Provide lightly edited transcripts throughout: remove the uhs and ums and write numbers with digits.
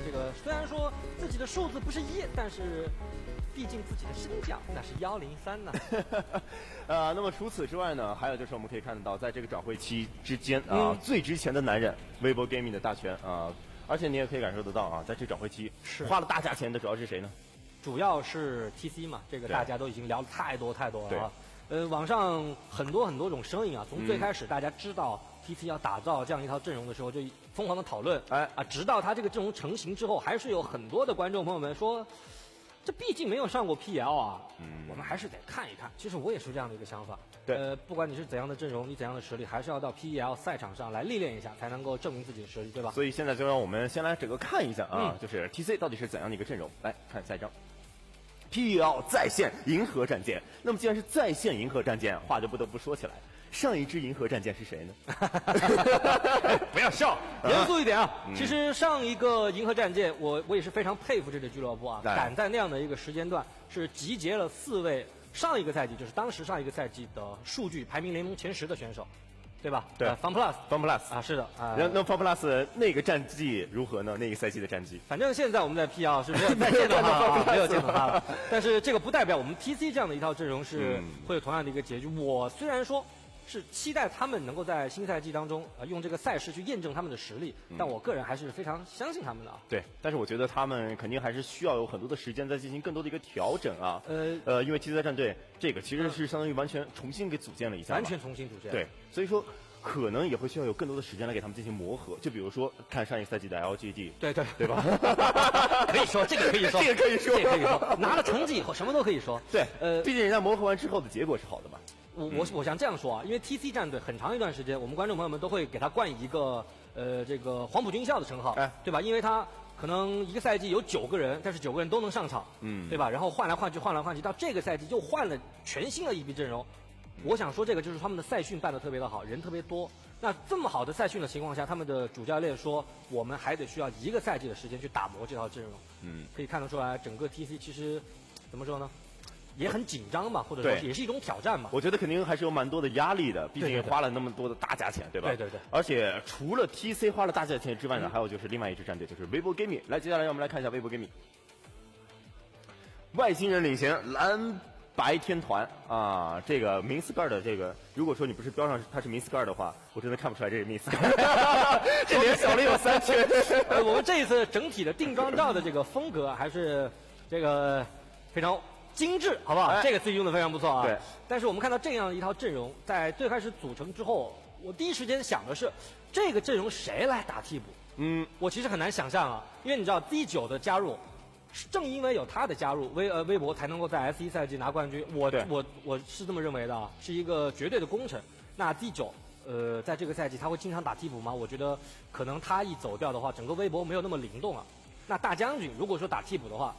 这个虽然说自己的数字不是1，但是毕竟自己的身价那是103呢。那么除此之外呢，还有就是我们可以看得到，在这个转会期之间啊，最值钱的男人，微博 gaming 的大权啊，而且你也可以感受得到啊，在这转会期是花了大价钱的主要是谁呢？主要是 TC 嘛，这个大家都已经聊了太多了啊。网上很多种声音啊，从最开始大家知道 TC 要打造这样一套阵容的时候，就疯狂的讨论，直到他这个阵容成型之后，还是有很多的观众朋友们说，这毕竟没有上过 PEL 啊，我们还是得看一看。其实我也是这样的一个想法。不管你是怎样的阵容，你怎样的实力，还是要到 PEL 赛场上来历练一下，才能够证明自己的实力，对吧？所以现在就让我们先来整个看一下啊，就是 TC 到底是怎样的一个阵容。来看下一张。PEL 在线银河战舰，那么既然是在线银河战舰，话就不得不说起来，上一支银河战舰是谁呢？不要笑，严肃一点啊！其实上一个银河战舰，我也是非常佩服这支俱乐部啊，敢在那样的一个时间段，是集结了4位上一个赛季，就是当时上一个赛季的数据排名联盟前10的选手。对吧？对，Fun Plus 啊，是的啊。那 Fun Plus 那个战绩如何呢？那个赛季的战绩？反正现在我们在 PEL 是没有再见到他了，没有见到他了。但是这个不代表我们 TC 这样的一套阵容是会有同样的一个结局。我虽然说是期待他们能够在新赛季当中用这个赛事去验证他们的实力，但我个人还是非常相信他们的啊。对，但是我觉得他们肯定还是需要有很多的时间再进行更多的一个调整啊。因为 TC 战队这个其实是相当于完全重新给组建了一下，完全重新组建。对，所以说。可能也会需要有更多的时间来给他们进行磨合，就比如说看上一个赛季的 LGD， 对吧？可以说这个可以说，这个可以说，拿了成绩以后什么都可以说。对，毕竟人家磨合完之后的结果是好的嘛。我想这样说啊，因为 TC 战队很长一段时间，我们观众朋友们都会给他冠以一个这个黄埔军校的称号，对吧？因为他可能一个赛季有9个人，但是9个人都能上场，对吧？然后换来换去，到这个赛季又换了全新的一批阵容。我想说，这个就是他们的赛训办得特别的好，人特别多。那这么好的赛训的情况下，他们的主教练说，我们还得需要1个赛季的时间去打磨这套阵容。可以看得出来，整个 TC 其实怎么说呢，也很紧张吧，或者说也是一种挑战吧。我觉得肯定还是有蛮多的压力的，毕竟花了那么多的大价钱，对吧？对。而且除了 TC 花了大价钱之外呢，还有就是另外一支战队，就是微博 gaming。来，接下来让我们来看一下微博 gaming。外星人领衔蓝白天团啊，这个明斯盖尔的这个，如果说你不是标上它是明斯盖尔的话，我真的看不出来这是明斯盖尔。这脸小了有3圈。我们这一次整体的定妆照的这个风格还是这个非常精致，好不好？这个词语用的非常不错啊。对。但是我们看到这样一套阵容，在最开始组成之后，我第一时间想的是，这个阵容谁来打替补？我其实很难想象啊，因为你知道 D9 的加入。正因为有他的加入，微博才能够在 S1 赛季拿冠军。我是这么认为的啊，是一个绝对的功臣。那D9，在这个赛季他会经常打替补吗？我觉得可能他一走掉的话，整个微博没有那么灵动啊。那大将军如果说打替补的话，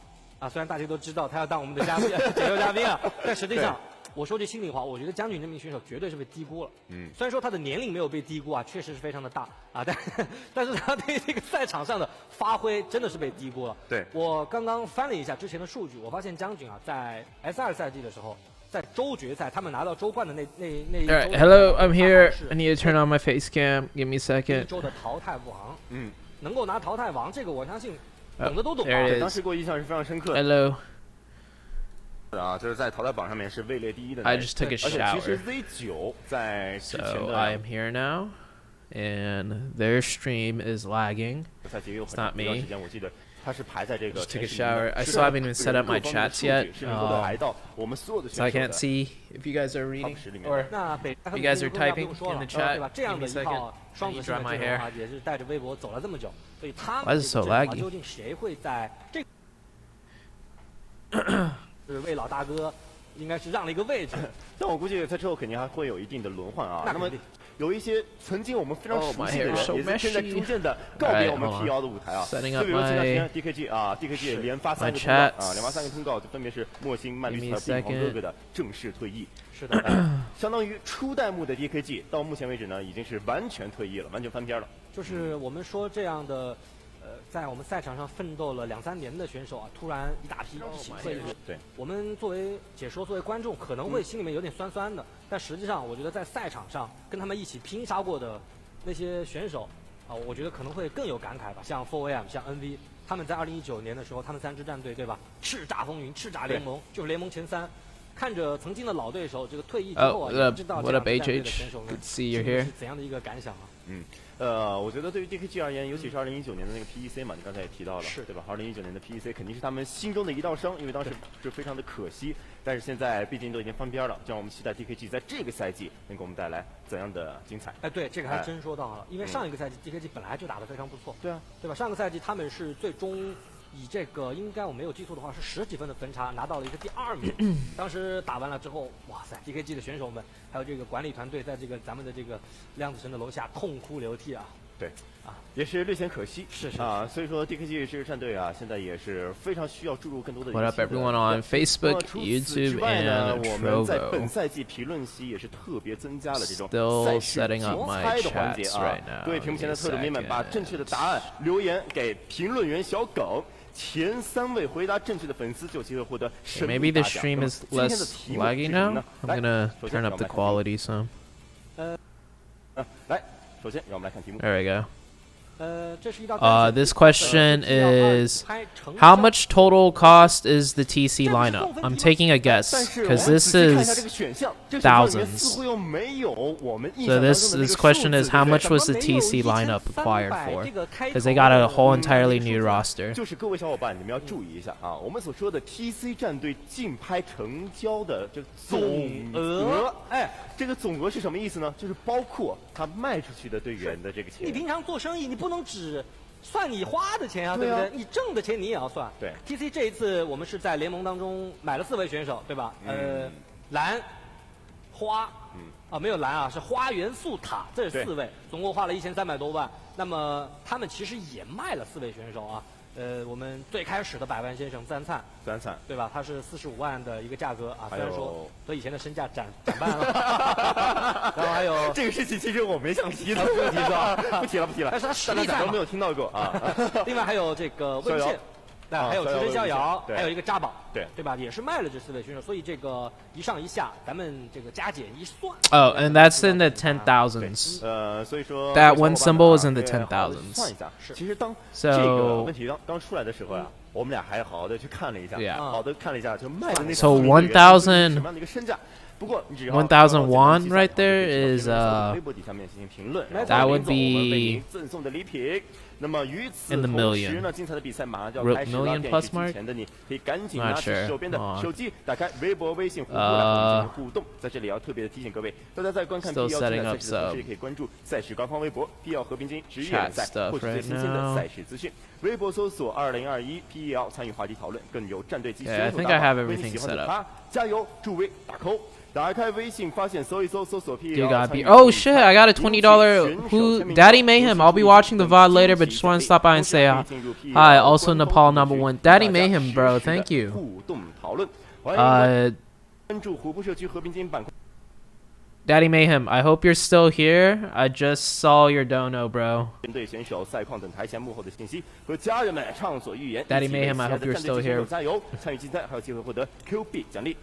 虽然大家都知道他要当我们的嘉宾解说嘉宾啊，但实际上我说句心里话，我觉得将军这名选手绝对是被低估了。虽然说他的年龄没有被低估啊，确实是非常的大啊，但是他对这个赛场上的发挥真的是被低估了。对，我刚刚翻了一下之前的数据，我发现将军啊，在 S2 赛季的时候，在周决赛他们拿到周冠的那一周。Hello, I'm here. I need to turn on my face cam. Give me a second. 一周的淘汰王，能够拿淘汰王，这个我相信懂的都懂啊。当时给我印象是非常深刻。Hello. 就是在淘汰榜上面是位列第1的。 I just took a shower. 其实 Z9 在之前的 So I am here now, and their stream is lagging. It's not me. 我记得他是排在这个 Just took a shower. I still haven't even set up my chats yet. So I can't see if you guys are reading or if you guys are typing in the chat. Give me a second. I need to dry my hair. 也是带着微博走了这么久，所以他 Why is it so laggy? 究竟谁会在这？是为老大哥，应该是让了一个位置。但我估计他之后肯定还会有一定的轮换啊。那么有一些曾经我们非常熟悉的人，也是现在逐渐的告别我们 PEL 的舞台啊。就比如前段时间 DKG 啊 ，DKG 连发3个通告啊，连发3个通告，就分别是莫星、曼绿斯和碧黄哥哥的正式退役。是的，相当于初代目的 DKG 到目前为止呢，已经是完全退役了，完全翻篇了。就是我们说这样的。在我们赛场上奋斗了2、3年的选手啊，突然一大批一起退役，对，我们作为解说、作为观众，可能会心里面有点酸酸的。但实际上，我觉得在赛场上跟他们一起拼杀过的那些选手，我觉得可能会更有感慨吧。像 4AM， 像 NV， 他们在2019年的时候，他们3支战队对吧，叱咤风云，叱咤联盟，就是联盟前3。看着曾经的老对手这个退役之后啊，也不知道这两支战队的选手们是怎样的一个感想啊。我觉得对于 DKG 而言，尤其是2019年的那个 PEC 嘛，你刚才也提到了，是对吧？2019年的 PEC 肯定是他们心中的一道伤，因为当时是非常的可惜。但是现在毕竟都已经翻边了，就让我们期待 DKG 在这个赛季能给我们带来怎样的精彩。对，这个还真说到了，因为上一个赛季 DKG 本来就打得非常不错，对啊，对吧？上个赛季他们是最终以这个应该我没有记错的话是10几分的分差拿到了一个第2名。当时打完了之后，哇塞 ，DKG 的选手们还有这个管理团队在这个咱们的这个量子神的楼下痛哭流涕啊。对，也是略显可惜。是所以说 DKG 这个战队啊，现在也是非常需要注入更多的。What up, everyone on Facebook, YouTube, and 我们在本赛季评论席也是特别增加了这种赛事竞猜的环节啊。各位屏幕前的特种兵们，把正确的答案留言给评论员小耿。前3位回答正确的粉丝就有机会获得神秘大奖。Maybe the stream is less laggy now. I'm gonna turn up the quality some. 来，首先让我们来看题目。 There we go. 这是一道 This question is, how much total cost is the TC lineup? I'm taking a guess, because this is thousands. So this question is, how much was the TC lineup acquired for? Because they got a whole entirely new roster. 就是各位小伙伴，你们要注意一下啊，我们所说的 TC 战队竞拍成交的这个总额，这个总额是什么意思呢？就是包括他卖出去的队员的这个钱。你平常做生意，你不能只算你花的钱啊，对不对？你挣的钱你也要算。对 ，TC 这一次我们是在联盟当中买了4位选手，对吧？蓝、花，没有蓝啊，是花元素塔，这是4位，总共花了1300多万。那么他们其实也卖了4位选手啊。我们最开始的百万先生自然灿，对吧？他是45万的一个价格啊，虽然说和以前的身价涨半了。然后还有这个事情，其实我没想提的，不提是吧？不提了。但是他实力在都没有听到过啊。另外还有这个温线。还有出身逍遥，还有一个扎宝，对吧？也是卖了这4位选手，所以这个一上一下，咱们这个加减一算。Oh, and that's in the 10,000s. 所以说 that one symbol is in the 10,000s. 算一下，其实当这个问题刚出来的时候呀，我们俩还好好的去看了一下，好的看了一就卖的那，So 1,000什么样的一个身价。不过你只要 1,000 won right there is 微博底下面进行评论 that would be 赠送的礼品。那么与此 in the 同时 million. 呢，精彩的比赛马上就要开始了。电视机前的你可以赶紧拿起手边的手机，打开微博、微信、虎扑来进行互动。在这里要特别的提醒各位，大家在观看 PEL 精彩赛事的同时，也可以关注赛事官方微博 PEL 和平精英职业联赛，获取最新鲜的赛事资讯。微博搜索2021 PEL 参与话题讨论，更有战队及选手打法。为你喜欢的他加油，助威打 call。打开微信，发现搜一搜，搜索 PEL。Oh shit! I got a $20. Who? Daddy Mayhem. I'll be watching the VOD later, but just want to stop by and say hi. Also Nepal #1. Daddy Mayhem, bro. Thank you. 互动讨论，关注虎扑社区和平精英板块。Daddy Mayhem, I hope you're still here. I just saw your dono, bro. 队选手、赛况等台前幕后的信息，和家人们畅所欲言。Daddy Mayhem, I hope you're still here. 加油！参与竞赛还有机会获得 Q 币奖励。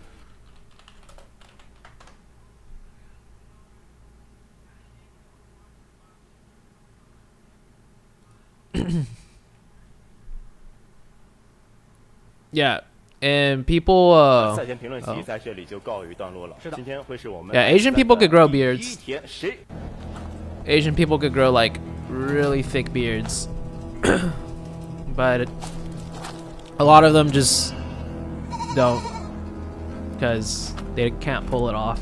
Yeah, and people. 赛前评论席在这里就告一段落了。今天会是我们 Yeah, Asian people could grow beards. Asian people could grow like really thick beards, but a lot of them just don't because they can't pull it off.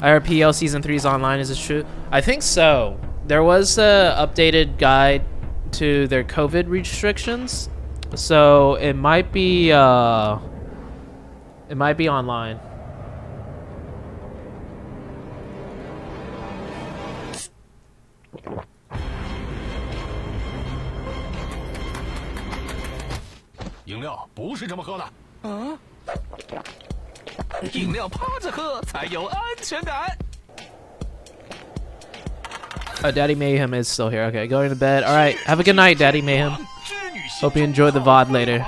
I heard PEL Season 3 is online. Is this true? I think so. There was a updated guide to their COVID restrictions, so it might be online. Oh, Daddy Mayhem is still here. Okay, going to bed. All right, have a good night, Daddy Mayhem. Hope you enjoy the VOD later.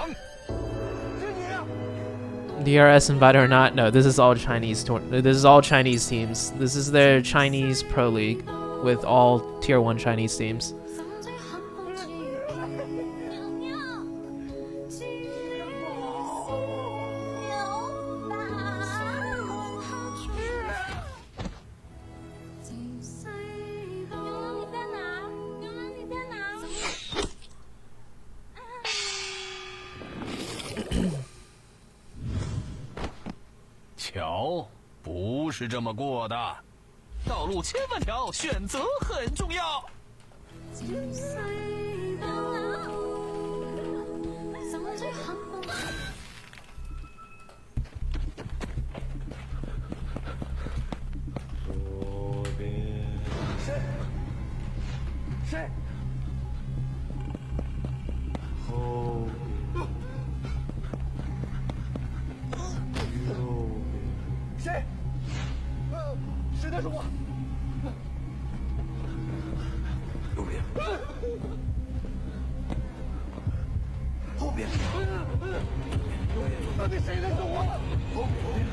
DRS invited or not? No, this is all Chinese. This is all Chinese teams. This is their Chinese Pro League with all Tier 1 Chinese teams.桥不是这么过的，道路千万条，选择很重要。谁？谁？谁在说话？右边。后边。到底谁在说话？后边。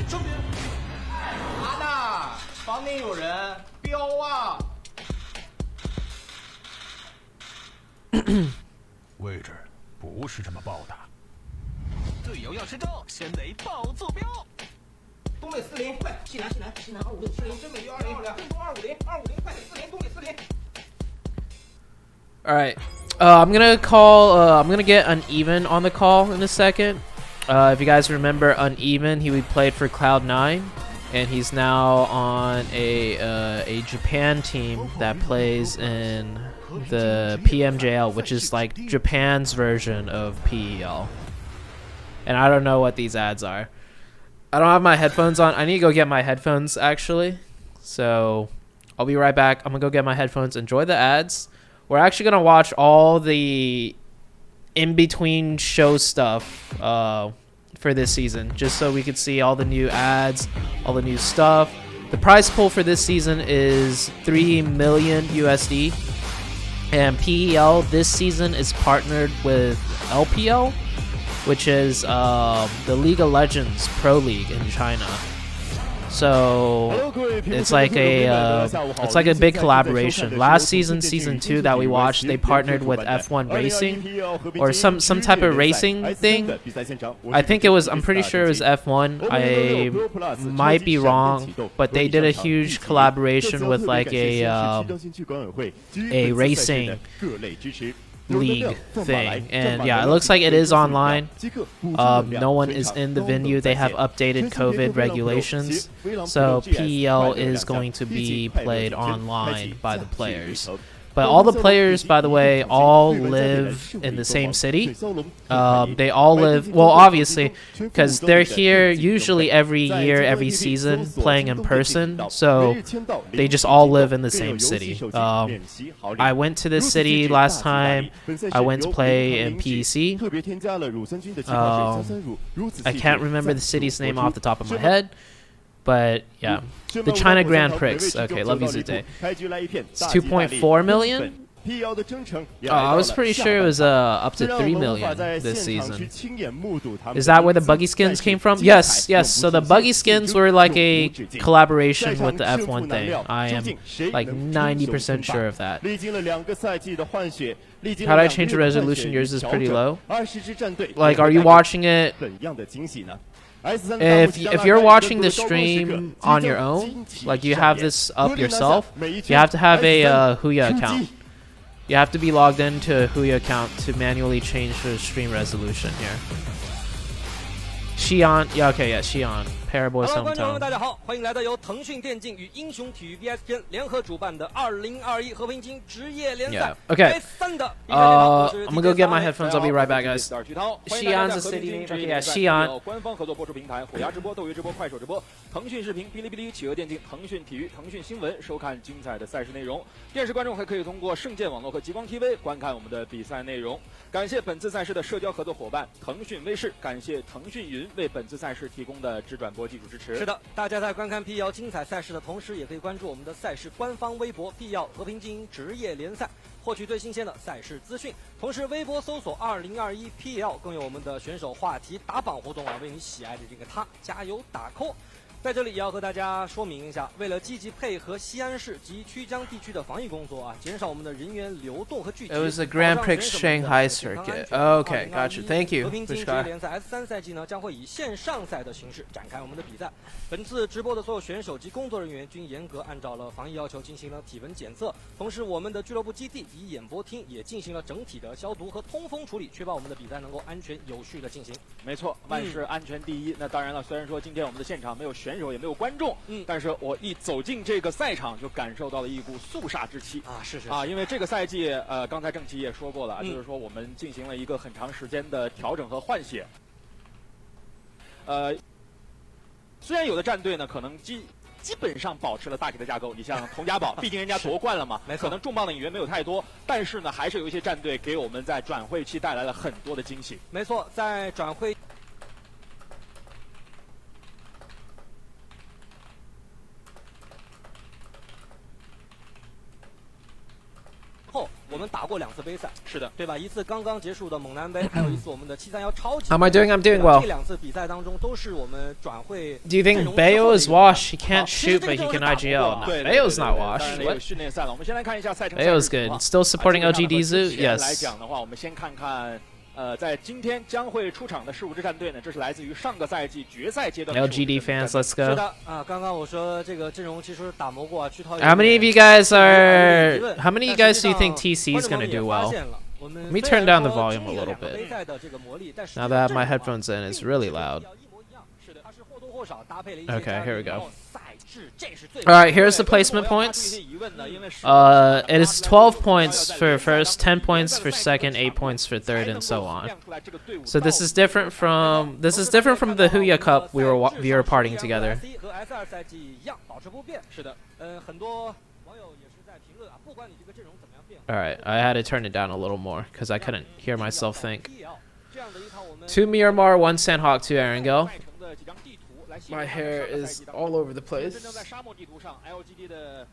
正边。拿呢？房顶有人，标啊！位置不是这么报的。队友要是正，先得报坐标。东北40，快！西南256，40，真美局202，郑州250，快点40，东北40。All right, I'm gonna call. I'm gonna get Uneven on the call in a second. If you guys remember Uneven, he played for Cloud9, and he's now on a Japan team that plays in the PMJL, which is like Japan's version of PEL. And I don't know what these ads are. I don't have my headphones on. I need to go get my headphones, actually. So I'll be right back. I'm going to go get my headphones. Enjoy the ads. We're actually going to watch all the in-between show stuff for this season, just so we could see all the new ads, all the new stuff. The prize pool for this season is 3 million USD. And PEL this season is partnered with LPL, which is the League of Legends Pro League in China. So it's like a big collaboration. Last season, season 2 that we watched, they partnered with F1 Racing or some type of racing thing. I think it was. I'm pretty sure it was F1. I might be wrong, but they did a huge collaboration with like a racing league thing, and yeah, it looks like it is online. No one is in the venue. They have updated COVID regulations, so PEL is going to be played online by the players. But all the players, by the way, all live in the same city. They all live, well, obviously, because they're here usually every year, every season, playing in person. So they just all live in the same city. I went to this city last time. I went to play in PEC. I can't remember the city's name off the top of my head. But yeah, the China Grand Prix. Okay, love you, ZooTay. It's 2.4 million. I was pretty sure it was up to 3 million this season. Is that where the buggy skins came from? Yes, yes. So the buggy skins were like a collaboration with the F1 thing. I am like 90% sure of that. How do I change the resolution? Yours is pretty low. Like, are you watching it? If you're watching the stream on your own, like you have this up yourself, you have to have a Huya account. You have to be logged into a Huya account to manually change the stream resolution here. Xi'an, yeah, okay, yeah, Xi'an. Paraboy's hometown. 观众们，大家好，欢迎来到由腾讯电竞与英雄体育 VSPN 联合主办的2021和平精职业联赛。Okay. I'm gonna go get my headphones. I'll be right back, guys. Xi'an's a city name. Okay, yeah, Xi'an. 官方合作播出平台：虎牙直播、斗鱼直播、快手直播、腾讯视频、哔哩哔哩、企鹅电竞、腾讯体育、腾讯新闻，收看精彩的赛事内容。电视观众还可以通过圣剑网络和极光 TV 观看我们的比赛内容。感谢本次赛事的社交合作伙伴腾讯微视，感谢腾讯云为本次赛事提供的直转播。播技术支持。是的，大家在观看 PEL 精彩赛事的同时，也可以关注我们的赛事官方微博 PEL 和平精英职业联赛，获取最新鲜的赛事资讯。同时，微博搜索2021 PEL， 更有我们的选手话题打榜活动啊，为你喜爱的这个他加油打 call。在这里也要和大家说明一下，为了积极配合西安市及曲江地区的防疫工作啊，减少我们的人员流动和聚集。It was the PEC Shanghai circuit. Okay, gotcha. Thank you. 和平精英职业联赛 S3 赛季呢，将会以线上赛的形式展开我们的比赛。本次直播的所有选手及工作人员均严格按照了防疫要求进行了体温检测，同时我们的俱乐部基地及演播厅也进行了整体的消毒和通风处理，确保我们的比赛能够安全有序的进行。没错，万事安全第一。那当然了，虽然说今天我们的现场没有选手也没有观众，但是我一走进这个赛场就感受到了一股肃杀之气啊！是因为这个赛季刚才郑琦也说过了，就是说我们进行了一个很长时间的调整和换血。虽然有的战队呢可能基本上保持了大体的架构，你像佟家堡，毕竟人家夺冠了嘛，可能重磅的引援没有太多，但是呢还是有一些战队给我们在转会期带来了很多的惊喜。没错，在转会后，我们打过2次杯赛，是的，对吧？一次刚刚结束的猛男杯，还有一次我们的731超级。 How am I doing? I'm doing well. 这2次比赛当中都是我们转会。 Do you think Bayo is washed? He can't shoot, but he can IGL. No, Bayo's not washed. What? 训练赛了，我们先来看一下赛程。 Bayo's good. Still supporting LGD Zoo? 来 Yes. 讲的话，我们先看看。在今天将会出场的15支战队呢，这是来自于上个赛季决赛阶段的 LGD fans, let's 是 go. 的啊，刚刚我说这个阵容其实打磨过啊，去套。 How many of you guys are? How many of you guys do you think TC is gonna do well? Let me turn down the volume a little bit. Now that I have my headphones in, it's really loud. Okay, here we go. Alright, here's the placement points. It is 12 points for first, 10 points for second, 8 points for third, and so on. So this is different from the Huya Cup we were partying together. Alright, I had to turn it down a little more because I couldn't hear myself think. 2 Miramar, 1 Sandhawk, 2 Erangel. My hair is all over the place. 在沙漠地图上 ，LGD 的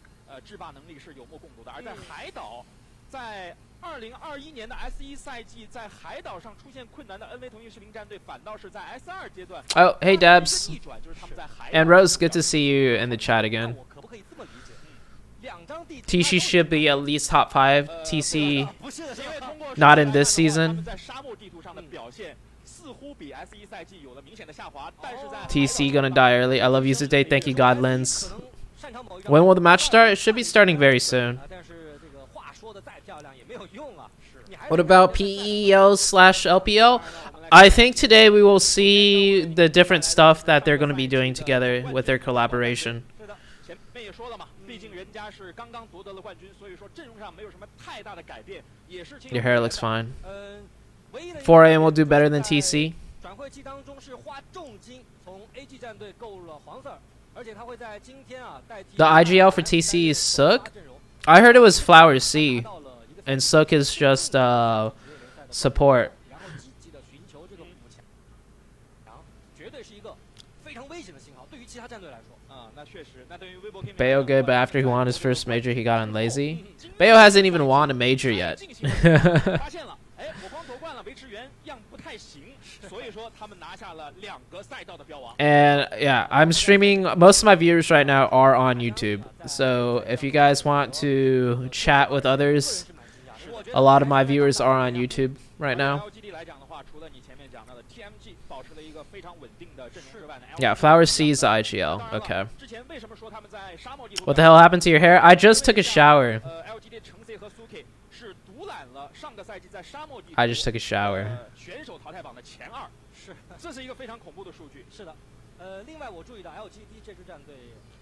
制霸能力是有目共睹的。而在海岛，在2021年的 S1 赛季，在海岛上出现困难的 NV 腾讯视频战队，反倒是在 S2 阶段。Oh, hey Debs. And Rose, good to see you in the chat again. TC should be at least top 5. TC not in this season. TC gonna die early. I love you today. Thank you, Godlins. When will the match start? It should be starting very soon. What about PEL/LPL? I think today we will see the different stuff that they're going to be doing together with their collaboration. Your hair looks fine. 4 AM will do better than TC. The IGL for TC is Sook? I heard it was Flower C. And Sook is just support. Bayo good, but after he won his first major, he got on lazy. Bayo hasn't even won a major yet. And yeah, I'm streaming. Most of my viewers right now are on YouTube. So if you guys want to chat with others, a lot of my viewers are on YouTube right now. Yeah, Flower C is the IGL. Okay. What the hell happened to your hair? I just took a shower. I just took a shower. 这是一个非常恐怖的数据。是的，另外我注意到 LGD 这支战队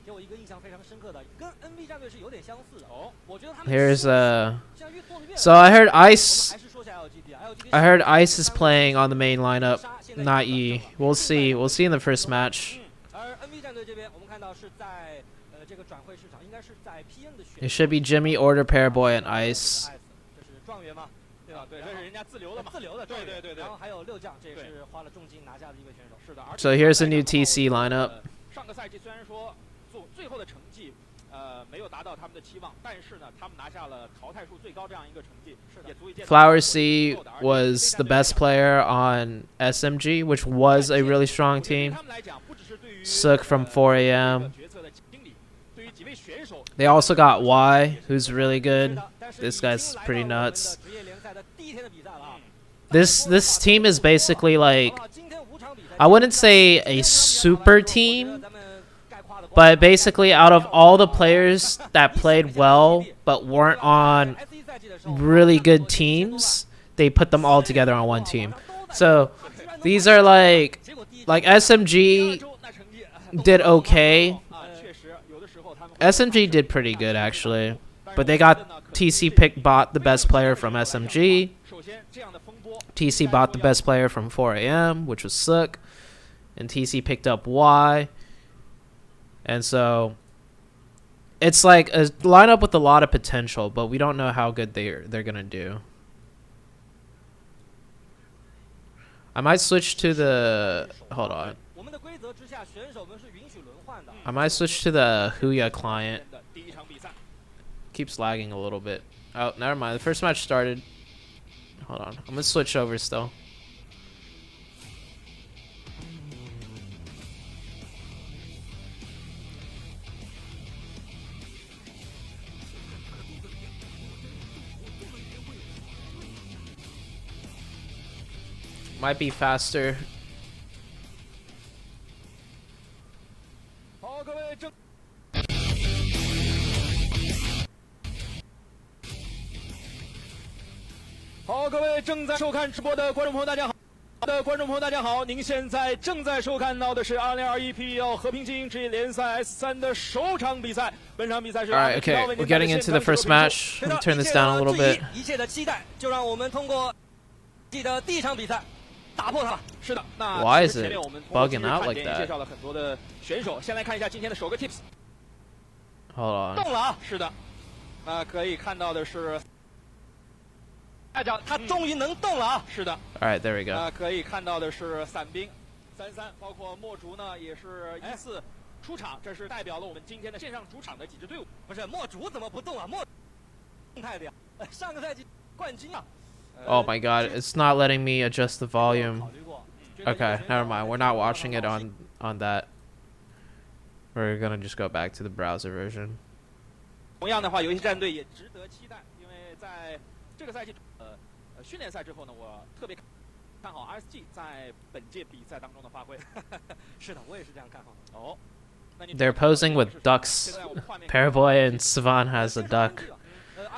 给我一个印象非常深刻的，跟 NV 战队是有点相似的。我觉得他们 Here's So I heard Ice. I heard Ice is playing on the main lineup, not E. We'll see. We'll see in the first match. 而 NV 战队这边，我们看到是在这个转会市场，应该是在 PN 的选。 It should be Jimmy, Order, Pairboy, and Ice. 这是状元嘛？对吧？对，这是人家自留的嘛。自留的，对对对对。然后还有6将，这也是花了重金拿下的一位选手。是的。So here's a new TC lineup. 上个赛季虽然说最后的成绩，没有达到他们的期望，但是呢，他们拿下了淘汰数最高这样一个成绩，也足以见。Flower C was the best player on SMG, which was a really strong team. Sook from 4AM. They also got Y, who's really good. This guy's pretty nuts. This team is basically like, I wouldn't say a super team, but basically out of all the players that played well but weren't on really good teams, they put them all together on one team. So these are like SMG did okay. SMG did pretty good actually, but they got TC bought the best player from SMG. TC bought the best player from 4AM, which was Sook, and TC picked up Y. And so it's like a lineup with a lot of potential, but we don't know how good they're gonna do. I might switch to the I might switch to the Huya client. Keeps lagging a little bit. Oh, never mind. The first match started. Hold on. I'm gonna switch over still. Might be faster. Hello, 各位正在收看直播的观众朋友，大家好！您现在正在收看到的是2021 PEL 和平精英职业联赛 S3 的首场比赛。本场比赛是 Alright, okay, we're getting into the first match. Let me turn this down a little bit. 一切的期待，就让我们通过记得第一场比赛打破它吧。是的，那 Why is 前 it 面我们通过今日 bugging out 看 like 点 that? 介绍了很多的选手，先来看一下今天的首个 tips。 Hold on. 动了啊！是的，可以看到的是。 他终于能动了啊！是的。All right, there we go. 可以看到的是伞兵33，包括墨竹呢，也是依次出场，这是代表了我们今天的线上主场的几支队伍。不是墨竹怎么不动啊？墨动态的呀，上个赛季冠军啊。Oh my god, it's not letting me adjust the volume. Okay, never mind. We're not watching it on that. We're gonna just go back to the browser version. 同样的话，游戏战队也值得期待，因为在这个赛季。 训练赛之后呢，我特别看好 RSG 在本届比赛当中的发挥。是的，我也是这样看好的。哦， They're posing with ducks. Paraboy and Savan has a duck.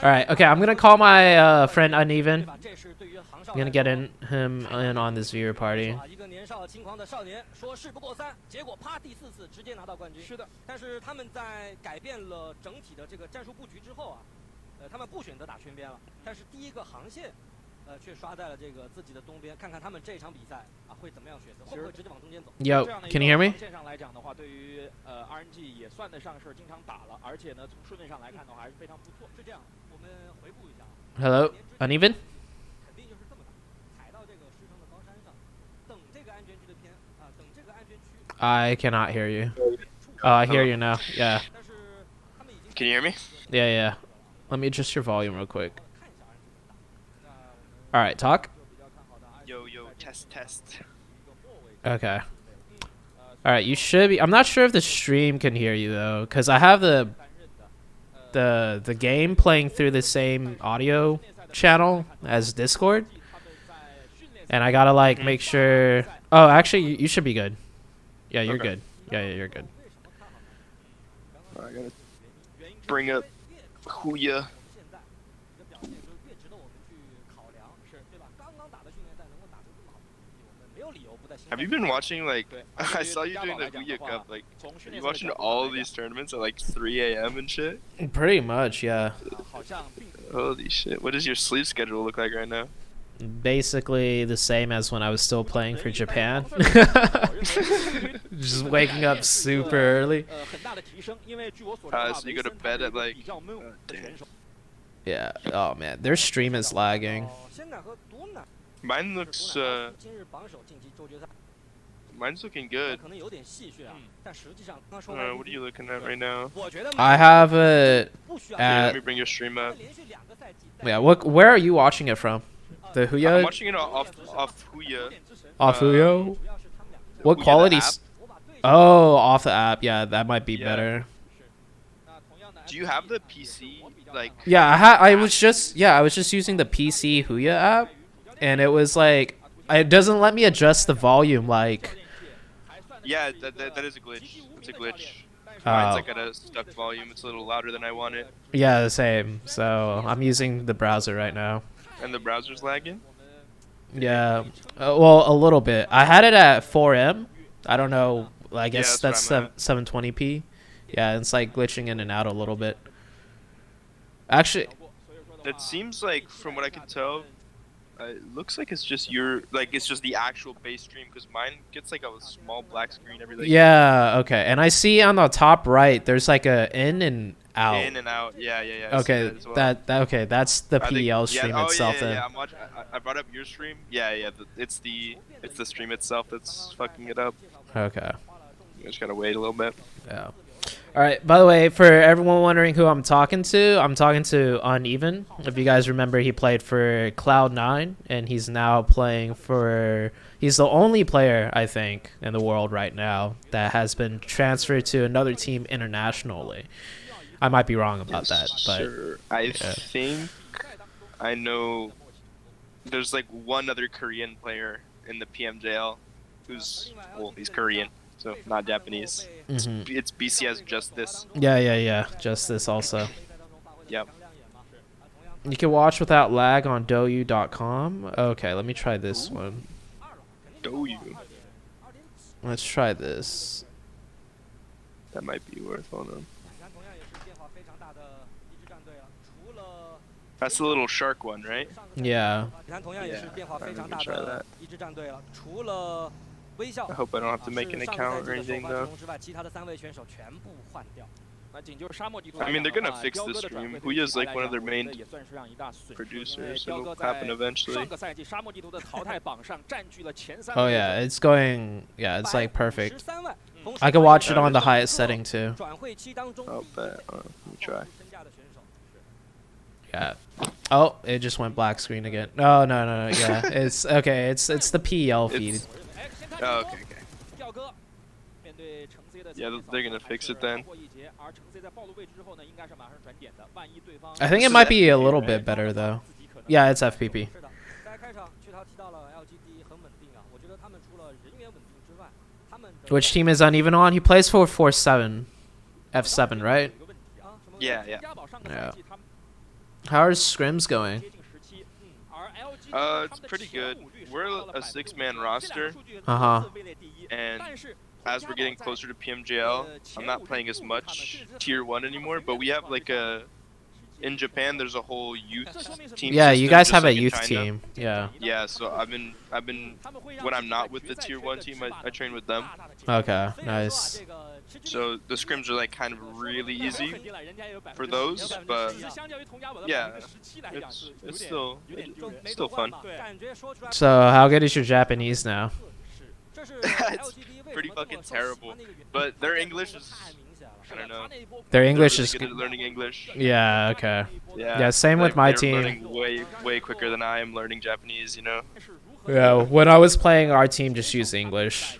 Alright, okay, I'm gonna call my friend Uneven. I'm gonna get him in on this viewer party. 一个年少轻狂的少年说事不过三，结果啪第4次直接拿到冠军。是的，但是他们在改变了整体的这个战术布局之后啊，他们不选择打圈边了，但是第一个航线。 却刷在了这个自己的东边，看看他们这场比赛啊会怎么样选择，会不会直接往中间走 ？Yo, can you hear me? 线上来讲的话，对于RNG 也算得上是经常打了，而且呢，从顺位上来看的话还是非常不错。是这样，我们回顾一下。Hello, Uneven. 肯定就是这么打，踩到这个石城的高山上，等这个安全区的偏啊，等这个安全区。I cannot hear you. I hear you now. Yeah. Can you hear me? Yeah, yeah. Let me adjust your volume real quick. All right, talk. Yo, test. Okay. All right, you should be. I'm not sure if the stream can hear you though, because I have the game playing through the same audio channel as Discord, and I gotta like make sure. Oh, actually, you should be good. Yeah, you're good. Yeah, you're good. I gotta bring up Huya. Have you been watching, like, I saw you doing the Huya Cup, like, are you watching all these tournaments at, like, 3 a.m. and shit? Pretty much, yeah. Holy shit. What does your sleep schedule look like right now? Basically the same as when I was still playing for Japan. Just waking up super early. So you go to bed at, like, Yeah. Oh man, their stream is lagging. Mine looks. Mine's looking good. What are you looking at right now? I have it Let me bring your stream up. Yeah. Where are you watching it from? The Huya? I'm watching it off Huya. Off Huya? What Huya quality? Oh, off the app. Yeah, that might be better. Do you have the PC? Like. Yeah, I was just using the PC Huya app, and it was like it doesn't let me adjust the volume like. Yeah, that is a glitch. It's a glitch. Mine's like at a stuck volume. It's a little louder than I want it. Yeah, the same. So I'm using the browser right now. And the browser's lagging? Yeah. Well, a little bit. I had it at 4M. I don't know. I guess that's 720p. Yeah, it's like glitching in and out a little bit. Actually, it seems like, from what I can tell, it looks like it's just the actual base stream, because mine gets like a small black screen every like. Yeah. Okay. And I see on the top right, there's like a in and out. In and out. Yeah. Okay. Okay. That's the PEL stream itself. Yeah. I brought up your stream. Yeah. It's the stream itself that's fucking it up. Okay. You just gotta wait a little bit. Yeah. All right. By the way, for everyone wondering who I'm talking to Uneven. If you guys remember, he played for Cloud9, and he's now playing for. He's the only player, I think, in the world right now that has been transferred to another team internationally. I might be wrong about that, but sure. I think I know. There's like one other Korean player in the PMJL who's he's Korean. So not Japanese. It's BCS Justice. Yeah. Justice also. Yep. You can watch without lag on douyu.com. Okay, let me try this one. Douyu. Let's try this. That might be worth. Hold on. That's the little shark one, right? Yeah. Let me try that. I hope I don't have to make an account or anything though. I mean, they're gonna fix this stream. Huya's like one of their main producers. It'll happen eventually. Oh yeah, it's going. Yeah, it's like perfect. I can watch it on the highest setting too. I'll bet. Let me try. Yeah. Oh, it just went black screen again. No. Yeah, it's okay. It's the PEL feed. Oh, okay. Yeah, they're gonna fix it then. I think it might be a little bit better though. Yeah, it's FPP. Which team is Uneven on? He plays for 4-7. F7, right? Yeah. How are scrims going? It's pretty good. We're a 6-man roster. And as we're getting closer to PMJL, I'm not playing as much Tier 1 anymore, but we have like in Japan there's a whole youth team. Yeah, you guys have a youth team. Yeah. Yeah, so I've been when I'm not with the Tier 1 team, I train with them. Okay, nice. So the scrims are like kind of really easy for those, but yeah, it's still fun. So how good is your Japanese now? It's pretty fucking terrible, but their English is, I don't know. Their English really is good at learning English. Yeah, okay. Yeah, same with my team. Learning way quicker than I am learning Japanese, you know. Yeah, when I was playing, our team just used English.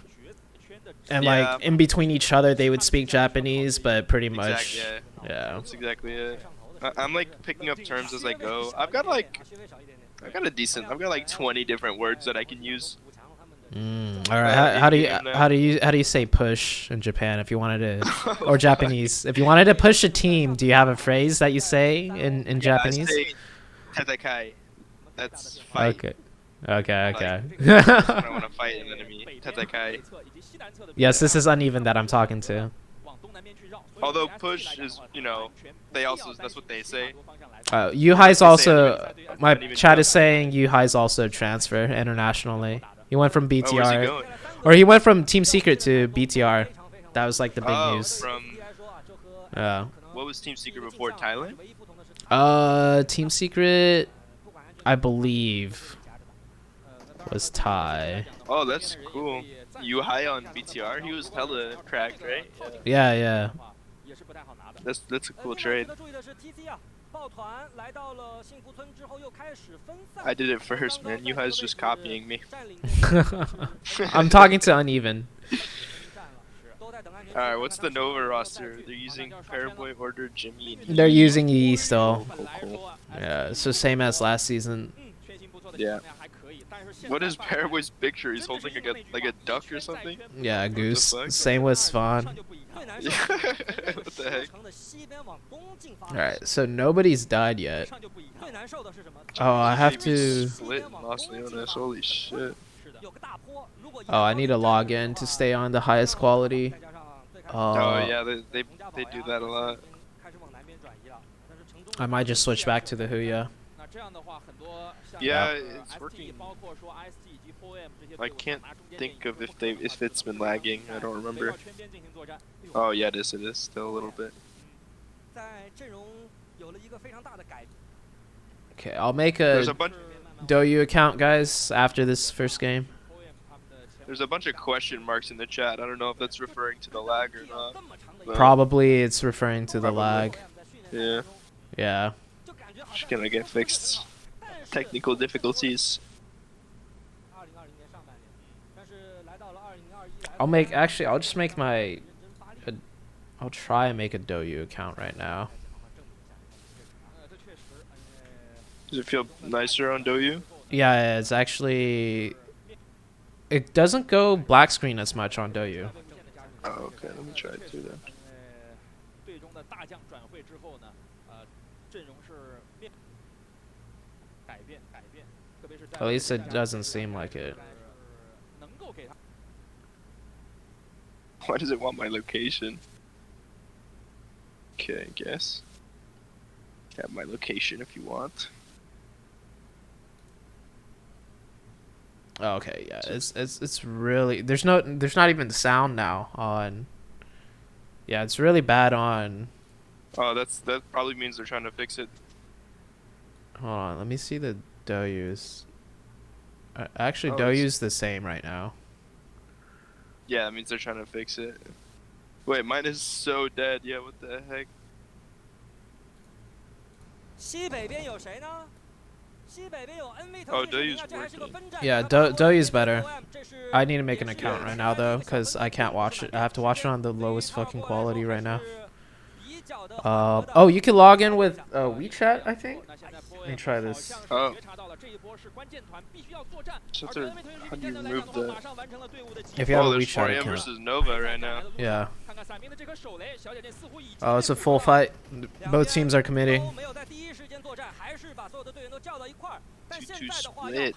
And like in between each other, they would speak Japanese, but pretty much, yeah. That's exactly it. I'm like picking up terms as I go. I've got like 20 different words that I can use. All right. How do you say push in Japan if you wanted to, or Japanese? If you wanted to push a team, do you have a phrase that you say in Japanese? I say tatakai. That's fight. Okay. Like, I want to fight an enemy. Tatakai. Yes, this is Uneven that I'm talking to. Although push is, that's what they say. Yuhai's also, my chat is saying Yuhai's also transfer internationally. He went from BTR, or he went from Team Secret to BTR. That was like the big news. From, yeah. What what was Team Secret before Thailand? Team Secret, I believe, was Thai. Oh, that's cool. You high on BTR? He was hella cracked, right? Yeah, yeah. That's a cool trade. I did it first, man. You guys just copying me. I'm talking to Uneven. Alright, what's the Nova roster? They're using Paraboy, Order, Jimmy, and They're using E still. Cool. Yeah, so same as last season. Yeah. What is Paraboy's picture? He's holding like a duck or something? Yeah, a goose. Same with Xi'an. What the heck? Alright, so nobody's died yet. Oh, I have to... Split and lost Leonis. Holy shit. Oh, I need to log in to stay on the highest quality. Oh yeah, they do that a lot. I might just switch back to the Huya. Yeah, it's working. I can't think of if it's been lagging. I don't remember. Oh yeah, it is still a little bit. Okay, I'll make a Douyu account, guys, after this first game. There's a bunch of question marks in the chat. I don't know if that's referring to the lag or not. Probably it's referring to the lag. Yeah. Yeah. Just gonna get fixed. Technical difficulties. I'll just make my... I'll try and make a Douyu account right now. Does it feel nicer on Douyu? Yeah, it's actually... It doesn't go black screen as much on Douyu. Oh, okay. Let me try it too then. At least it doesn't seem like it. Why does it want my location? Okay, I guess. Have my location if you want. Oh, okay, yeah, it's really there's not even sound now on. Yeah, it's really bad on. Oh, that probably means they're trying to fix it. Hold on, let me see the Douyu's. Actually, Douyu's the same right now. Yeah, that means they're trying to fix it. Wait, mine is so dead. Yeah, what the heck? Oh, Douyu's working. Yeah, Douyu's better. I need to make an account right now though, because I can't watch it. I have to watch it on the lowest fucking quality right now. Oh, you can log in with WeChat, I think. Let me try this. Oh. So how do you remove the... If you have a there's WeChat 4M account. versus Nova right now. Yeah. Oh, it's a full fight. Both teams are committing. 2-2 split.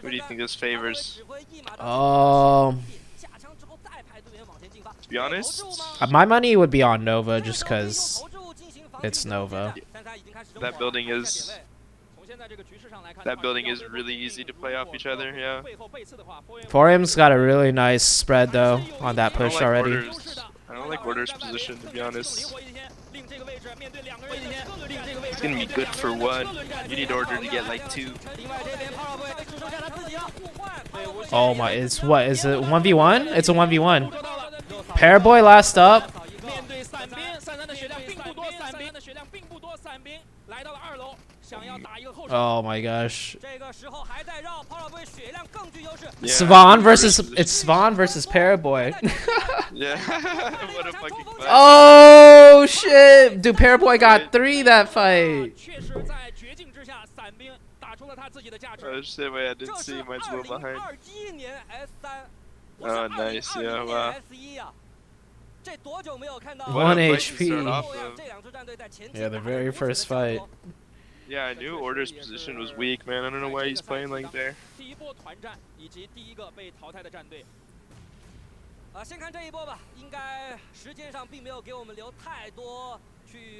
Who do you think this favors? To be honest, my money would be on Nova just because it's Nova. That building is really easy to play off each other. Yeah. 4M's got a really nice spread though on that push already. I don't like Order's position, to be honest. It's gonna be good for one. You need Order to get like 2. Oh my, it's what? Is it 1v1? It's a 1v1. Paraboy last up. Oh my gosh. Yeah. Xi'an versus Paraboy. Yeah. What a fucking fight. Oh shit! Dude, Paraboy got 3 that fight. Oh shit, wait, I didn't see. Mine's a little behind. Oh, nice. Yeah, wow. 1 HP. Yeah, the very first fight. Yeah, I knew Order's position was weak, man. I don't know why he's playing like there.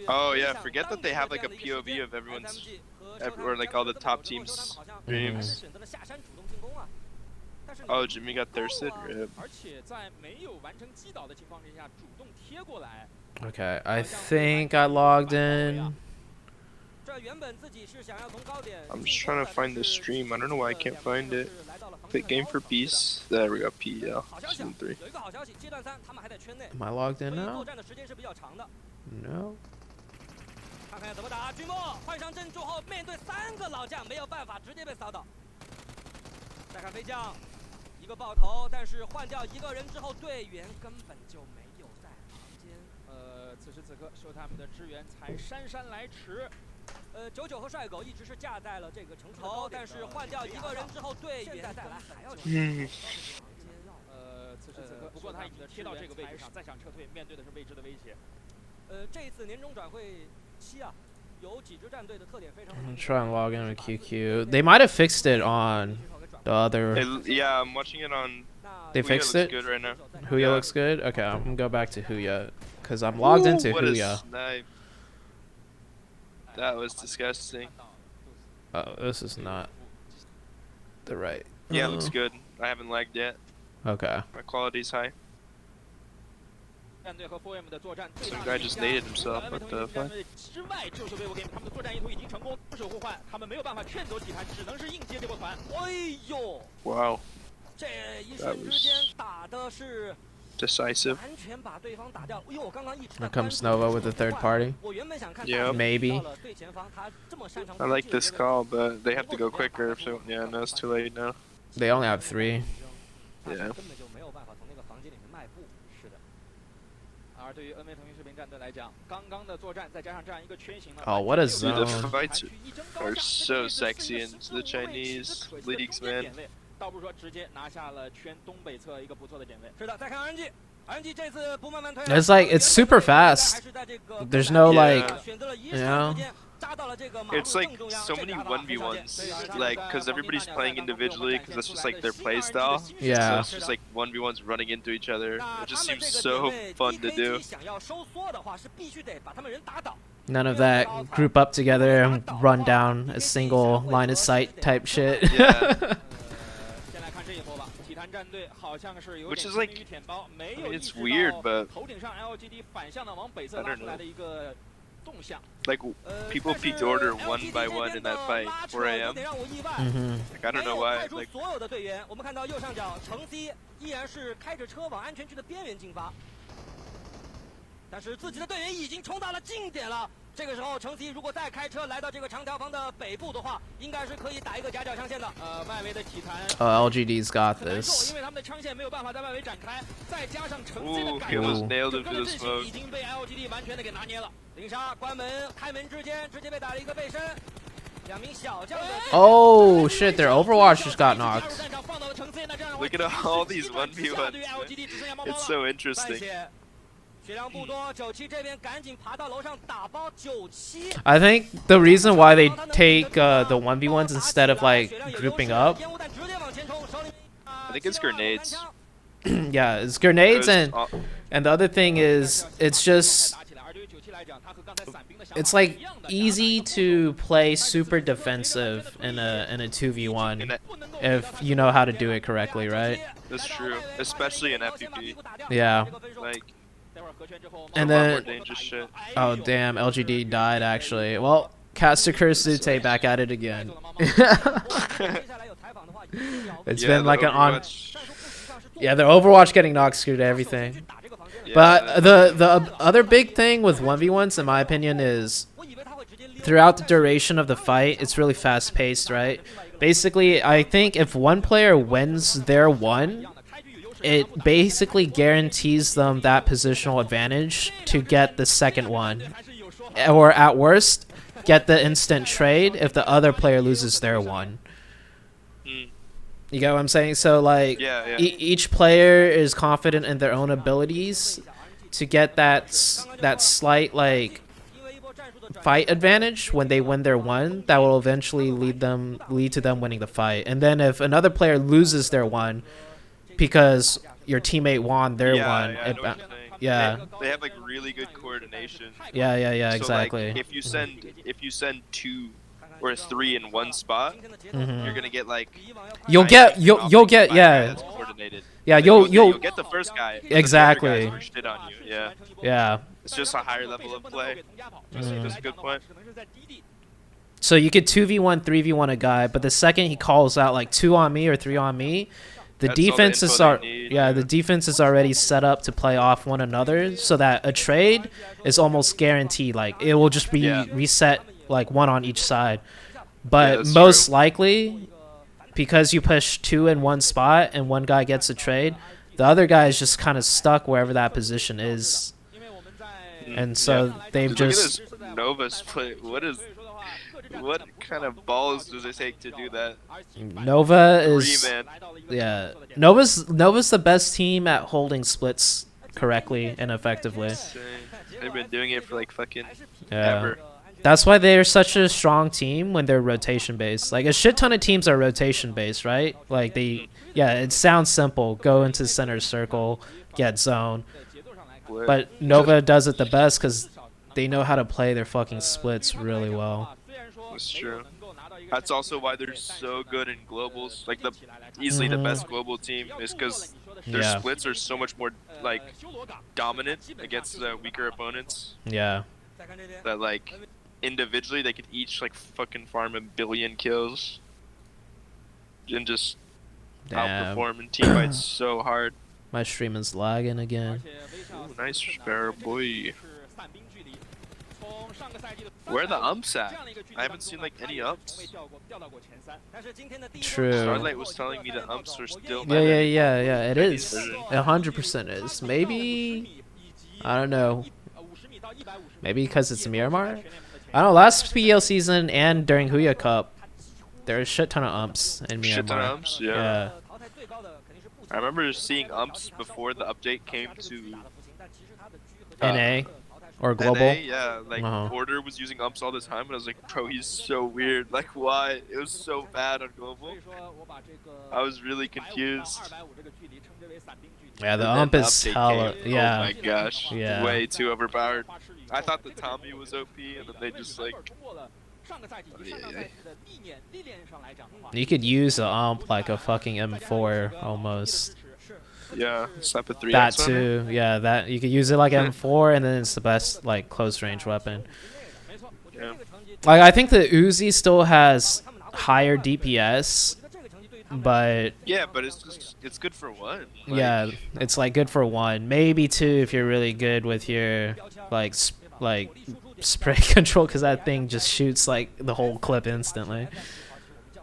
Oh yeah, forget that they have like a POV of everyone's, or like all the top teams' streams. Oh, Jimmy got thirsted. Rip. Okay, I think I logged in. I'm just trying to find the stream. I don't know why I can't find it. Click game for peace. There we go. PEL season 3. Am I logged in now? No. 看看怎么打，君莫换上镇柱后，面对3个老将，没有办法，直接被扫倒。再看飞将，一个爆头，但是换掉一个人之后，队员根本就没有在房间。此时此刻，Showtime的支援才姗姗来迟。99和帅狗一直是架在了这个城头，但是换掉一个人之后，队员再来还要。此时此刻，不过他已经贴到这个位置上，再想撤退，面对的是未知的威胁。这一次年终转会。 I'm trying to log in with QQ. They might have fixed it on the other. Yeah, I'm watching it on. They fixed it. Good right now. Huya looks good. Okay, I'm gonna go back to Huya because I'm logged into Huya. That was disgusting. Oh, this is not the right. Yeah, it looks good. I haven't lagged yet. Okay. My quality's high. Some guy just naded himself. What the fuck? Wow. That was decisive. Here comes Nova with the third party. Yeah. Maybe. I like this call, but they have to go quicker. So yeah, no, it's too late now. They only have 3. Yeah. 而对于 NV 腾讯视频战队来讲，刚刚的作战再加上这样一个圈型的， Oh, what a Dude, the zone! fights are so sexy in the Chinese leagues, man. 倒不如说直接拿下了圈东北侧一个不错的点位。是的，再看 RNG 这次不慢慢推。It's like it's super fast. There's no like, you know. It's like so many 1v1s, like, because everybody's playing individually, because that's just like their play style. Yeah. So it's just like 1v1s running into each other. It just seems so fun to do. None of that group up together and run down a single line of sight type shit. Yeah. Which is like, I mean, it's weird, but I don't know. Like, people peaked order 1 by 1 in that fight, 4 AM. Like, I don't know why. Like, 但是自己的队员已经冲到了近点了。这个时候，程 C 如果再开车来到这个长条房的北部的话，应该是可以打一个夹角枪线的。外围的体坛。LGD's got this. 因为他们的枪线没有办法在外围展开，再加上程 C 的改动，整个阵型已经被 LGD 完全的给拿捏了。零杀关门开门之间，直接被打了一个背身。2名小将的。Oh shit! Their Overwatch just got knocked. Look at all these 1v1s. It's so interesting. I think the reason why they take the 1v1s instead of like grouping up. I think it's grenades. Yeah, it's grenades and the other thing is it's just it's like easy to play super defensive in a 2v1 if you know how to do it correctly, right? That's true, especially in FPP. Yeah. Like, and then shit. Oh damn, LGD died actually. Well, Caster Curse ZooTay back at it again. It's been like an on. Yeah, their Overwatch getting knocked screwed everything. Yeah. But the other big thing with 1v1s, in my opinion, is throughout the duration of the fight, it's really fast paced, right? Basically, I think if one player wins their one, it basically guarantees them that positional advantage to get the second one. Or at worst, get the instant trade if the other player loses their one. You get what I'm saying? So like, each player is confident in their own abilities to get that slight like fight advantage when they win their one. That will eventually lead to them winning the fight. And then if another player loses their one because your teammate won their one, they have like really good coordination. Yeah, so exactly. Like, if you send 2 or a 3 in one spot, you're gonna get like you'll get yeah. Yeah, you'll get the first guy. Exactly. The shit on you. Yeah. Yeah. It's just a higher level of play. That's a good point. So you could 2v1, 3v1 a guy, but the second he calls out like 2 on me or 3 on me, the defenses are the defense is already set up to play off one another, so that a trade is almost guaranteed. Like it will just be reset like 1 on each side. But most likely, because you push 2 in one spot and one guy gets a trade, the other guy is just kind of stuck wherever that position is. And so they've just look at this Nova split. What kind of balls does it take to do that? Nova is Nova's the best team at holding splits correctly and effectively. They've been doing it for like fucking ever. That's why they're such a strong team when they're rotation based. Like a shit ton of teams are rotation based, right? Like it sounds simple. Go into center circle, get zone. But Nova does it the best because they know how to play their fucking splits really well. That's true. That's also why they're so good in globals. Like easily the best global team is because their splits are so much more like dominant against the weaker opponents. Yeah. That like individually they could each like fucking farm 1 billion kills and just outperform in team fights so hard. My stream is lagging again. Ooh, nice spare boy. Where are the umps at? I haven't seen like any umps. True. Starlight was telling me the umps are still. Yeah. It is. 100% is. Maybe. I don't know. Maybe because it's Miramar. I don't know. Last PEL season and during Huya Cup, there was a shit ton of umps in Miramar. Shit ton of umps. Yeah. I remember seeing umps before the update came to NA or global. NA, yeah, like Order was using umps all the time, and I was like, bro, he's so weird. Like, why? It was so bad on global. I was really confused. Yeah, the ump is hella. Yeah. Oh my gosh. Yeah. Way too overpowered. I thought the Tommy was OP, and then they just like. You could use an ump like a fucking M4 almost. Yeah, slap a 3x. That too, yeah. That you could use it like M4, and then it's the best like close range weapon. Yeah. Like I think the Uzi still has higher DPS, but but it's good for 1. Like, yeah, it's like good for 1, maybe 2 if you're really good with your like spray control, because that thing just shoots like the whole clip instantly.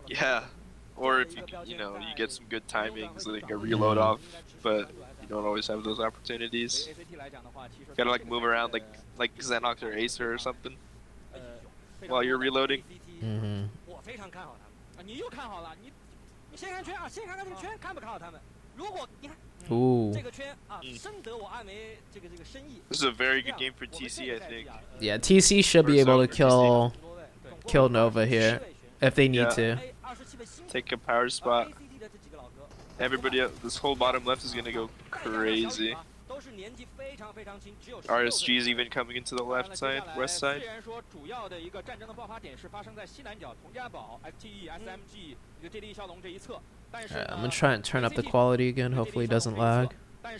Yeah, or if you get some good timings, like a reload off, but you don't always have those opportunities. You gotta like move around like Xenox or Acer or something while you're reloading. Ooh. This is a very good game for TC, I think. Yeah, TC should be able to kill Nova here if they need to. Take a power spot. Everybody else, this whole bottom left is gonna go crazy. RSG is even coming into the left side, west side. I'm gonna try and turn up the quality again. Hopefully it doesn't lag. I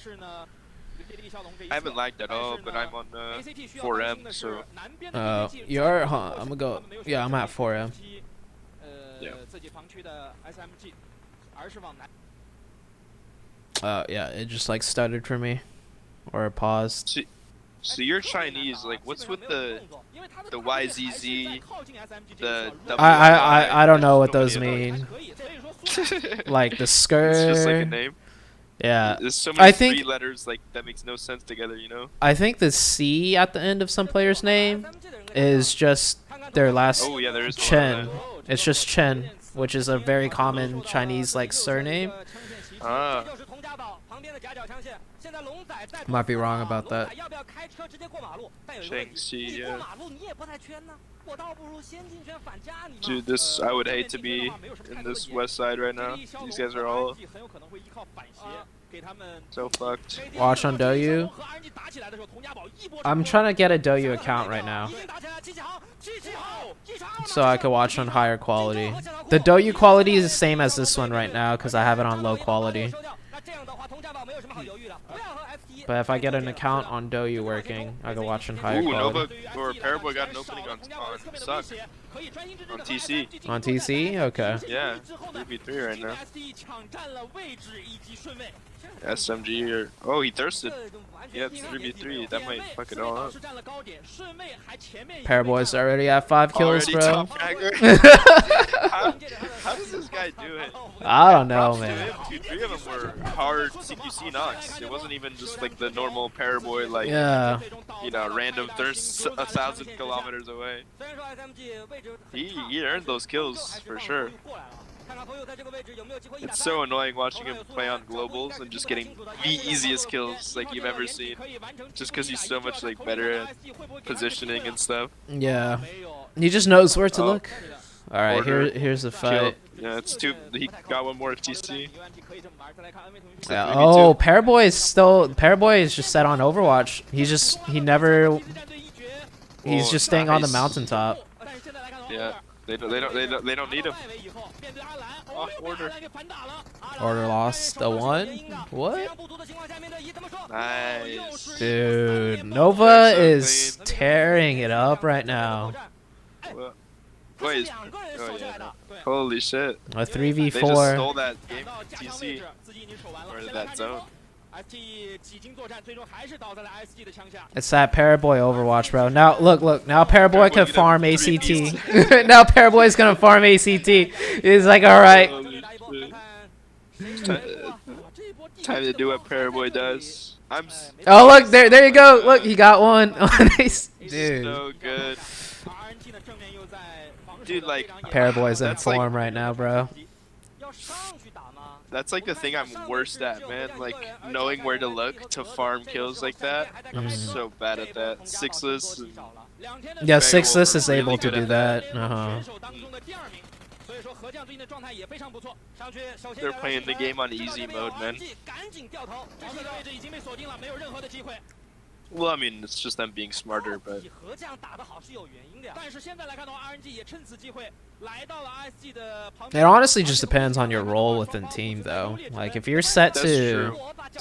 haven't lagged at all, but I'm on 4M, so. You're. Huh, I'm gonna go. Yeah, I'm at 4M. Yeah. Yeah, it just like stuttered for me, or it paused. So you're Chinese. Like, what's with the YZZ? The I don't know what those mean. Like the skirt. It's just like a name. Yeah. There's so many 3 letters like that makes no sense together, you know. I think the C at the end of some player's name is just their last Chen. It's just Chen, which is a very common Chinese like surname. Might be wrong about that. Dude, this, I would hate to be in this west side right now. These guys are all so fucked. Watch on Douyu. I'm trying to get a Douyu account right now, so I could watch on higher quality. The Douyu quality is the same as this one right now because I have it on low quality. But if I get an account on Douyu working, I can watch in higher quality. Nova or Paraboy got an opening on Suck. On TC. On TC? Okay. Yeah, 3v3 right now. SMG or... Oh, he thirsted. Yeah, it's 3v3. That might fuck it all up. Paraboy's already at 5 kills, bro. How does this guy do it? I don't know, man. 3 of them were hard CQC knocks. It wasn't even just like the normal Paraboy, like, you know, random thirst 1,000 kilometers away. He earned those kills for sure. It's so annoying watching him play on globals and just getting the easiest kills like you've ever seen, just because he's so much like better at positioning and stuff. Yeah, he just knows where to look. All right, here's the fight. Yeah, it's two. He got one more TC. Yeah. Oh, Paraboy is still. Paraboy is just set on Overwatch. He's just just staying on the mountaintop. Yeah, they don't need him. Oh, Order lost a 1. What? Nice. Dude, Nova is tearing it up right now. Wait, oh yeah. Holy shit. A 3v4. They just stole that game TC. Or that zone. It's that Paraboy Overwatch, bro. Now, look. Now Paraboy can farm ACT. Now Paraboy's gonna farm ACT. He's like, alright. Time to do what Paraboy does. Oh, look, there you go. Look, he got one. He's dude. so good. Dude, like, Paraboy's in form right now, bro. That's like the thing I'm worst at, man. Like, knowing where to look to farm kills like that. I'm so bad at that. Sixless. Yeah, Sixless is able to do that. They're playing the game on easy mode, man. Well, I mean, it's just them being smarter, but... It honestly just depends on your role within team, though. Like, if you're set to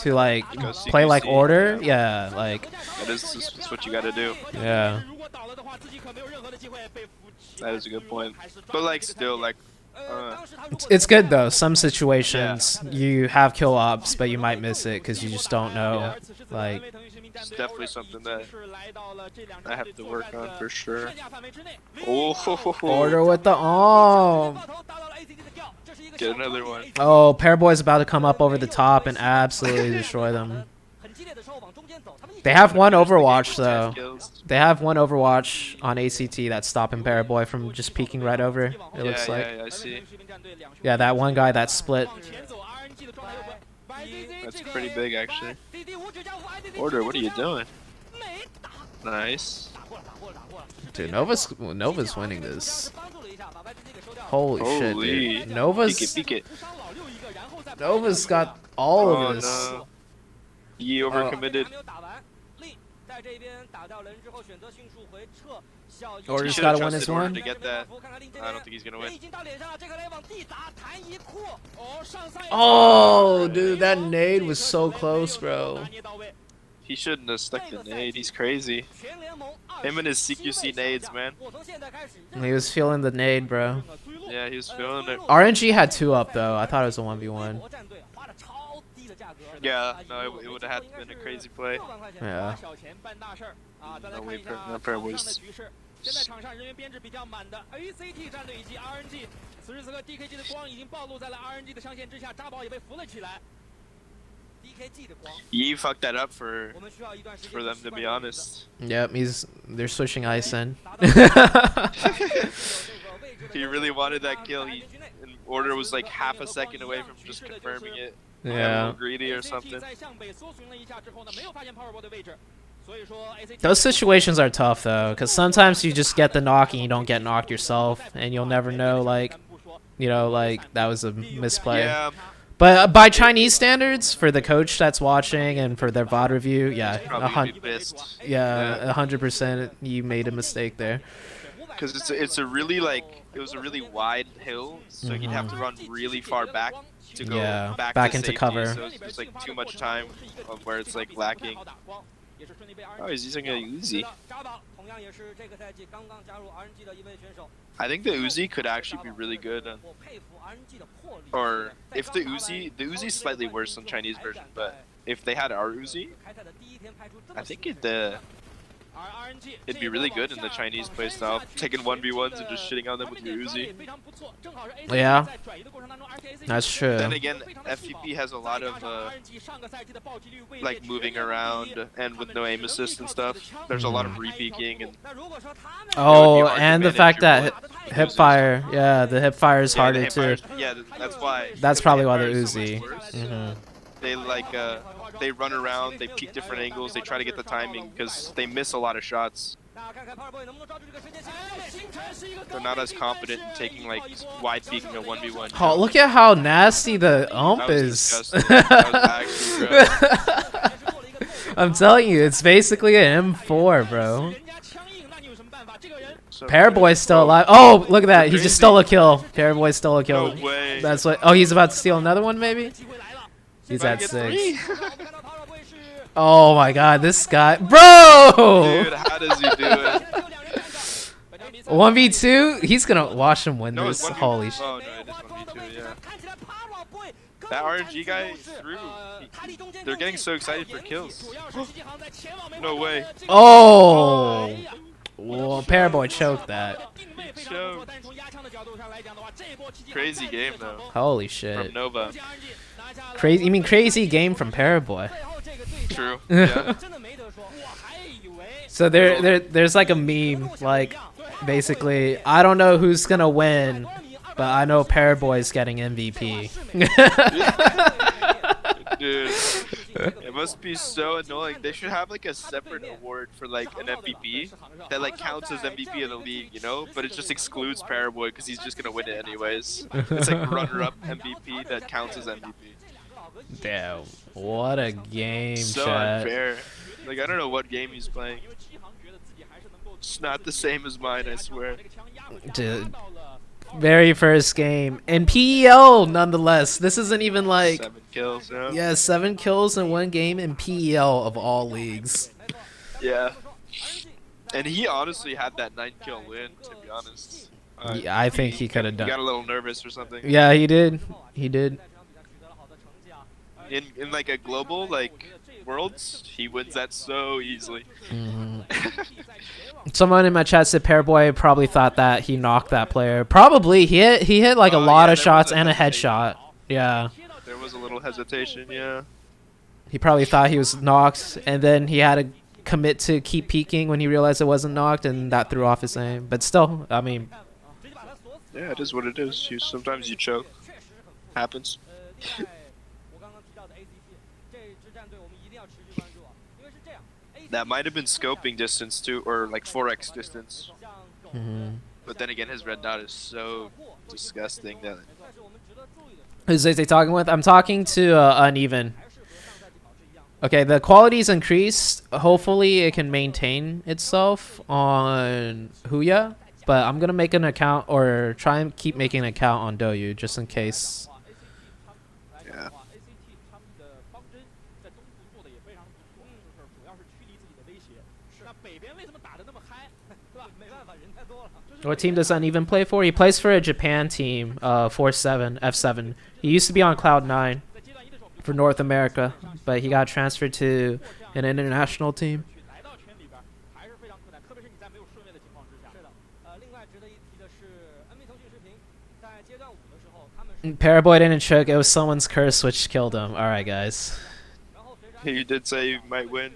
like play like order, yeah, like... That is just what you gotta do. Yeah. That is a good point. But, like, still, like... It's good though. Some situations you have kill ops, but you might miss it because you just don't know. Like, it's definitely something that I have to work on for sure. Oh, order with the Get another one. Oh, Paraboy's about to come up over the top and absolutely destroy them. They have one Overwatch though. They have one Overwatch on ACT that's stopping Paraboy from just peeking right over. It looks like. Yeah, I see. Yeah, that one guy that split. That's pretty big, actually. Order, what are you doing? Nice. Dude, Nova's winning this. Holy shit, dude. Peek it. Nova's got all of this. No. He overcommitted. Order's gotta win this one. To get that. I don't think he's gonna win. Oh, dude, that nade was so close, bro. He shouldn't have stuck the nade. He's crazy. Him and his CQC nades, man. He was feeling the nade, bro. Yeah, he was feeling it. RNG had 2 up, though. I thought it was a 1v1. Yeah, no, it would have had to been a crazy play. Yeah. No way, Paraboy's... Yi fucked that up for them, to be honest. Yep, they're switching ice in. He really wanted that kill. And Order was like half a second away from just confirming it. Yeah. Greedy or something. Those situations are tough though, because sometimes you just get the knock and you don't get knocked yourself, and you'll never know, like, you know, like that was a misplay. Yeah. But by Chinese standards, for the coach that's watching and for their VOD review, yeah, 100%, you made a mistake there. Because it's a really it was a really wide hill, so he'd have to run really far back to go back to into safety, cover. So it's just like too much time of where it's like lacking. Oh, he's using a Uzi. I think the Uzi could actually be really good. Or if the Uzi's slightly worse than Chinese version, but if they had our Uzi, I think it'd be really good in the Chinese playstyle, taking 1v1s and just shitting on them with your Uzi. Yeah, that's true. Then again, FPP has a lot of like moving around and with no aim assist and stuff. There's a lot of re-peeking and and the fact that hipfire, the hipfire is harder too. Yeah, that's why. That's probably why the Uzi. They they run around, they peek different angles, they try to get the timing because they miss a lot of shots. They're not as confident in taking like wide peeking a 1v1. Oh, look at how nasty the ump is. I'm telling you, it's basically an M4, bro. Paraboy's still alive. Oh, look at that. He just stole a kill. Paraboy stole a kill. No way. That's what. Oh, he's about to steal another one, maybe? He's at 6. Oh my god, this guy. Bro! Dude, how does he do it? 1v2? He's gonna watch him win No, this. it's 1v2. Holy shit. Oh, no, it is 1v2, yeah. That RNG guy threw. They're getting so excited for kills. No way. Oh! Well, Paraboy choked that. Choked. Crazy game, though. Holy shit. From Nova. Crazy. You mean crazy game from Paraboy? True. Yeah. So there's like a meme, like basically, I don't know who's gonna win, but I know Paraboy's getting MVP. Dude, it must be so annoying. They should have like a separate award for like an MVP that like counts as MVP of the league, you know? But it just excludes Paraboy because he's just gonna win it anyways. It's like runner-up MVP that counts as MVP. Damn, what a game, So chat. unfair. Like, I don't know what game he's playing. It's not the same as mine, I swear. Dude, very first game. And PEL, nonetheless. This isn't even like... 7 kills, yeah. Yeah, 7 kills in one game in PEL of all leagues. Yeah. And he honestly had that 9-kill win, to be honest. Yeah, I think he could have done. He got a little nervous or something. Yeah, he did. He did. In like a global like worlds, he wins that so easily. Someone in my chat said Paraboy probably thought that he knocked that player. Probably. He hit like a lot of shots and a headshot. Yeah. There was a little hesitation, yeah. He probably thought he was knocked, and then he had to commit to keep peeking when he realized it wasn't knocked, and that threw off his aim. But still, I mean... Yeah, it is what it is. Sometimes you choke. Happens. That might have been scoping distance too, or like 4x distance. But then again, his red dot is so disgusting that... Who's they talking with? I'm talking to Uneven. Okay, the quality's increased. Hopefully it can maintain itself on Huya. But I'm going to make an account, or try and keep making an account on Douyu, just in case. Yeah. What team does Uneven play for? He plays for a Japan team, 4-7, F7. He used to be on Cloud9 for North America, but he got transferred to an international team. Paraboy didn't choke. It was someone's curse which killed him. Alright, guys. You did say you might win.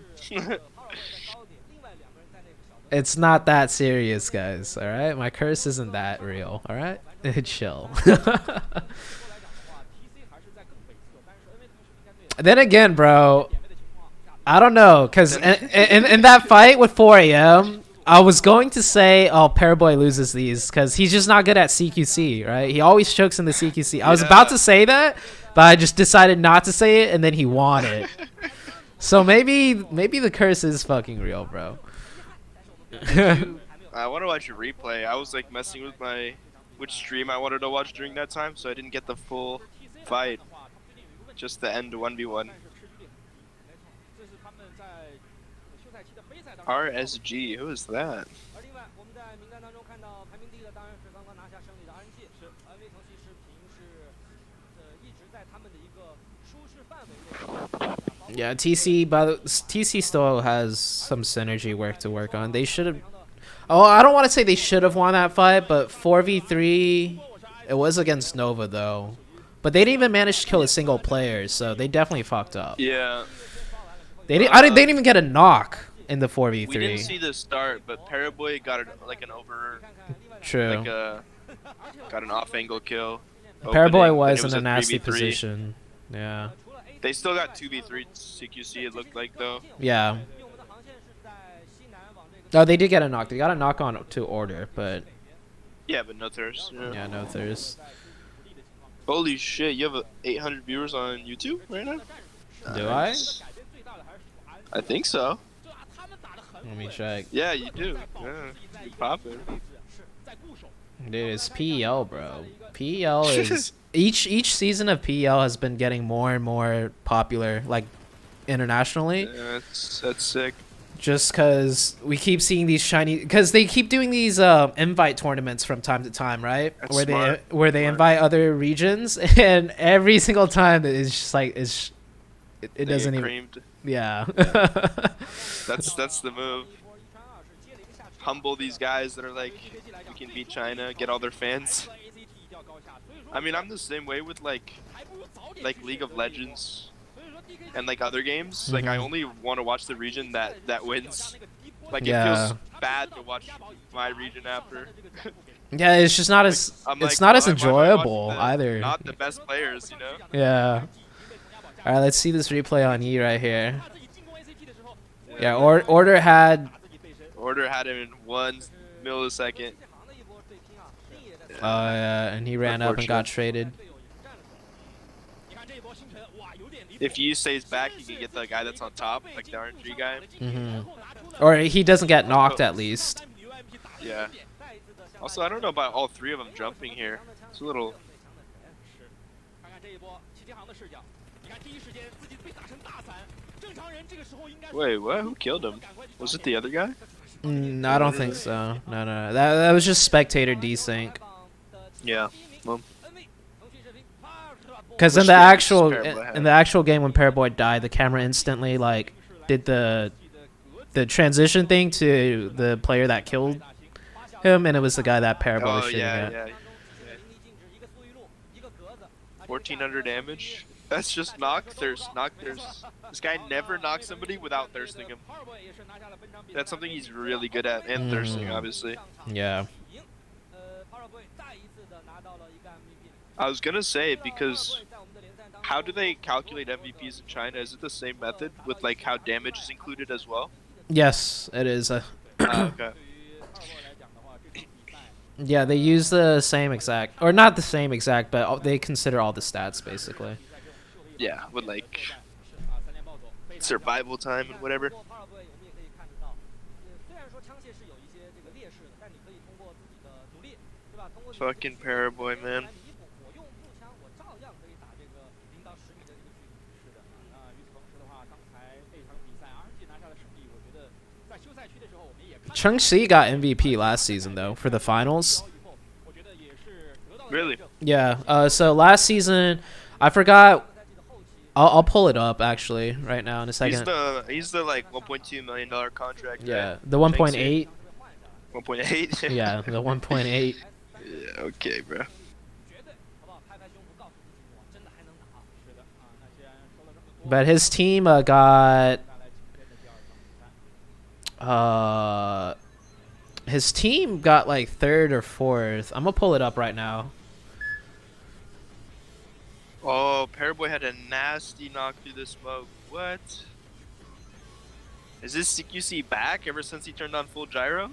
It's not that serious, guys. Alright? My curse isn't that real. Alright? Chill. Then again, bro, I don't know, because in that fight with 4AM, I was going to say, oh, Paraboy loses these because he's just not good at CQC, right? He always chokes in the CQC. I was about to say that, but I just decided not to say it, and then he won it. So maybe the curse is fucking real, bro. I want to watch a replay. I was like messing with which stream I wanted to watch during that time, so I didn't get the full fight. Just the end 1v1. RSG, who is that? Yeah, TC still has some synergy work to work on. They should have. Oh, I don't want to say they should have won that fight, but 4v3, it was against Nova though. But they didn't even manage to kill a single player, so they definitely fucked up. Yeah. They didn't even get a knock in the 4v3. We didn't see the start, but Paraboy got an over. True. Like got an off-angle kill. Paraboy was in a nasty position. Yeah. They still got 2v3 CQC, it looked like, though. Yeah. Oh, they did get a knock. They got a knock on to Order, but... Yeah, but no thirst. Yeah, no thirst. Holy shit, you have 800 viewers on YouTube right now? Do nice. I think so. Let me check. Yeah, you do. Yeah, you poppin'. Dude, it's PEL, bro. PEL is... each season of PEL has been getting more and more popular, like, internationally. Yeah, that's sick. Just because we keep seeing these shiny... Because they keep doing these invite tournaments from time to time, right? That's where they invite other regions, and every single time it's just like... It doesn't even... Creamed. Yeah. That's the move. Humble these guys that are like, we can beat China, get all their fans. I mean, I'm the same way with like League of Legends and like other games. Like I only want to watch the region that wins. Like it feels bad to watch my region after. Yeah, it's just not as not as enjoyable either. Not the best players, you know. Yeah. All right, let's see this replay on E right here. Yeah, Order had him in 1 millisecond. Yeah, and he ran up and got traded. If Yu stays back, you can get the guy that's on top, like the RNG guy. Or he doesn't get knocked at least. Yeah. Also, I don't know about all three of them jumping here. It's a little... Wait, what? Who killed him? Was it the other guy? No, I don't think so. No. That was just spectator desync. Yeah. Well, because in the actual game when Paraboy died, the camera instantly like did the transition thing to the player that killed him, and it was the guy that Paraboy was shooting at. Yeah. 1400 damage. That's just knock thirst. This guy never knocks somebody without thirsting him. That's something he's really good at, and thirsting, obviously. Yeah. I was gonna say, because how do they calculate MVPs in China? Is it the same method with like how damage is included as well? Yes, it is. Okay. Yeah, they use the same exact, or not the same exact, but they consider all the stats basically. Yeah, with like survival time and whatever. Fucking Paraboy, man. Chengxi got MVP last season though for the finals. Really? Yeah. So last season, I forgot. I'll pull it up actually right now in a second. He's the like $1.2 million contract. Yeah, the 1.8. 1.8. Yeah, the 1.8. Yeah. Okay, bro. But his team got. His team got like 3rd or 4th. I'm gonna pull it up right now. Oh, Paraboy had a nasty knock through the smoke. What? Is this CQC back ever since he turned on full gyro?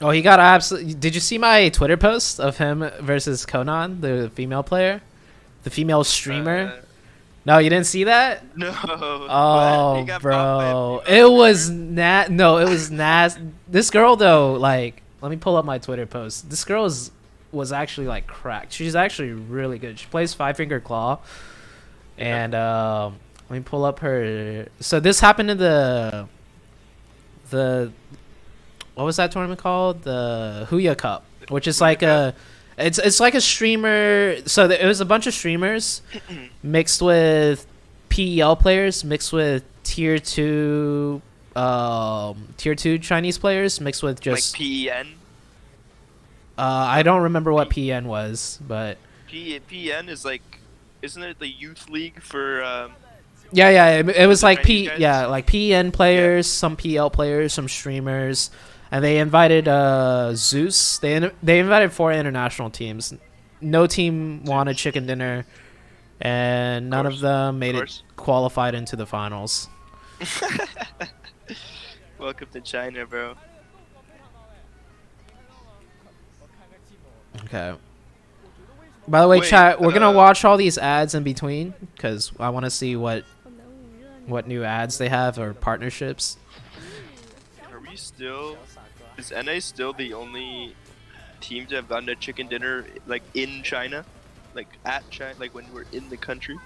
Oh, he got absolutely. Did you see my Twitter post of him versus Conan, the female player, the female streamer? No, you didn't see that? No. Oh, bro, it was No, it was nasty. This girl though, like, let me pull up my Twitter post. This girl was actually like cracked. She's actually really good. She plays Five Finger Claw, and let me pull up her. So this happened in the what was that tournament called? The Huya Cup, which is like it's like a streamer. So it was a bunch of streamers mixed with PEL players, mixed with tier 2 Chinese players, mixed with just like PEN. I don't remember what PEN was, but PEN is like, isn't it the youth league for? Yeah, it was like Chinese guys? like PEN players, some PL players, some streamers, and they invited Zeus. They invited 4 international teams. No team wanted chicken dinner, and none of them made it qualified into the finals. Welcome to China, bro. Okay. By the way, chat, we're gonna watch all these ads in between because I want to see what new ads they have or partnerships. Are we still? Is NA still the only team to have gotten a chicken dinner like in China, like at China, like when we're in the country?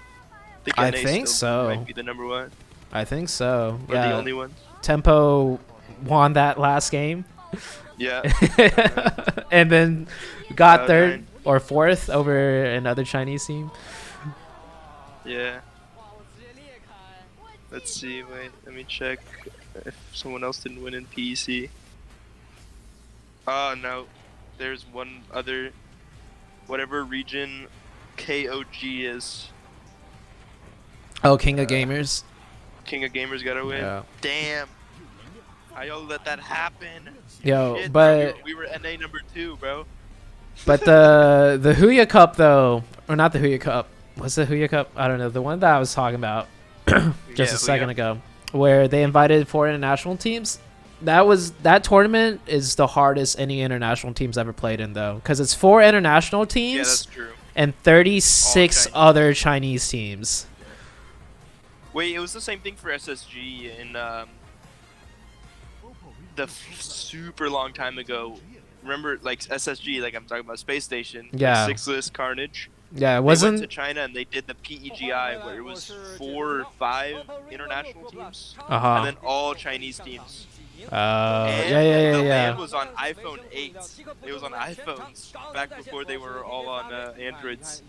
I think so. Might be the number one. I think so. We're the only ones. Tempo won that last game. Yeah. And then got third or fourth over another Chinese team. Yeah. Let's see. Wait, let me check if someone else didn't win in PEC. Oh no, there's one other. Whatever region KOG is. Oh, King of Gamers. King of Gamers got to win. Yeah. Damn. How y'all let that happen? Yo, Shit, but bro, we were NA number 2, bro. But the Huya Cup though, or not the Huya Cup. What's the Huya Cup? I don't know. The one that I was talking about just a second ago, where they invited 4 international teams. That tournament is the hardest any international team's ever played in though, because it's 4 international teams. Yeah, that's true. And 36 other Chinese teams. Wait, it was the same thing for SSG in the super long time ago. Remember, like SSG, like I'm talking about Space Station. Yeah. Sixless Carnage. Yeah, it wasn't. They went to China and they did the PEGI, where it was 4 or 5 international teams, and then all Chinese teams. Yeah. The land was on iPhone 8. It was on iPhones back before they were all on Androids.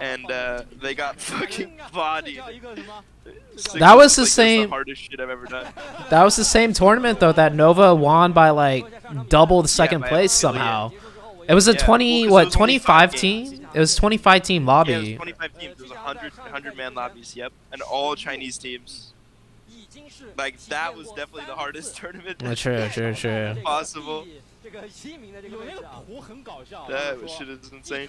And they got fucking bodied. That was the same. The hardest shit I've ever done. That was the same tournament though that Nova won by like double the second place somehow. It was a 25 team? It was 25 team lobby. Yeah, it was 25 teams. It was 100 man lobbies, yep. And all Chinese teams. Like, that was definitely the hardest tournament True. possible. That shit is insane.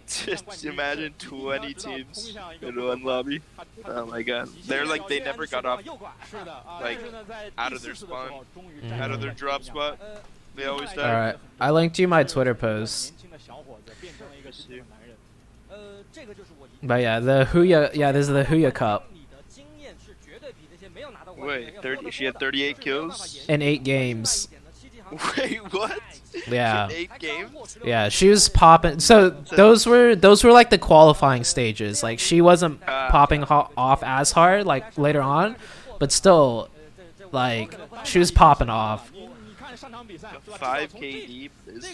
Just imagine 20 teams in one lobby. Oh my god. They're like, they never got off, like, out of their spawn, out of their drop spot. They always die. Alright, I linked you my Twitter post. But yeah, this is the Huya Cup. Wait, she had 38 kills? In 8 games. Wait, what? Yeah. 8 games? Yeah, she was popping. So those were like the qualifying stages. Like she wasn't popping off as hard like later on, but still, like she was popping off. 5k deep is...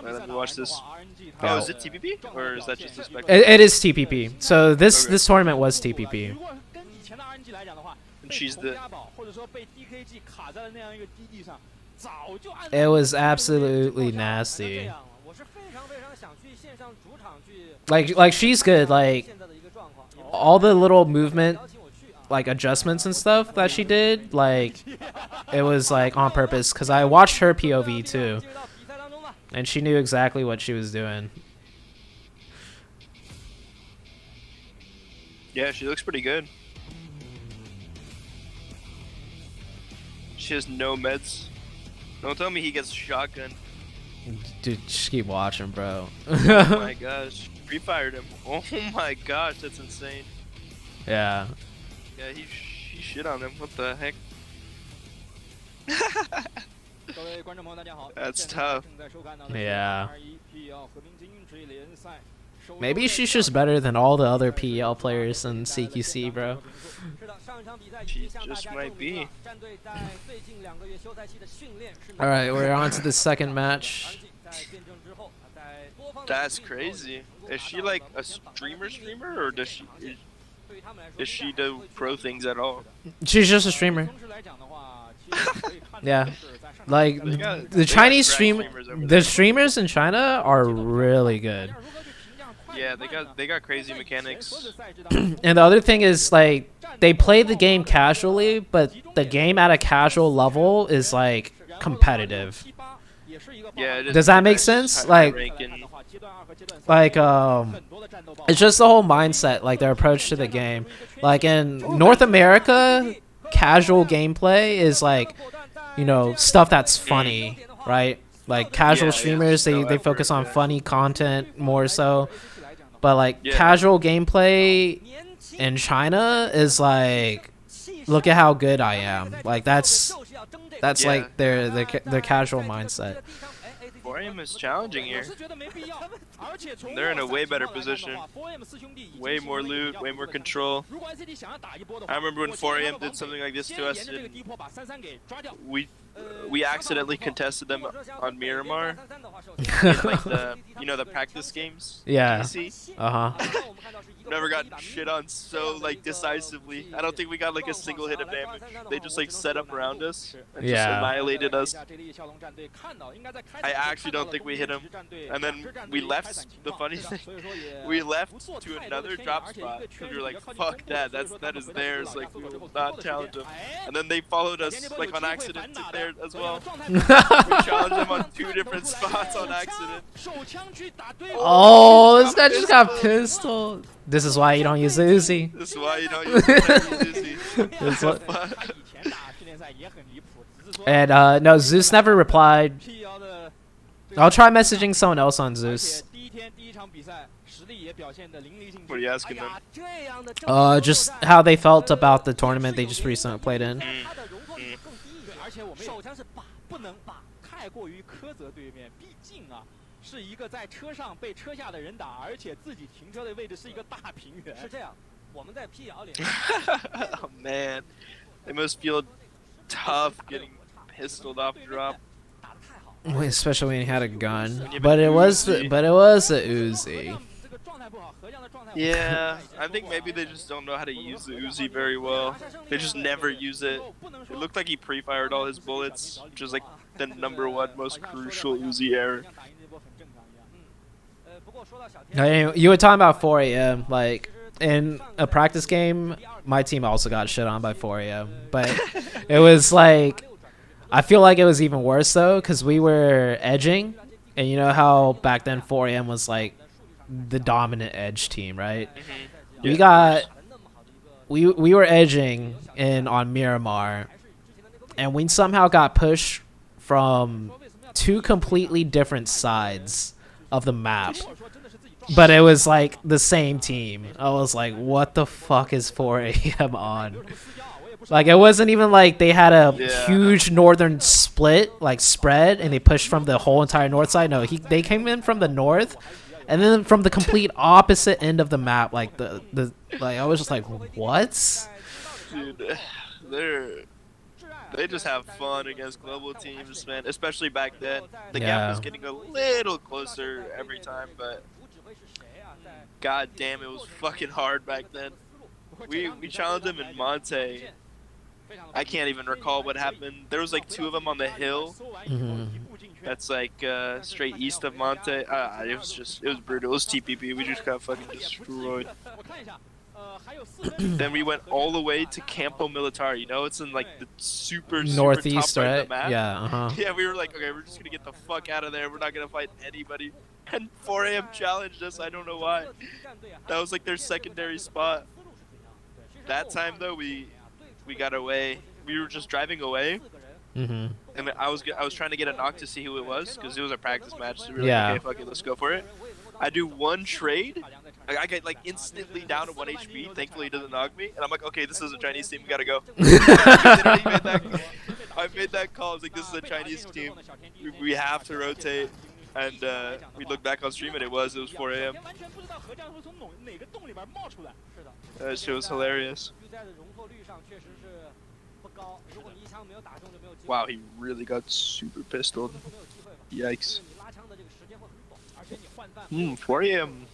let me watch this. Oh, is it TPP? Or is that just a spec? It is TPP. So this tournament was TPP. And she's the... It was absolutely nasty. Like she's good. Like all the little movement, like adjustments and stuff that she did, like it was like on purpose. Cause I watched her POV too. And she knew exactly what she was doing. Yeah, she looks pretty good. She has no meds. Don't tell me he gets shotgun. Dude, just keep watching, bro. Oh my gosh. Pre-fired him. Oh my gosh, that's insane. Yeah. Yeah, he shit on him. What the heck? That's tough. Yeah. Maybe she's just better than all the other PEL players in CQC, bro. She just might be. Alright, we're on to the second match. That's crazy. Is she like a streamer, or does she do pro things at all? She's just a streamer. Yeah. Like, the Chinese streamers in China are really good. Yeah, they got crazy mechanics. And the other thing is, like, they play the game casually, but the game at a casual level is like competitive. Yeah, does that make sense? Like, it's just the whole mindset, like their approach to the game. Like in North America, casual gameplay is like, you know, stuff that's funny, right? Like casual streamers, they focus on funny content more so. But like casual gameplay in China is like, look at how good I am. Like that's like their casual mindset. 4AM is challenging here. They're in a way better position. Way more loot, way more control. I remember when 4AM did something like this to us, and we accidentally contested them on Miramar. In like the practice games. Yeah. Never got shit on so like decisively. I don't think we got like a single hit of damage. They just like set up around us and just annihilated us. I actually don't think we hit them. And then we left. The funny thing, we left to another drop spot because we were like, fuck that. That is theirs. Like we will not challenge them. And then they followed us like on accident to there as well. We challenged them on 2 different spots on accident. Oh, this guy just got pistol. This is why you don't use the Uzi. This is why you don't use the Uzi. And no, Zeus never replied. I'll try messaging someone else on Zeus. What are you asking them? Just how they felt about the tournament they just recently played in. Oh man, they must feel tough getting pistoled off drop. Especially when he had a gun, but it was a Uzi. Yeah, I think maybe they just don't know how to use the Uzi very well. They just never use it. It looked like he pre-fired all his bullets, which is like the #1 most crucial Uzi error. You were talking about 4AM, like in a practice game, my team also got shit on by 4AM, but it was like, I feel like it was even worse though, because we were edging, and you know how back then 4AM was like the dominant edge team, right? We were edging in on Miramar, and we somehow got pushed from 2 completely different sides of the map, but it was like the same team. I was like, what the fuck is 4AM on? Like, it wasn't even like they had a huge northern split, like spread, and they pushed from the whole entire north side. No, they came in from the north, and then from the complete opposite end of the map. Like I was just like, what? Dude, they just have fun against global teams, man. Especially back then, the gap was getting a little closer every time, but god damn, it was fucking hard back then. We challenged them in Monte. I can't even recall what happened. There was like 2 of them on the hill. That's like straight east of Monte. It was brutal. It was TPP. We just got fucking destroyed. Then we went all the way to Campo Militar. You know, it's in like the super northeast, top right? of the map. Yeah. Yeah, we were like, okay, we're just gonna get the fuck out of there. We're not gonna fight anybody. And 4 AM challenged us. I don't know why. That was like their secondary spot. That time though, we got away. We were just driving away. And I was trying to get a knock to see who it was because it was a practice match. So we were like, okay, fuck it, let's go for it. I do one trade. I get like instantly down to 1 HP. Thankfully, he doesn't knock me. And I'm like, okay, this is a Chinese team. We gotta go. I made that call. I was like, this is a Chinese team. We have to rotate. And we looked back on stream and it was 4 AM. That shit was hilarious. Wow, he really got super pistoled. Yikes. 4 AM.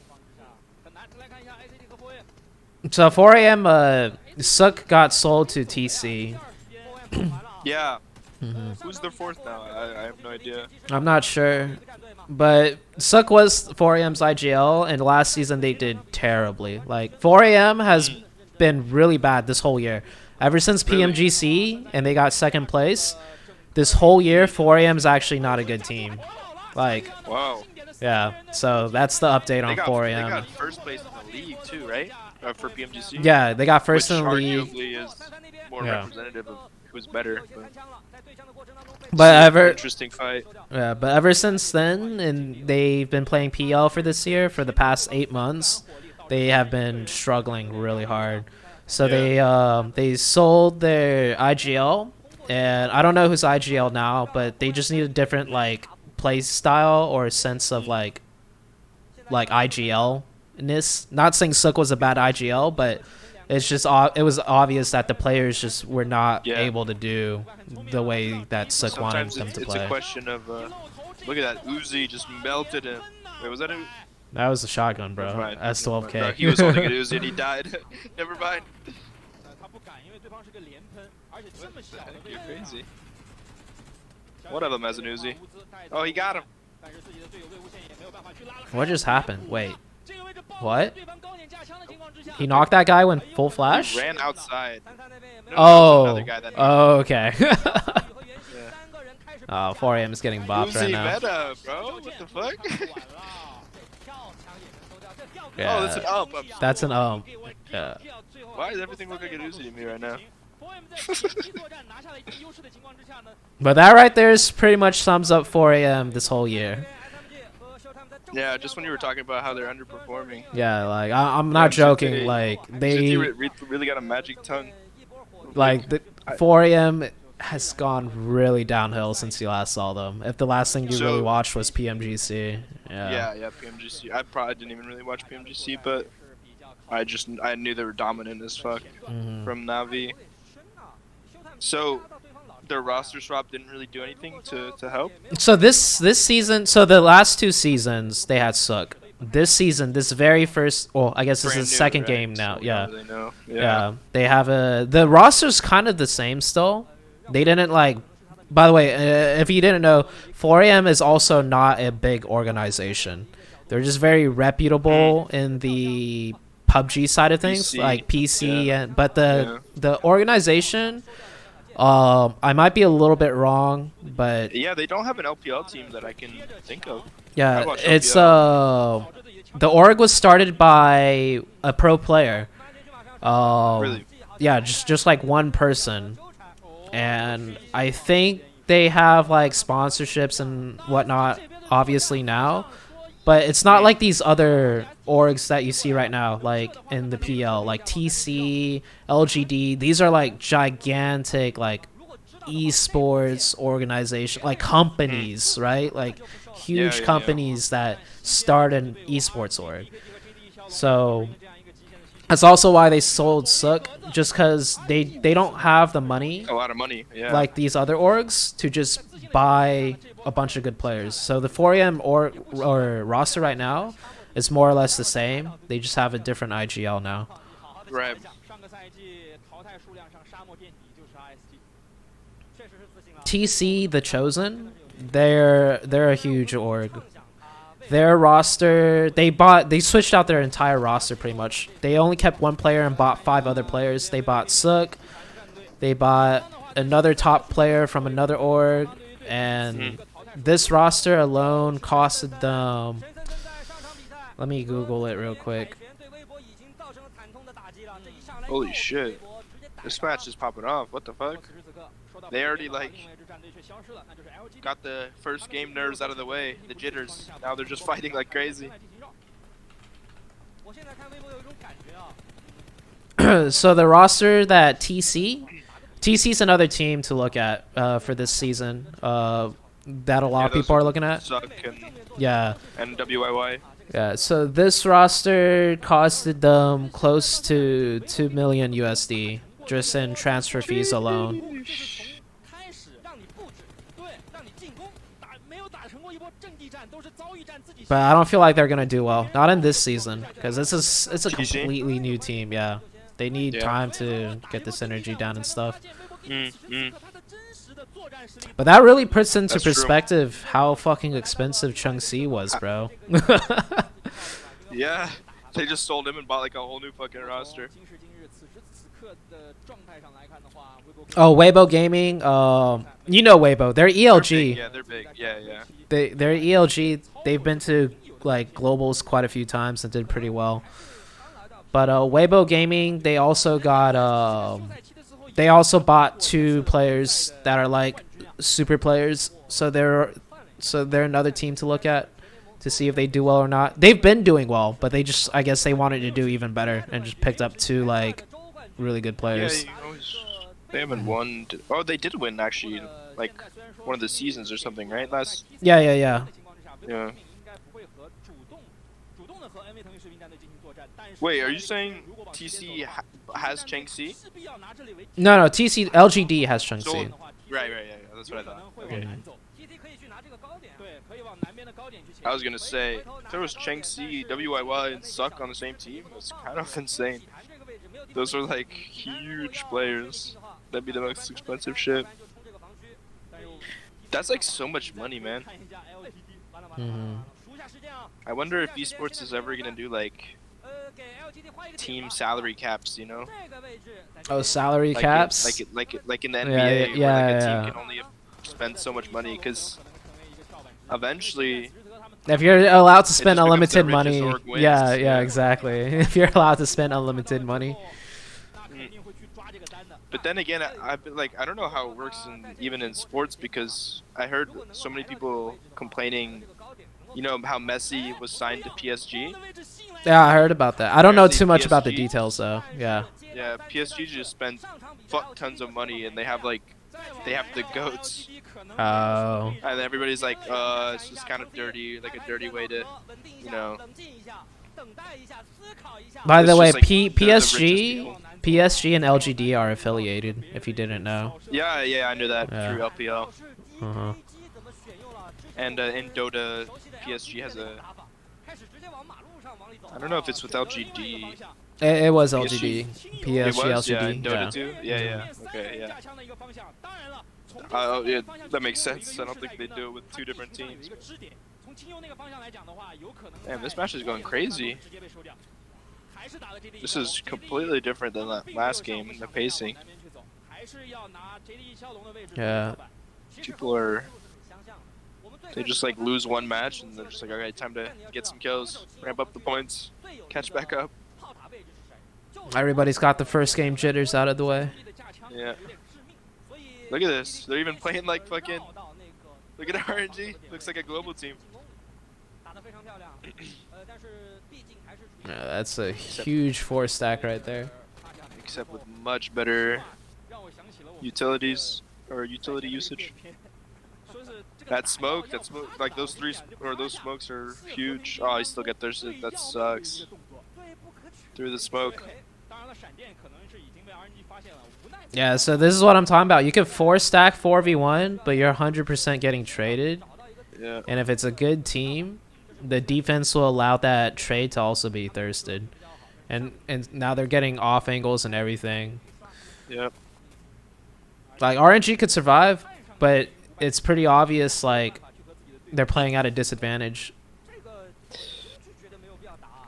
So 4 AM, Suk got sold to TC. Yeah. Who's their fourth now? I have no idea. I'm not sure. But Suk was 4 AM's IGL, and last season they did terribly. Like, 4 AM has been really bad this whole year. Ever since PMGC, and they got second place, this whole year, 4 AM is actually not a good team. Like, wow. Yeah, so that's the update on 4 AM. They got first place in the league too, right? For PMGC. Yeah, they got first in the league. Which arguably is more representative of who's better. But interesting fight. Yeah, but ever since then, and they've been playing PL for this year for the past 8 months, they have been struggling really hard. So they sold their IGL, and I don't know who's IGL now, but they just need a different like play style or sense of like IGL-ness. Not saying Suk was a bad IGL, but it's just it was obvious that the players just were not able to do the way that Suk wanted them to play. It's a question of look at that Uzi just melted him. Wait, was that a? That was a shotgun, bro. S12K. No, he was holding an Uzi and he died. Never mind. You're crazy. One of them has an Uzi. Oh, he got him. What just happened? Wait. What? He knocked that guy when full flash? He ran outside. No, oh. Oh, okay. Oh, 4 AM is getting bopped right now. Meta, bro. What the fuck? Yeah. Oh, that's an ump. That's an ump. Yeah. Why does everything look like an Uzi to me right now? But that right there is pretty much sums up 4 AM this whole year. Yeah, just when you were talking about how they're underperforming. Yeah, like I'm not joking. Like they really got a magic tongue. Like the 4 AM has gone really downhill since you last saw them. If the last thing you really watched was PMGC. Yeah, PMGC. I probably didn't even really watch PMGC, but I knew they were dominant as fuck from Navi. So their roster swap didn't really do anything to help. So this season, so the last 2 seasons they had Suk. This season, this very first, well, I guess this is the second game now. So yeah, they have the roster's kind of the same still. They didn't like. By the way, if you didn't know, 4 AM is also not a big organization. They're just very reputable in the PUBG side of things, PC. Like PC, but the organization. I might be a little bit wrong, but yeah, they don't have an LPL team that I can think of. Yeah, it's the org was started by a pro player. Really? Yeah, just like one person, and I think they have like sponsorships and whatnot, obviously now. But it's not like these other orgs that you see right now, like in the PL, like TC, LGD. These are like gigantic, like esports organization, like companies, right? Like huge companies that start an esports org. So that's also why they sold Suk, just because they don't have the money, a lot of money, like these other orgs, to just buy a bunch of good players. So the 4 AM or roster right now is more or less the same. They just have a different IGL now. Right. TC, the Chosen, they're a huge org. their roster, they switched out their entire roster pretty much. They only kept one player and bought 5 other players. They bought Sook, they bought another top player from another org, and this roster alone costed them, let me Google it real quick. Holy shit. This match is popping off. What the fuck? They already like got the first game nerves out of the way, the jitters. Now they're just fighting like crazy. So the roster that TC's another team to look at for this season. That a lot of people are looking at. Suck and and WIY. Yeah, so this roster costed them close to 2 million USD just in transfer fees alone. But I don't feel like they're gonna do well. Not in this season, because it's a completely new team. Yeah, they need time to get this energy down and stuff. But that really puts into perspective how fucking expensive Changxi was, bro. Yeah, they just sold him and bought like a whole new fucking roster. Oh, Weibo Gaming. You know Weibo. They're ELG. Yeah, they're big. Yeah. They're ELG. They've been to like globals quite a few times and did pretty well. But Weibo Gaming, they also got they also bought 2 players that are like super players. So they're another team to look at to see if they do well or not. They've been doing well, but I guess they wanted to do even better and just picked up 2 like really good players. Yeah, they haven't won. Oh, they did win actually, like one of the seasons or something, right? Yeah. Wait, are you saying TC has Changxi? No, TC LGD has Changxi. So, right, yeah, that's what I thought. Okay. I was gonna say, if there was Changxi, WIY, and Suck on the same team, that's kind of insane. Those are like huge players. That'd be the most expensive shit. That's like so much money, man. I wonder if esports is ever gonna do like team salary caps, you know? Oh, salary caps? Like in the NBA, where like a team can only spend so much money, because eventually, if you're allowed to spend unlimited money, yeah, exactly. If you're allowed to spend unlimited money. But then again, I don't know how it works even in sports, because I heard so many people complaining, you know, how Messi was signed to PSG. Yeah, I heard about that. I don't know too much about the details though. Yeah. Yeah, PSG just spent fuck tons of money, and they have the GOATs. Oh. And everybody's like, it's just kind of dirty, like a dirty way to, you know. By the way, like PSG and LGD are affiliated, if you didn't know. Yeah, I knew that through LPL. And in Dota, PSG has a... I don't know if it's with LGD. It was LGD. PSG, LGD. Yeah, in Dota too? Yeah. Okay, yeah. Yeah, that makes sense. I don't think they do it with 2 different teams. Damn, this match is going crazy. This is completely different than that last game, the pacing. Yeah. People are... They just like lose one match and they're just like, alright, time to get some kills, ramp up the points, catch back up. Everybody's got the first game jitters out of the way. Yeah. Look at this. They're even playing like fucking... Look at RNG. Looks like a global team. Yeah, that's a huge 4 stack right there. Except with much better utilities or utility usage. That smoke, like those smokes are huge. Oh, you still get there, so that sucks. Through the smoke. Yeah, so this is what I'm talking about. You can 4 stack 4v1, but you're 100% getting traded. Yeah. And if it's a good team, the defense will allow that trade to also be thirsted. And now they're getting off angles and everything. Yep. Like RNG could survive, but it's pretty obvious like they're playing at a disadvantage.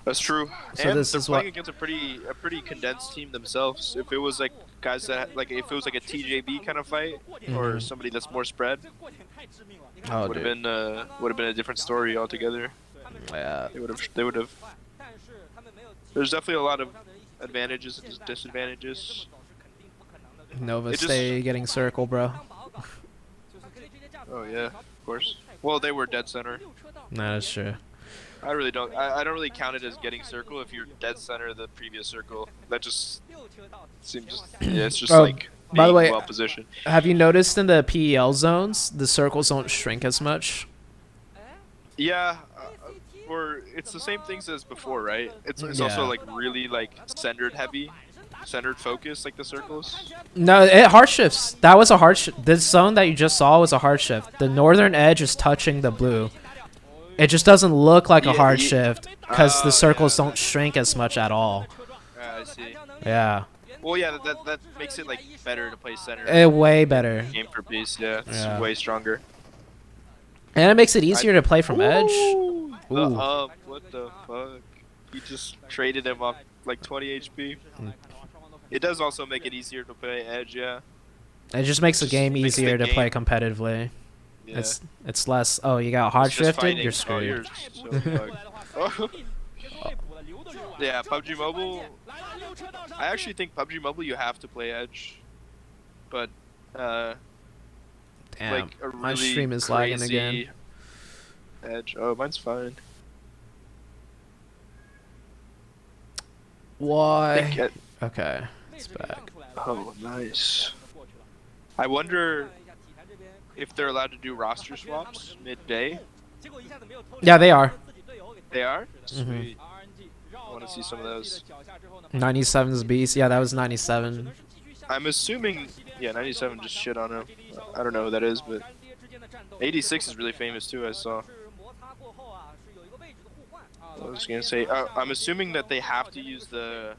That's true. So and this they're is playing what against a pretty condensed team themselves. If it was like guys that if it was like a TJB kind of fight or somebody that's more spread, would have been a different story altogether. Yeah. They would have. There's definitely a lot of advantages and disadvantages. Nova stay getting circle, bro. Oh yeah, of course. Well, they were dead center. That is true. I really don't. I don't really count it as getting circle if you're dead center of the previous circle. That just seems. Yeah, it's just like. By the way, well positioned. Have you noticed in the PEL zones the circles don't shrink as much? Yeah, or it's the same things as before, right? It's also like really like centered focus like the circles. No, it hard shifts. That was a hard shift. This zone that you just saw was a hard shift. The northern edge is touching the blue. It just doesn't look like a hard shift because the circles don't shrink as much at all. I see. Yeah. Well, yeah, that makes it like better to play center. Way better. Game for piece, yeah, it's way stronger. And it makes it easier to play from edge. What the fuck? He just traded him off like 20 HP. It does also make it easier to play edge, yeah. It just makes the game easier to play competitively. Yeah. It's less. Oh, you got hard shifted. You're screwed. Yeah, PUBG Mobile. I actually think PUBG Mobile you have to play edge, but damn, like a really my stream is lagging again. Edge. Oh, mine's fine. Why? Okay, it's back. Oh, nice. I wonder if they're allowed to do roster swaps midday. Yeah, they are. They are? Sweet. I want to see some of those. 97's beast. Yeah, that was 97. I'm assuming, yeah, 97 just shit on him. I don't know who that is, but 86 is really famous too, I saw. I was gonna say, I'm assuming that they have to use the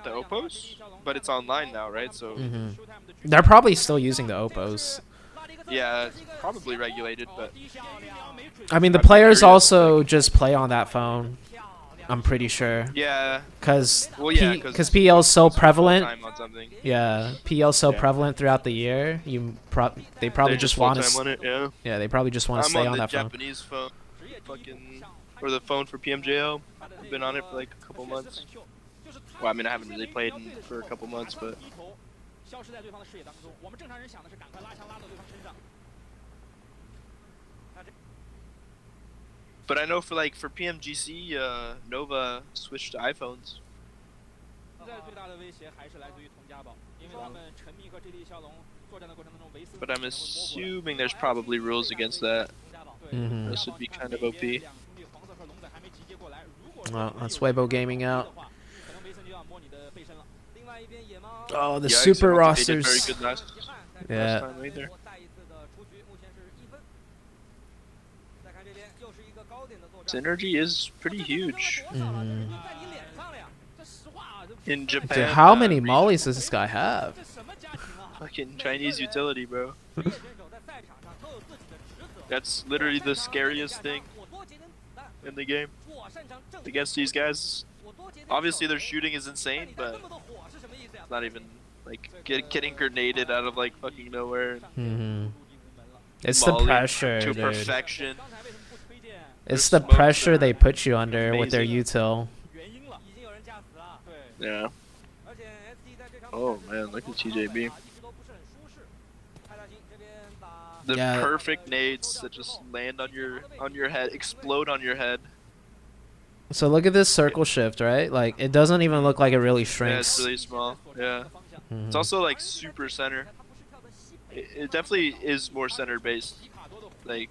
Oppos, but it's online now, right? So they're probably still using the Oppos. Yeah, it's probably regulated, but I mean, the players also just play on that phone. I'm pretty sure. Yeah. Because PEL is so prevalent. Yeah, PEL is so prevalent throughout the year. They probably just want to. Yeah, they probably just want to stay on that phone. I'm on the Japanese phone, or the phone for PMJO. I've been on it for like a couple months. Well, I mean, I haven't really played for a couple months, but. But I know for PMGC, Nova switched to iPhones. But I'm assuming there's probably rules against that. This would be kind of OP. Well, that's Weibo Gaming out. Oh, the super rosters. Very good last time either. Synergy is pretty huge. In Japan. Dude, how many mollies does this guy have? Fucking Chinese utility, bro. That's literally the scariest thing in the game against these guys. Obviously, their shooting is insane, but it's not even like getting grenaded out of like fucking nowhere. It's the pressure, to dude. perfection. It's the pressure they put you under with their util. Yeah. Oh man, look at TJB. The perfect nades that just land on your head, explode on your head. So look at this circle shift, right? Like it doesn't even look like it really shrinks. Yeah, it's really small. Yeah. It's also like super center. It definitely is more center based. Like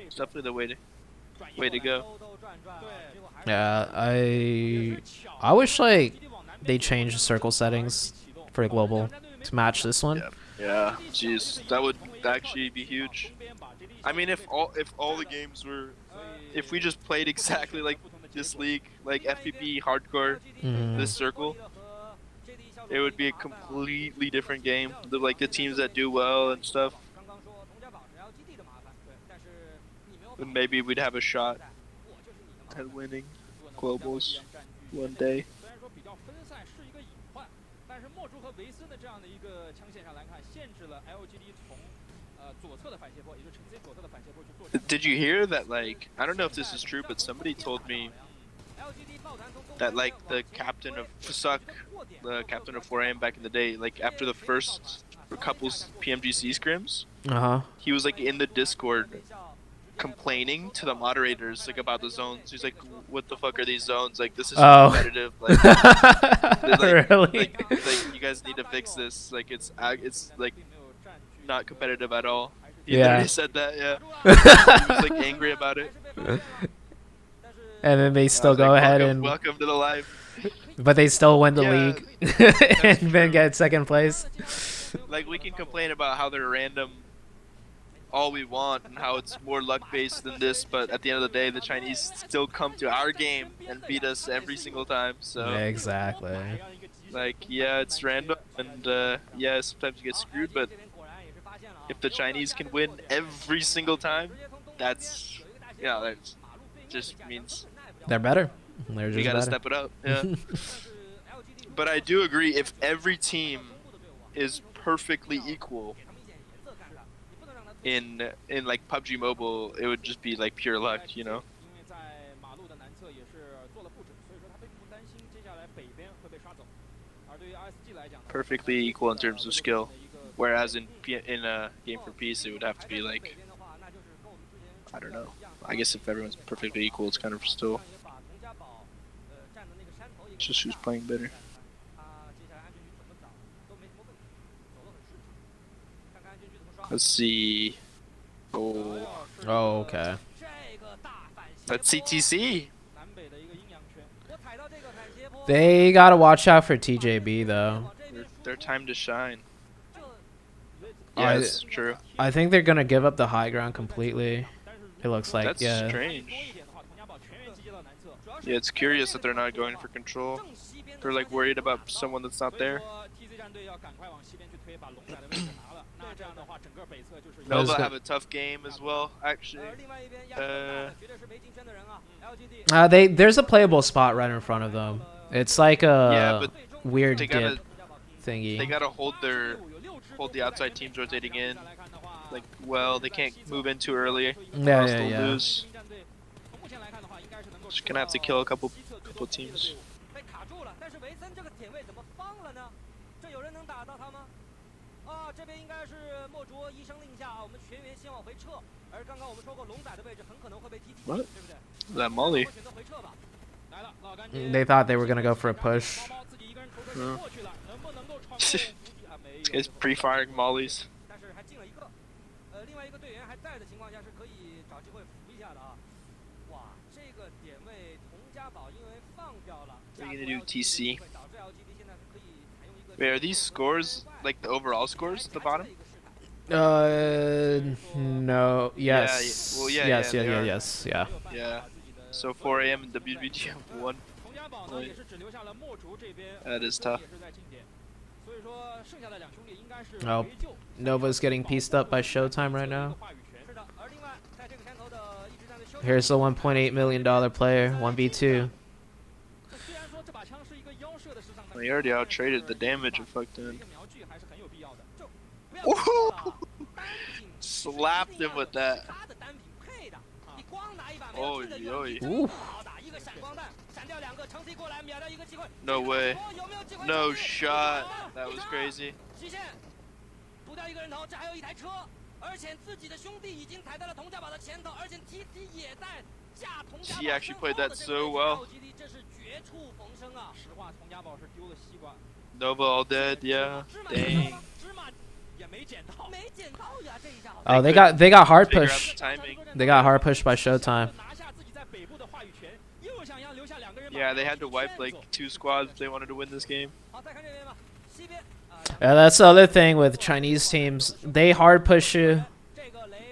it's definitely the way to go. Yeah, I wish like they changed the circle settings for global to match this one. Yeah, jeez, that would actually be huge. I mean, if all the games were, if we just played exactly like this league, like FPP hardcore, this circle, it would be a completely different game. The teams that do well and stuff. And maybe we'd have a shot. at winning globals one day. Did you hear that, like, I don't know if this is true, but somebody told me that, like, the captain of PSUC, the captain of 4AM back in the day, like, after the first couples PMGC scrims, he was, like, in the Discord complaining to the moderators, like, about the zones. He's like, what the fuck are these zones? Like, this is competitive. Like, really? Like, you guys need to fix this. Like, it's like, not competitive at all. He literally said that, yeah. He was, like, angry about it. And then they still go ahead and... Welcome to the live. But they still win the league. And then get second place. Like, we can complain about how they're random all we want and how it's more luck-based than this, but at the end of the day, the Chinese still come to our game and beat us every single time, so... Exactly. Like, yeah, it's random, and, yeah, sometimes you get screwed, but if the Chinese can win every single time, that's... Yeah, that just means... They're better. They're just we gotta better. step it up, yeah. But I do agree, if every team is perfectly equal in like PUBG Mobile, it would just be like pure luck, you know? Perfectly equal in terms of skill, whereas in Game for Peace, it would have to be like, I don't know. I guess if everyone's perfectly equal, it's kind of still just who's playing better. Let's see. Oh, okay. That's CTC. They gotta watch out for TJB though. Their time to shine. Yeah, that's true. I think they're gonna give up the high ground completely. It looks like. That's strange. Yeah, it's curious that they're not going for control. They're like worried about someone that's not there. No, they'll have a tough game as well, actually. There's a playable spot right in front of them. It's like a weird dip thingy. They gotta hold the outside teams rotating in. Like, well, they can't move in too early. Yeah. Lose. Just gonna have to kill a couple teams. What? That Molly? They thought they were gonna go for a push. It's pre-firing mollies. What are you gonna do, TC? Wait, are these scores like the overall scores at the bottom? No. Yes. Yeah, well, yeah, yes. Yeah. So 4AM and WBG have 1 point. That is tough. Oh, Nova's getting pieced up by Showtime right now. Here's the $1.8 million player, 1v2. Well, he already out-traded the damage of fucked in. Slapped him with that. Oh, no way. No shot. That was crazy. He actually played that so well. Nova all dead, yeah. Dang. Oh, they got hard push. They got hard pushed by Showtime. Yeah, they had to wipe like 2 squads if they wanted to win this game. Yeah, that's the other thing with Chinese teams. They hard push you.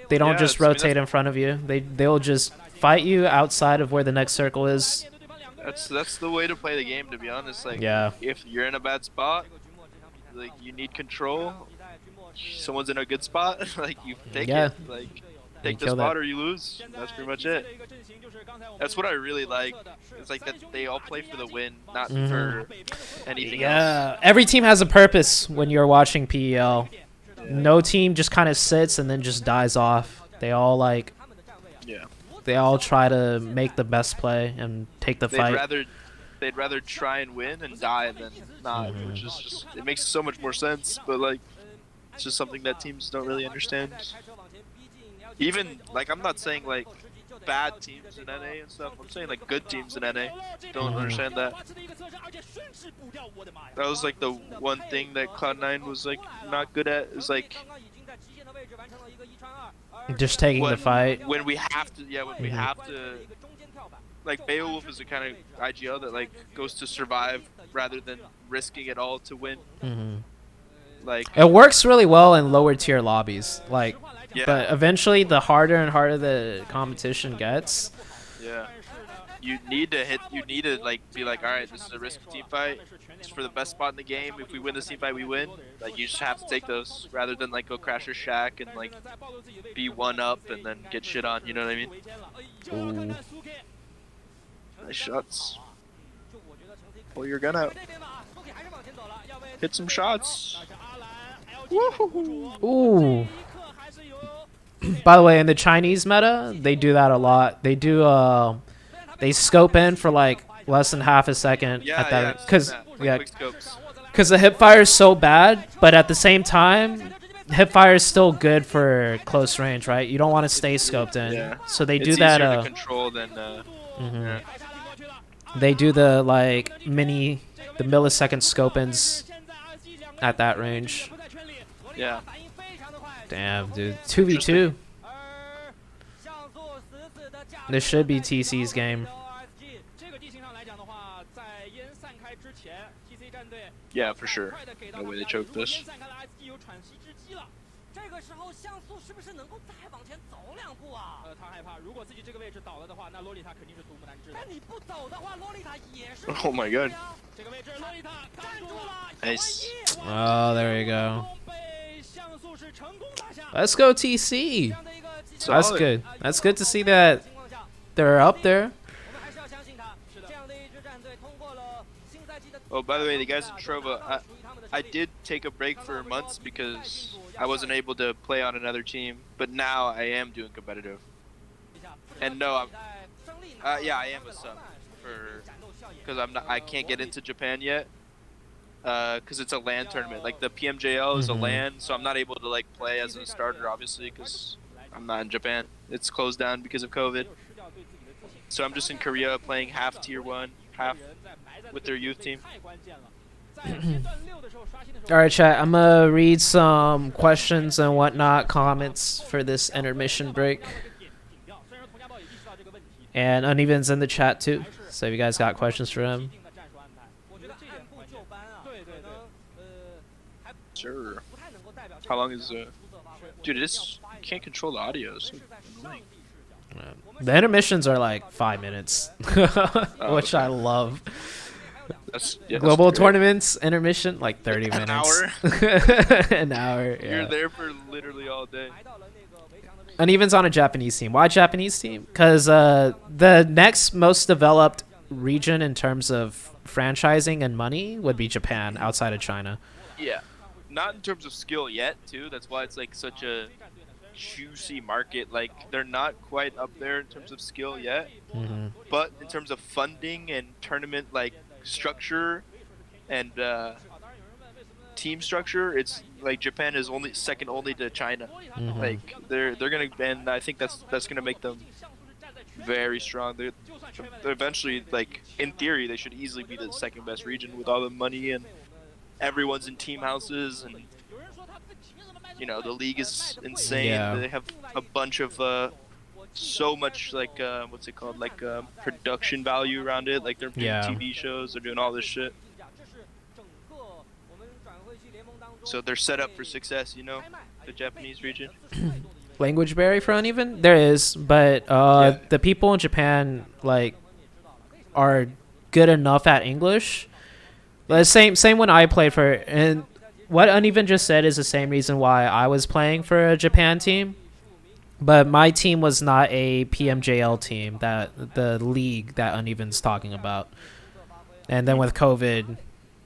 They don't just rotate in front of you. They'll just fight you outside of where the next circle is. That's the way to play the game, to be honest. Like, if you're in a bad spot, like you need control. Someone's in a good spot, like you take it. Like, take the spot or you lose. That's pretty much it. That's what I really like. It's like that they all play for the win, not for anything else. Every team has a purpose when you're watching PEL. No team just kind of sits and then just dies off. They all like, they all try to make the best play and take the fight. They'd rather try and win and die than not, which is just, it makes so much more sense. But like, it's just something that teams don't really understand. Even like, I'm not saying like bad teams in NA and stuff. I'm saying like good teams in NA don't understand that. That was like the one thing that Cloud9 was like not good at, is like just taking the fight. When we have to, when we have to, like Beowulf is the kind of IGL that like goes to survive rather than risking it all to win. Like it works really well in lower tier lobbies, like, but eventually the harder and harder the competition gets. You need to hit. You need to like be like, all right, this is a risky team fight. It's for the best spot in the game. If we win this team fight, we win. Like you just have to take those rather than like go crash your shack and like be one up and then get shit on. You know what I mean? Ooh. Nice shots. Pull your gun out. Hit some shots. Ooh. By the way, in the Chinese meta, they do that a lot. They do they scope in for like less than half a second at that, because the hipfire is so bad, but at the same time hipfire is still good for close range, right? You don't want to stay scoped in, so they do that. To control than they do the like the millisecond scope-ins at that range. Damn, dude. 2v2. This should be TC's game. Yeah, for sure. No way they choked this. Oh my god. Nice. Oh, there you go. Let's go TC. That's good. That's good to see that they're up there. Oh, by the way, the guys in Trova, I did take a break for months because I wasn't able to play on another team, but now I am doing competitive. And no, I am a sub because I can't get into Japan yet because it's a LAN tournament. Like the PMJL is a LAN, so I'm not able to like play as a starter obviously because I'm not in Japan. It's closed down because of COVID. So I'm just in Korea playing half tier 1, half with their youth team. Alright, chat, I'm gonna read some questions and whatnot, comments for this intermission break. And Uneven's in the chat too, so if you guys got questions for him. Sure. How long is dude, you can't control the audio, so the intermissions are like 5 minutes, which I love. Global tournaments intermission like 30 minutes. An hour. Yeah. You're there for literally all day. Uneven's on a Japanese team. Why Japanese team? Because the next most developed region in terms of franchising and money would be Japan, outside of China. Yeah, not in terms of skill yet too. That's why it's like such a juicy market. Like they're not quite up there in terms of skill yet, but in terms of funding and tournament like structure and team structure, it's like Japan is only second only to China. Like they're gonna, and I think that's gonna make them very strong. They're eventually, like in theory, they should easily be the second best region with all the money and everyone's in team houses, and you know the league is insane. They have a bunch of so much like what's it called, like production value around it. Like they're doing TV shows, they're doing all this shit. So they're set up for success, you know, the Japanese region. Language barrier for Uneven? There is, but the people in Japan like are good enough at English. The same when I played for, and what Uneven just said is the same reason why I was playing for a Japan team. But my team was not a PMJL team, that the league that Uneven's talking about. And then with COVID,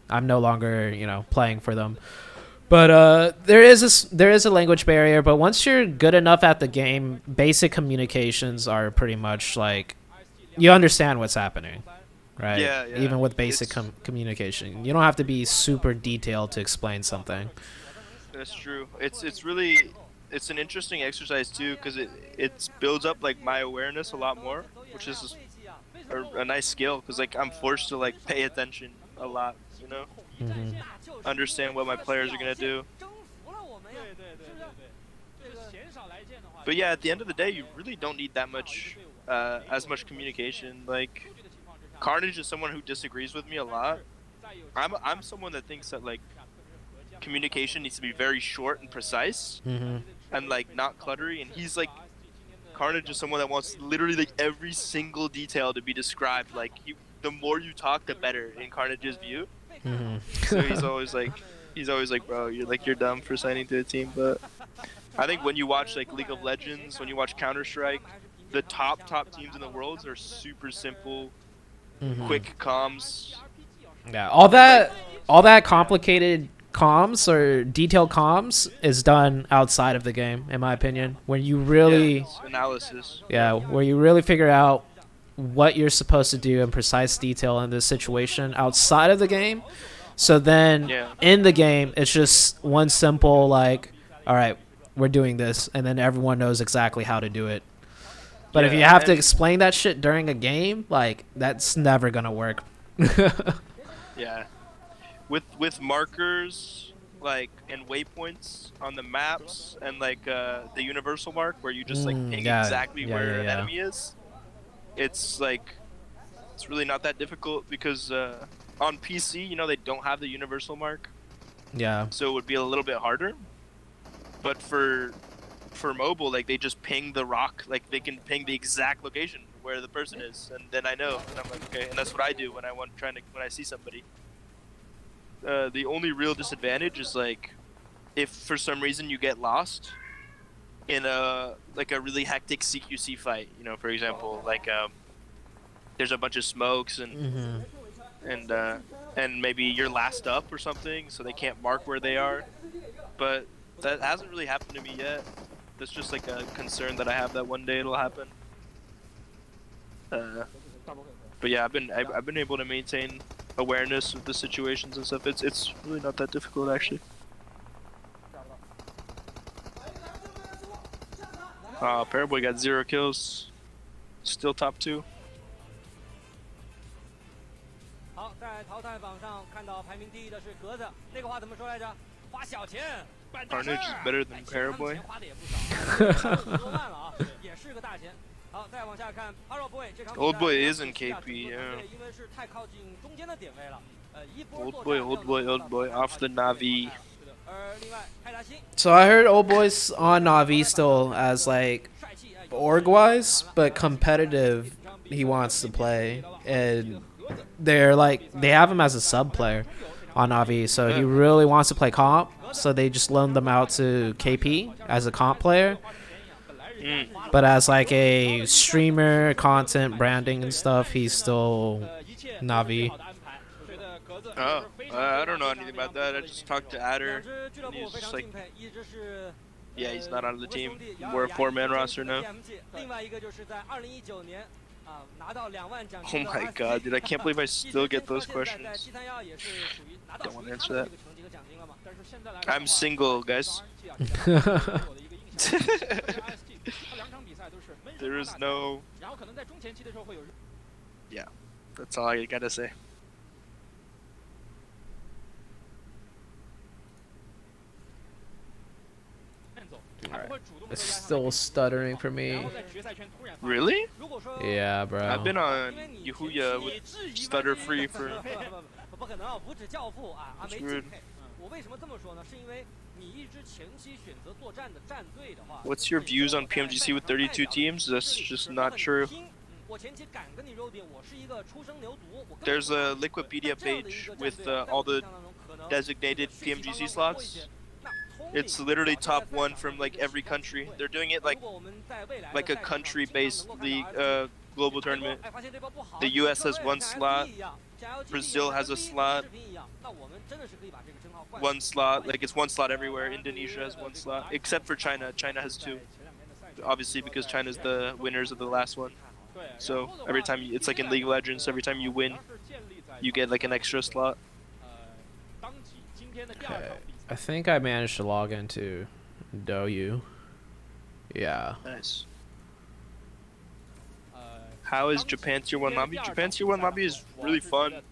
I'm no longer, you know, playing for them. But there is a language barrier. But once you're good enough at the game, basic communications are pretty much like you understand what's happening, right? Yeah. Even with basic communication, you don't have to be super detailed to explain something. That's true. It's an interesting exercise too, because it builds up like my awareness a lot more, which is a nice skill, because like I'm forced to like pay attention a lot, you know, understand what my players are gonna do. But yeah, at the end of the day, you really don't need that much, as much communication. Like, Carnage is someone who disagrees with me a lot. I'm someone that thinks that like communication needs to be very short and precise. And like not cluttery, and he's like, Carnage is someone that wants literally like every single detail to be described. Like the more you talk, the better in Carnage's view. So he's always like, bro, you're dumb for signing to a team. But I think when you watch like League of Legends, when you watch Counter-Strike, the top teams in the world are super simple, quick comms. Yeah, all that complicated comms or detailed comms is done outside of the game, in my opinion. When you really analysis. Yeah, where you really figure out what you're supposed to do in precise detail in this situation outside of the game. So then in the game, it's just one simple like, all right, we're doing this, and then everyone knows exactly how to do it. But if you have to explain that shit during a game, like that's never gonna work. Yeah. With markers, like, and waypoints on the maps, and like the universal mark where you just like ping exactly where an enemy is, it's like it's really not that difficult, because on PC, you know, they don't have the universal mark. Yeah. So it would be a little bit harder. But for mobile, like they just ping the rock, like they can ping the exact location where the person is, and then I know, and I'm like, okay, and that's what I do when I see somebody. The only real disadvantage is like if for some reason you get lost in a really hectic CQC fight, you know, for example, like there's a bunch of smokes and maybe you're last up or something, so they can't mark where they are. But that hasn't really happened to me yet. That's just like a concern that I have that one day it'll happen. But yeah, I've been able to maintain awareness of the situations and stuff. It's really not that difficult, actually. Paraboy got 0 kills, still top 2. Carnage is better than Paraboy. Old boy is in KP, yeah. Old boy, off the Navi. So I heard old boy's on Navi still as like org-wise, but competitive he wants to play, and they're like they have him as a sub player on Navi, so he really wants to play comp. So they just loaned them out to KP as a comp player. But as like a streamer, content, branding and stuff, he's still Navi. Oh, I don't know anything about that. I just talked to Adder. And he's just like, yeah, he's not on the team. We're a 4-man roster now. Oh my god, dude, I can't believe I still get those questions. Don't want to answer that. I'm single, guys. There is no... Yeah, that's all I gotta say. Alright. It's still stuttering for me. Really? Yeah, bro. I've been on Yahuya with stutter free for... That's weird. What's your views on PMGC with 32 teams? That's just not true. There's a Liquipedia page with all the designated PMGC slots. It's literally top 1 from like every country. They're doing it like a country-based league, global tournament. The US has 1 slot. Brazil has a slot. 1 slot, like it's 1 slot everywhere. Indonesia has 1 slot, except for China. China has 2. Obviously, because China's the winners of the last one. So every time it's like in League of Legends, every time you win, you get like an extra slot. Okay. I think I managed to log into DouYu. Yeah. Nice. How is Japan Tier 1 lobby? Japan Tier 1 lobby is really fun.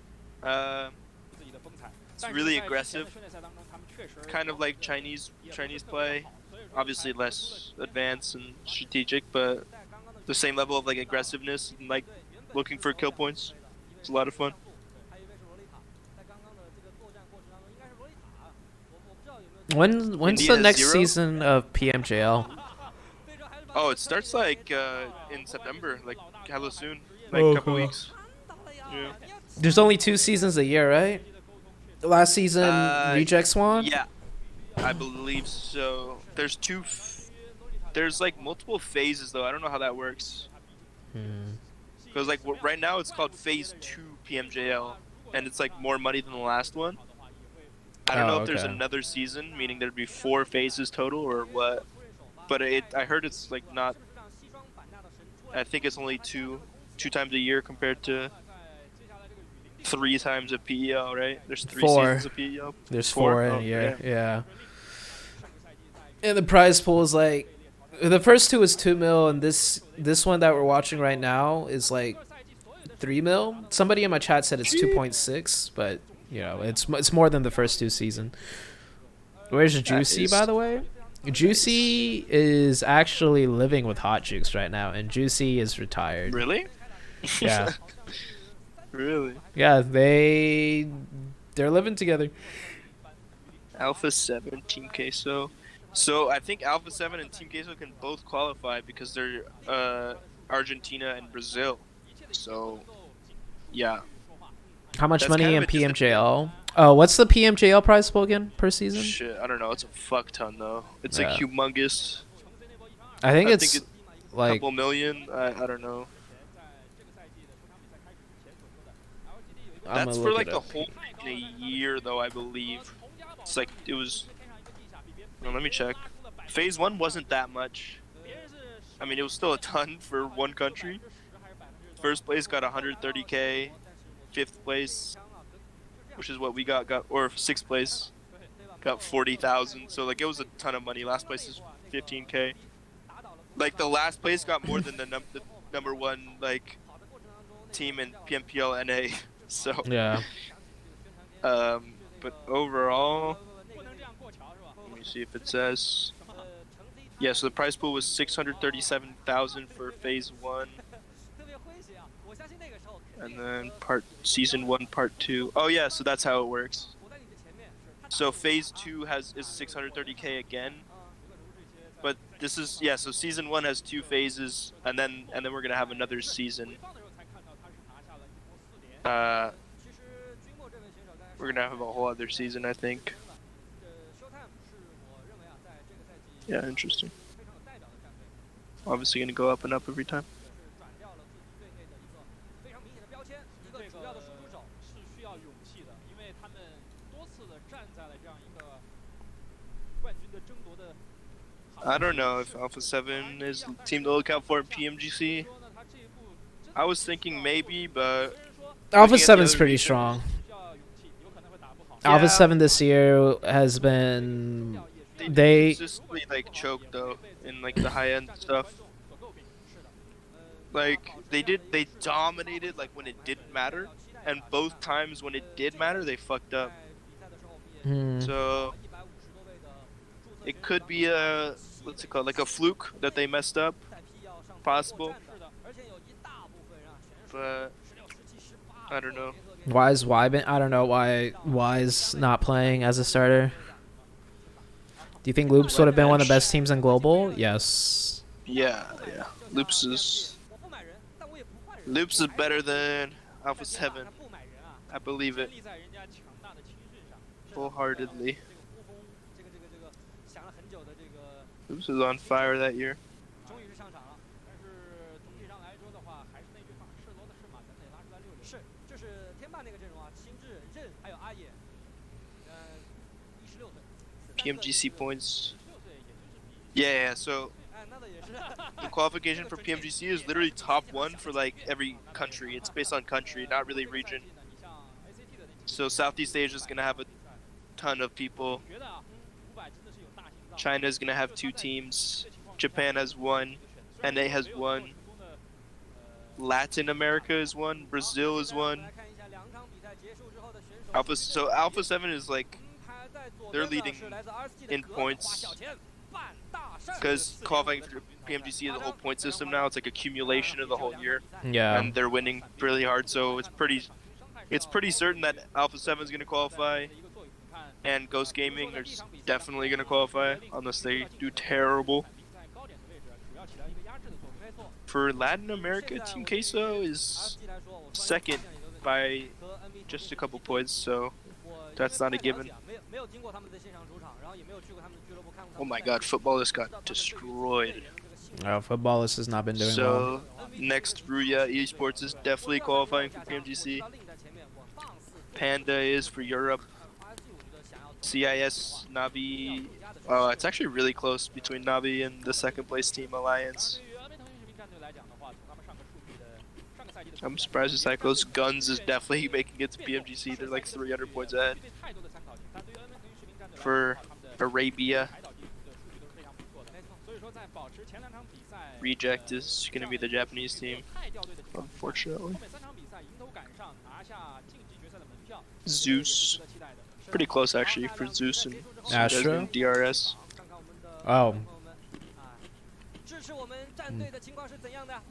It's really aggressive. Kind of like Chinese play. Obviously less advanced and strategic, but the same level of like aggressiveness and like looking for kill points. It's a lot of fun. When's the next season of PMJL? Oh, it starts like in September, like hella soon, like a couple weeks. Yeah. There's only 2 seasons a year, right? The last season, Reject Swan? Yeah, I believe so. There's there's like multiple phases though. I don't know how that works. Because like right now it's called Phase 2 PMJL, and it's like more money than the last one. I don't know if there's another season, meaning there'd be 4 phases total or what. But I heard it's like not. I think it's only two times a year compared to 3 times a PEL, right? There's 3 seasons of PEL. There's 4 in a year, yeah. And the prize pool is like, the first 2 is 2 mil, and this one that we're watching right now is like 3 mil. Somebody in my chat said it's 2.6, but you know, it's more than the first 2 seasons. Where's Juicy, by the way? Juicy is actually living with Hot Jukes right now, and Juicy is retired. Really? Yeah. Really? Yeah, they're living together. Alpha 7, Team Queso. So I think Alpha 7 and Team Queso can both qualify because they're Argentina and Brazil. So, yeah. How much money in PMJL? Oh, what's the PMJL prize pool again per season? Shit, I don't know. It's a fuck ton though. It's like humongous. I think it's like a couple million. I don't know. That's for like the whole in a year though, I believe. It's like it was. No, let me check. Phase 1 wasn't that much. I mean, it was still a ton for one country. First place got 130K. 5th place, which is what we got, or 6th place, got 40,000. So like it was a ton of money. Last place is 15K. Like the last place got more than the number 1 like team in PMPL NA. So yeah. But overall, let me see if it says. Yeah, so the prize pool was 637,000 for Phase 1. And then season 1, part 2. Oh yeah, so that's how it works. So Phase 2 is 630K again. But this is so season 1 has 2 phases, and then we're gonna have another season. We're gonna have a whole other season, I think. Yeah, interesting. Obviously gonna go up and up every time. I don't know if Alpha 7 is the team to look out for in PMGC. I was thinking maybe, but Alpha 7's pretty strong. Yeah. Alpha 7 this year has been they consistently like choked though in like the high end stuff. Like they dominated like when it didn't matter, and both times when it did matter they fucked up. So it could be a what's it called, like a fluke that they messed up, possible. But I don't know. I don't know why Wise not playing as a starter. Do you think Loops would have been one of the best teams in global? Yes. Yeah. Loops is better than Alpha 7. I believe it wholeheartedly. Zeus was on fire that year. PMGC points. Yeah, so the qualification for PMGC is literally top 1 for like every country. It's based on country, not really region. So Southeast Asia is gonna have a ton of people. China is gonna have 2 teams. Japan has 1. NA has 1. Latin America is 1. Brazil is 1. Alpha 7 is like, they're leading in points because qualifying for PMGC is a whole point system now. It's like accumulation of the whole year. Yeah. And they're winning really hard, so it's pretty certain that Alpha 7 is going to qualify, and Ghost Gaming are definitely going to qualify unless they do terrible. For Latin America, Team Queso is second by just a couple points, so that's not a given. Oh my god, Footballist got destroyed. Oh, Footballist has not been doing well. So, next, Riyadh Esports is definitely qualifying for PMGC. Panda is for Europe. CIS, Navi. Oh, it's actually really close between Navi and the second place team, Alliance. I'm surprised it's that close. Guns is definitely making it to PMGC. They're like 300 points ahead. For Arabia, Reject is going to be the Japanese team, unfortunately. Zeus, pretty close actually for Zeus and Astro? DRS. Oh.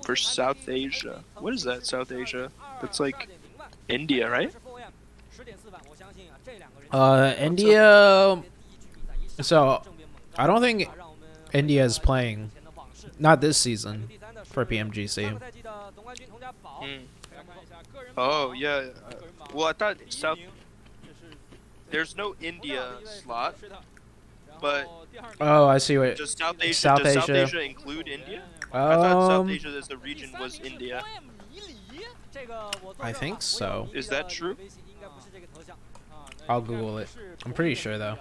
For South Asia, what is that? South Asia? That's like India, right? India. So, I don't think India is playing, not this season, for PMGC. Oh yeah. Well, I thought there's no India slot, but oh, I see what. Does South Asia, South Asia include India? I thought South Asia as the region was India. I think so. Is that true? I'll Google it. I'm pretty sure though.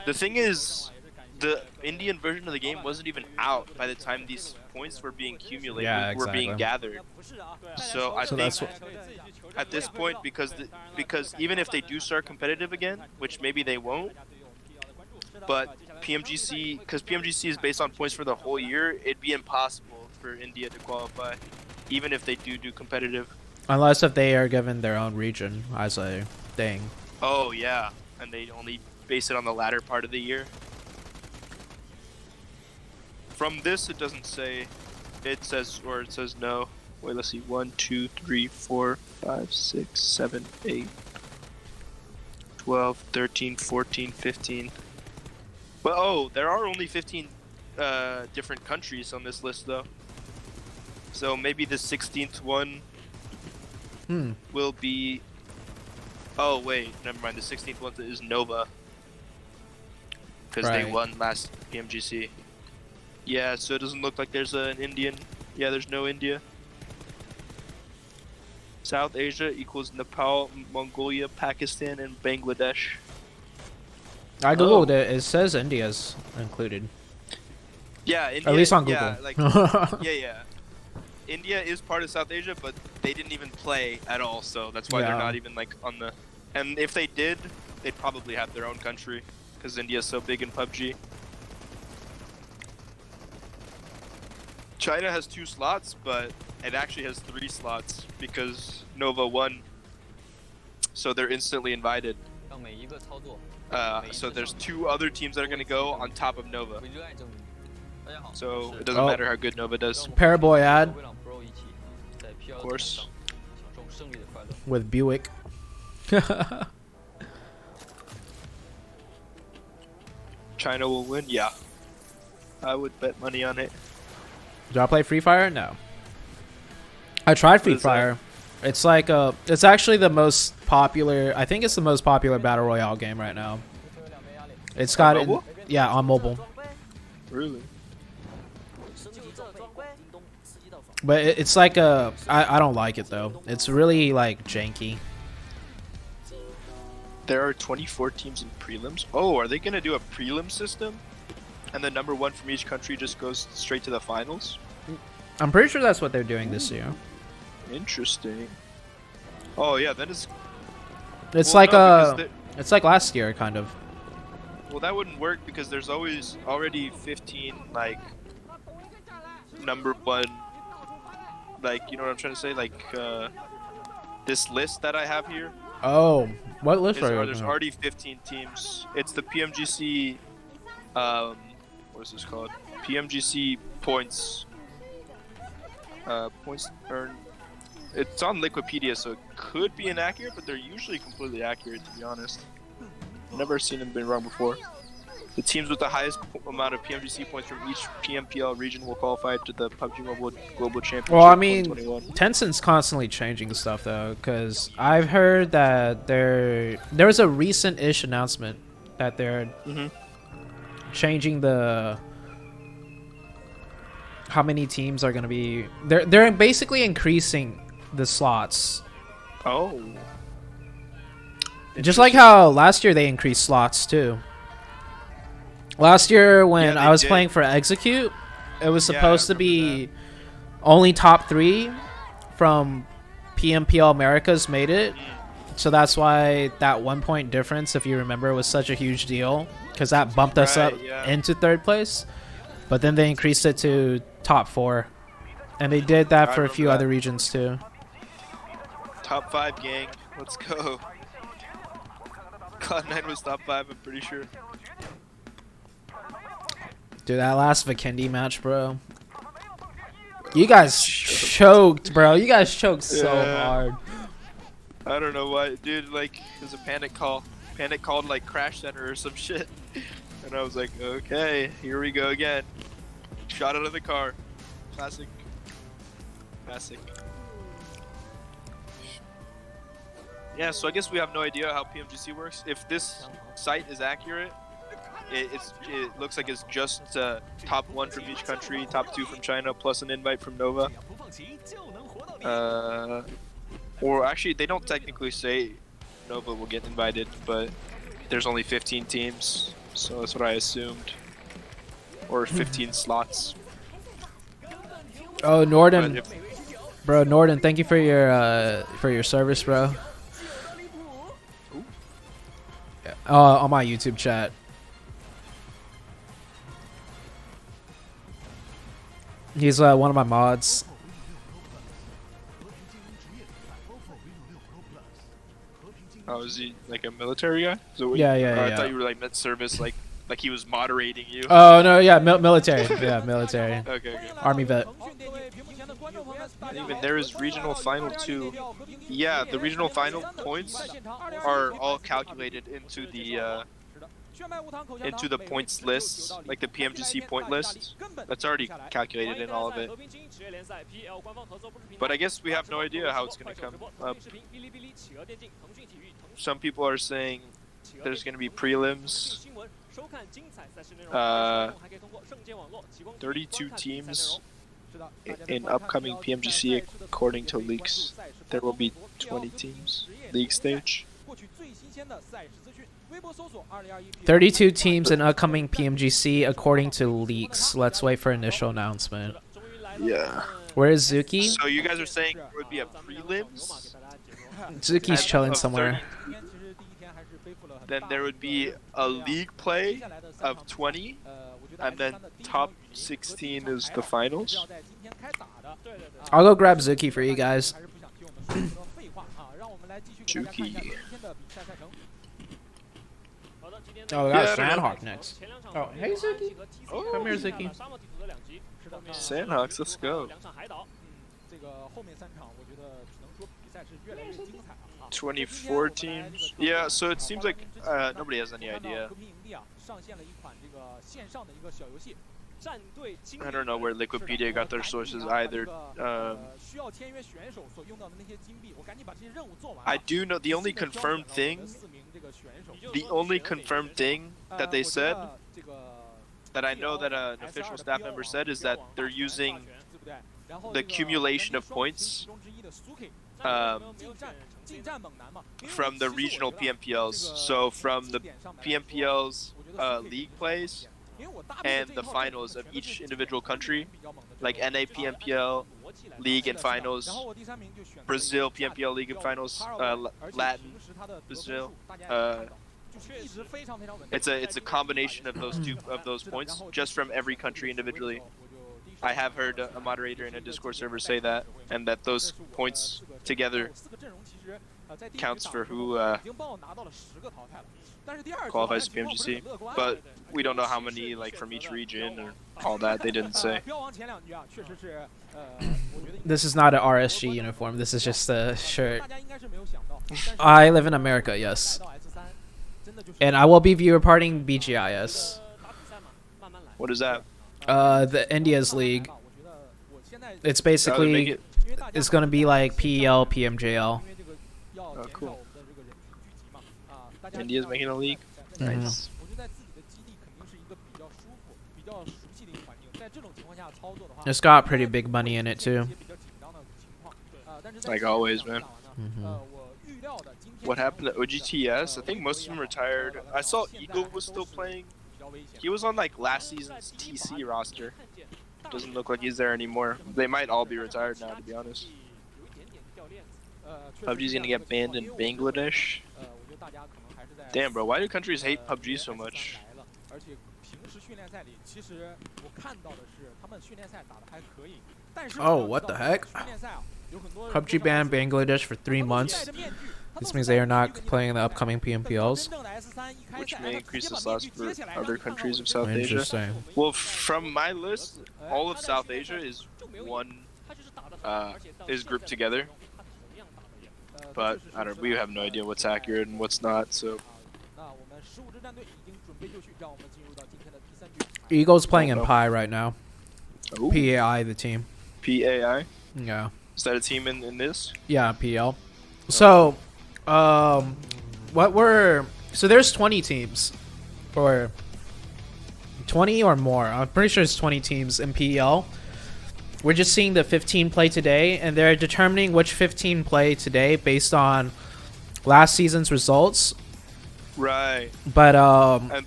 The thing is, the Indian version of the game wasn't even out by the time these points were being accumulated, Yeah, were being exactly. gathered. So I think that's at this point, because even if they do start competitive again, which maybe they won't, but PMGC, because PMGC is based on points for the whole year, it'd be impossible for India to qualify, even if they do competitive. Unless if they are given their own region as a thing. Oh yeah, and they only base it on the latter part of the year. From this, it doesn't say. It says no. Wait, let's see. 1, 2, 3, 4, 5, 6, 7, 8, 12, 13, 14, 15. But oh, there are only 15 different countries on this list, though. So maybe the 16th one will be. Oh wait, never mind. The 16th one is Nova, because they won last PMGC. Yeah, so it doesn't look like there's an Indian. Yeah, there's no India. South Asia equals Nepal, Mongolia, Pakistan, and Bangladesh. I googled it. It says India's included. Yeah, India. At least on Google. Yeah, like, yeah. India is part of South Asia, but they didn't even play at all, so that's why they're not even like on the. And if they did, they'd probably have their own country, because India's so big in PUBG. China has 2 slots, but it actually has 3 slots because Nova won, so they're instantly invited. So there's 2 other teams that are going to go on top of Nova. So it doesn't matter how good Nova does. Paraboy ad. Of course. With Buick. China will win? Yeah. I would bet money on it. Do I play Free Fire? No. I tried Free Fire. It's like it's actually the most popular. I think it's the most popular battle royale game right now. It's got Yeah, on mobile. Really? But it's like I don't like it though. It's really like janky. There are 24 teams in prelims. Oh, are they gonna do a prelim system? And the number one from each country just goes straight to the finals? I'm pretty sure that's what they're doing this year. Interesting. Oh yeah, that is. It's well, like no, it's like last year kind of. Well, that wouldn't work because there's always already 15 like number one. Like, you know what I'm trying to say? Like this list that I have here. Oh, what list are you? There's already 15 teams. It's the PMGC. What is this called? PMGC points. Points earned. It's on Wikipedia, so it could be inaccurate, but they're usually completely accurate, to be honest. Never seen them been wrong before. The teams with the highest amount of PMGC points from each PMPL region will qualify to the PUBG Mobile Global Championship. Well, I mean, Tencent's constantly changing stuff though, because I've heard that there was a recent-ish announcement that they're changing the how many teams are going to be. They're basically increasing the slots. Oh. Just like how last year they increased slots too. Last year when I was playing for Execute, it was supposed to be only top 3 from PMPL Americas made it. So that's why that 1 point difference, if you remember, was such a huge deal. Because that bumped us up into 3rd place. But then they increased it to top 4. And they did that for a few other regions too. Top 5 gang. Let's go. Cloud9 was top 5, I'm pretty sure. Dude, that last Vikendi match, bro. You guys choked, bro. You guys choked so hard. I don't know why. Dude, like, it was a panic call. Panic called, like, Crash Center or some shit. And I was like, okay, here we go again. Shot out of the car. Classic. Classic. Yeah, so I guess we have no idea how PMGC works. If this site is accurate, it looks like it's just top 1 from each country, top 2 from China, plus an invite from Nova. Or actually, they don't technically say Nova will get invited, but there's only 15 teams, so that's what I assumed. Or 15 slots. Oh, Norden. Bro, Norden, thank you for your service, bro. On my YouTube chat. He's one of my mods. Oh, is he like a military guy? So yeah. I thought you were like mid service, like he was moderating you. Oh no, yeah, military. Yeah, military. Okay. Army vet. And even there is regional final 2. Yeah, the regional final points are all calculated into the points lists, like the PMGC point list. That's already calculated in all of it. But I guess we have no idea how it's going to come up. Some people are saying there's going to be prelims. 32 teams in upcoming PMGC according to leaks. There will be 20 teams. League stage. 32 teams in upcoming PMGC according to leaks. Let's wait for initial announcement. Yeah. Where is Zuki? So you guys are saying there would be a prelims? Zuki's chilling somewhere. Then there would be a league play of 20, and then top 16 is the finals. I'll go grab Zuki for you guys. Zuki. Oh, we got Sandhawk next. Oh, hey Zuki. Oh, come here, Zuki. Sandhawks, let's go. 24 teams. Yeah, so it seems like nobody has any idea. I don't know where Wikipedia got their sources either. I do know the only confirmed thing that they said that I know that an official staff member said is that they're using the accumulation of points from the regional PMPLs. So from the PMPLs league plays and the finals of each individual country, like NA PMPL league and finals, Brazil PMPL league and finals, Latin Brazil. It's a combination of those points just from every country individually. I have heard a moderator in a Discord server say that, and that those points together counts for who qualifies to PMGC. But we don't know how many like from each region or all that. They didn't say. This is not an RSG uniform. This is just a shirt. I live in America, yes. And I will be viewer parting BGIS. What is that? The India's league. It's basically it's gonna be like PEL, PMJL. Oh, cool. India's making a league. Nice. It's got pretty big money in it too. Like always, man. What happened to OGTS? I think most of them retired. I saw Eagle was still playing. He was on like last season's TC roster. Doesn't look like he's there anymore. They might all be retired now, to be honest. PUBG's gonna get banned in Bangladesh. Damn, bro, why do countries hate PUBG so much? Oh, what the heck? PUBG banned Bangladesh for 3 months. This means they are not playing in the upcoming PMPLs. Which may increase the slots for other countries of South Asia. Interesting. Well, from my list, all of South Asia is is grouped together. But I don't. We have no idea what's accurate and what's not. So. Eagle's playing in PI right now. Ooh. PAI, the team. PAI? Yeah. Is that a team in this? Yeah, PL. So, so there's 20 teams, or 20 or more. I'm pretty sure it's 20 teams in PEL. We're just seeing the 15 play today, and they're determining which 15 play today based on last season's results. Right. But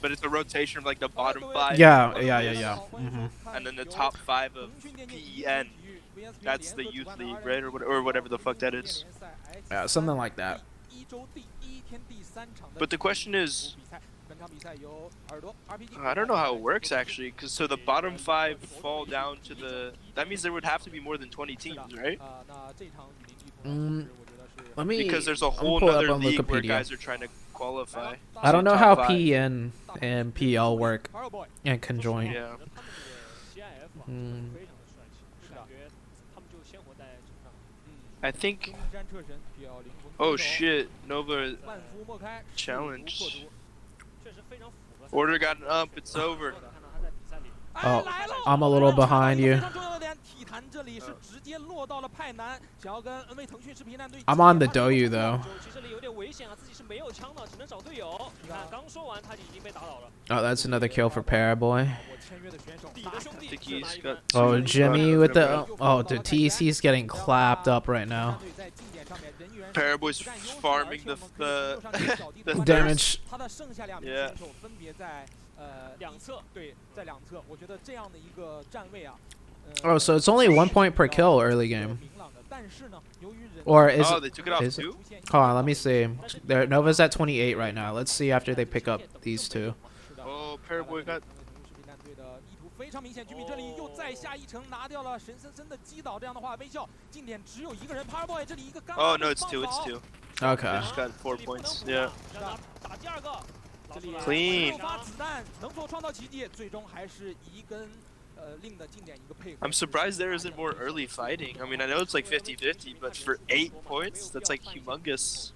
but it's a rotation of like the bottom 5. Yeah. Mm-hmm. And then the top 5 of PEN. That's the youth league, right, or whatever the fuck that is. Yeah, something like that. But the question is, I don't know how it works actually, because so the bottom 5 fall down to the. That means there would have to be more than 20 teams, right? Let me. Because there's a whole other league where guys are trying to qualify. I don't know how PEN and PL work and conjoin. Yeah. I think. Oh shit! Nova challenge. Order got an up. It's over. Oh, I'm a little behind you. I'm on the Douyu though. Oh, that's another kill for Paraboy. Oh, Jimmy with the. Oh, the TC's getting clapped up right now. Paraboy's farming the damage. Yeah. Oh, so it's only 1 point per kill early game. Or is they took it off too? Hold on, let me see. Nova's at 28 right now. Let's see after they pick up these two. Oh, Paraboy got. Oh no, it's two. Okay. Just got 4 points. Yeah. Clean. I'm surprised there isn't more early fighting. I mean, I know it's like 50-50, but for 8 points, that's like humongous.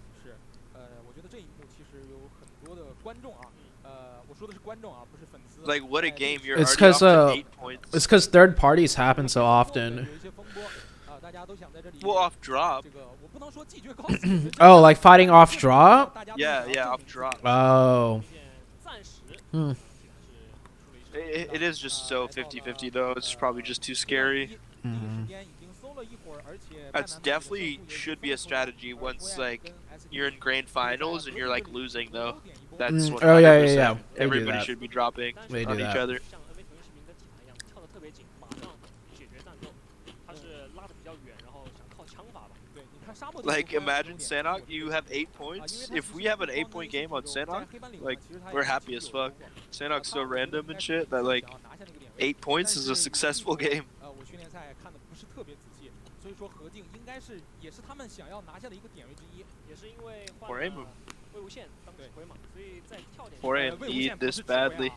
Like, what a game. You're already off to 8 points. It's because third parties happen so often. Well, off drop. Oh, like fighting off draw? Yeah, off drop. Oh. It is just so 50-50 though. It's probably just too scary. That's definitely should be a strategy once like you're in grand finals and you're like losing though. That's what. Oh yeah. Everybody should be dropping on each other. Like imagine Sanok, you have 8 points. If we have an 8-point game on Sanok, like we're happy as fuck. Sanok's so random and shit that like 8 points is a successful game. 4A move. 4A need this badly.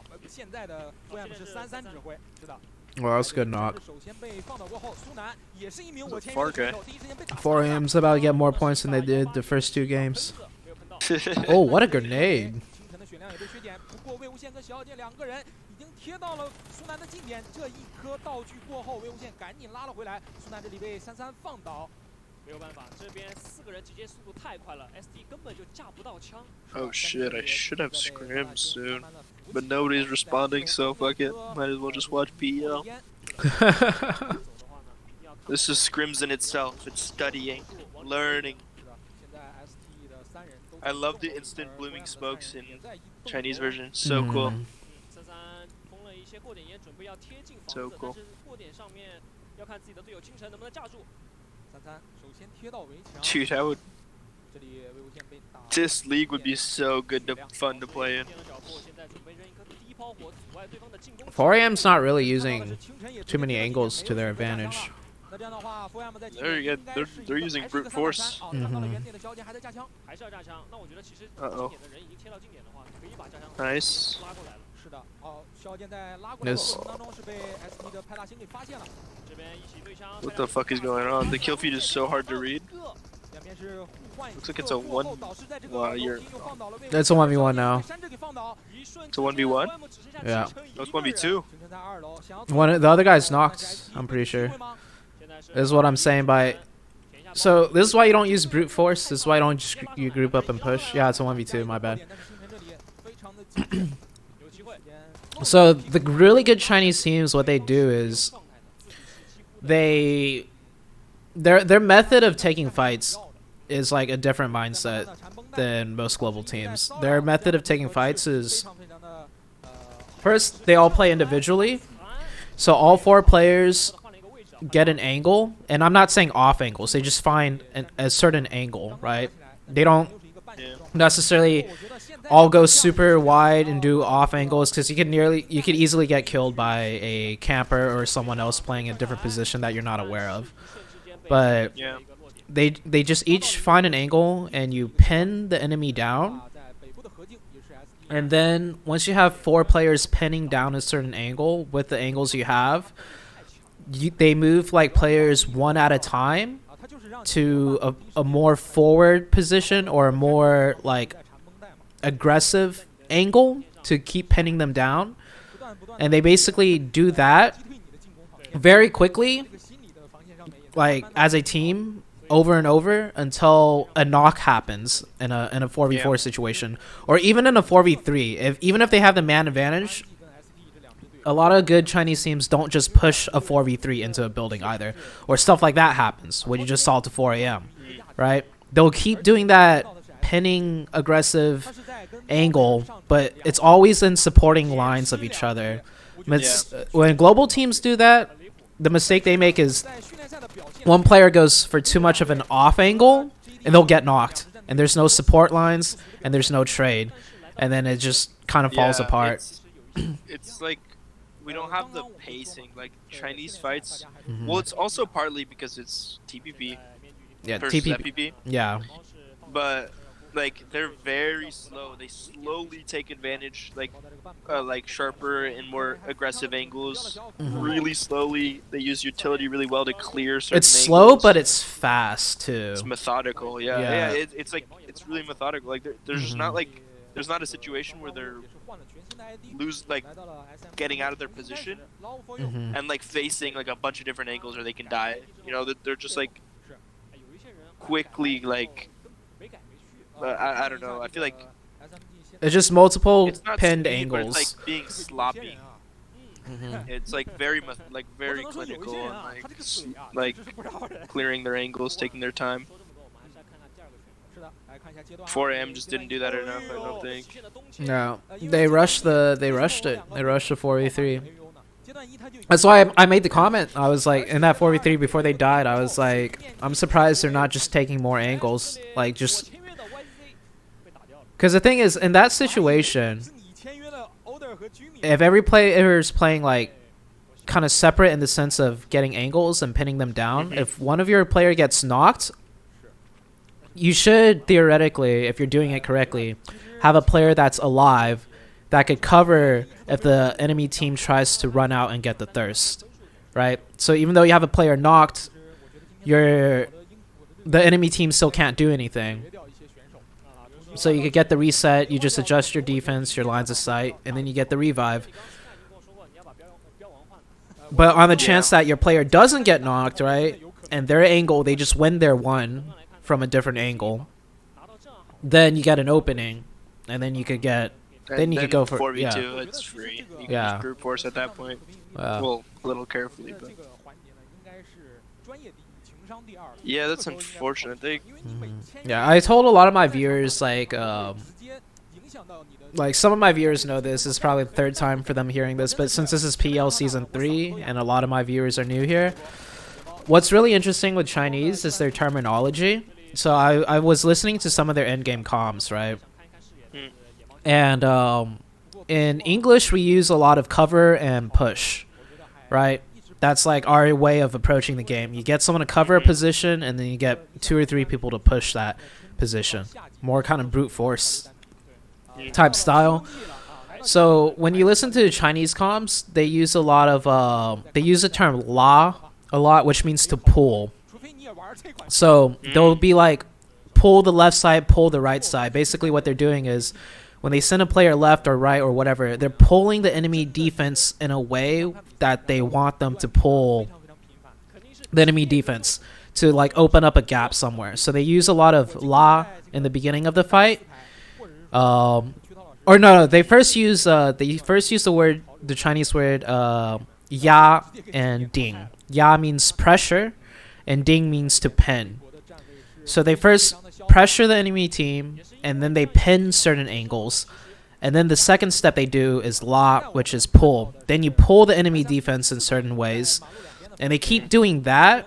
Well, that's good knock. 4K. 4Am's about to get more points than they did the first 2 games. Oh, what a grenade. Oh shit, I should have scrimmed soon. But nobody's responding, so fuck it. Might as well just watch PEL. This is scrims in itself. It's studying, learning. I love the instant blooming smokes in Chinese version. So cool. So cool. Dude, I would. This league would be so good to fun to play in. 4Am's not really using too many angles to their advantage. They're using brute force. Uh-oh. Nice. This. What the fuck is going on? The kill feed is so hard to read. Looks like it's a one. Wow, It's a 1v1 now. It's a 1v1? Yeah. No, it's 1v2. The other guy's knocked, I'm pretty sure. This is what I'm saying by... So, this is why you don't use brute force. This is why you group up and push. Yeah, it's a 1v2, my bad. So, the really good Chinese teams, what they do is... Their method of taking fights is like a different mindset than most global teams. Their method of taking fights is... First, they all play individually. So all 4 players get an angle. And I'm not saying off angles. They just find a certain angle, right? They don't necessarily all go super wide and do off angles, because you could easily get killed by a camper or someone else playing a different position that you're not aware of. But they just each find an angle and you pin the enemy down. And then once you have 4 players pinning down a certain angle with the angles you have, they move like players one at a time to a more forward position or a more like aggressive angle to keep pinning them down. And they basically do that very quickly, like as a team, over and over until a knock happens in a 4v4 situation, or even in a 4v3. Even if they have the man advantage, a lot of good Chinese teams don't just push a 4v3 into a building either, or stuff like that happens when you just saw it to 4 a.m. right? They'll keep doing that pinning aggressive angle, but it's always in supporting lines of each other. When global teams do that, the mistake they make is one player goes for too much of an off angle and they'll get knocked, and there's no support lines and there's no trade, and then it just kind of falls apart. It's like we don't have the pacing like Chinese fights. Well, it's also partly because it's TPP versus FPP. Yeah, but like they're very slow. They slowly take advantage, like sharper and more aggressive angles. Really slowly. They use utility really well to clear certain It's slow, angles. but it's fast too. It's methodical. Yeah. It's like it's really methodical. Like there's just not like there's not a situation where they're getting out of their position and like facing like a bunch of different angles where they can die. You know, they're just like quickly like. I don't know. I feel like it's just multiple pinned angles. But it's like being sloppy. It's like very clinical and like clearing their angles, taking their time. 4AM just didn't do that enough, I don't think. No, they rushed it. They rushed the 4v3. That's why I made the comment. I was like, in that 4v3 before they died, I was like, I'm surprised they're not just taking more angles. Like, just... Because the thing is, in that situation, if every player is playing, like, kind of separate in the sense of getting angles and pinning them down, if one of your player gets knocked, you should, theoretically, if you're doing it correctly, have a player that's alive that could cover if the enemy team tries to run out and get the thirst, right? So even though you have a player knocked, the enemy team still can't do anything. So you could get the reset, you just adjust your defense, your lines of sight, and then you get the revive. But on the chance that your player doesn't get knocked, right, and their angle, they just win their one from a different angle, then you get an opening, and then you could get... Then you could go for 4v2. It's free. You can just brute force at that point. Well, a little carefully, but yeah, that's unfortunate. Yeah, I told a lot of my viewers like some of my viewers know this. This is probably the third time for them hearing this, but since this is PL Season 3 and a lot of my viewers are new here, what's really interesting with Chinese is their terminology. So I was listening to some of their endgame comms, right? And in English, we use a lot of cover and push, right? That's like our way of approaching the game. You get someone to cover a position, and then you get 2 or 3 people to push that position. More kind of brute force type style. So when you listen to Chinese comms, they use a lot of they use the term "la" a lot, which means to pull. So they'll be like, pull the left side, pull the right side. Basically, what they're doing is, when they send a player left or right or whatever, they're pulling the enemy defense in a way that they want them to pull the enemy defense to like open up a gap somewhere. So they use a lot of la in the beginning of the fight. Or no, they first use the Chinese word ya and ding. Ya means pressure, and ding means to pin. So they first pressure the enemy team, and then they pin certain angles. And then the second step they do is la, which is pull. Then you pull the enemy defense in certain ways. And they keep doing that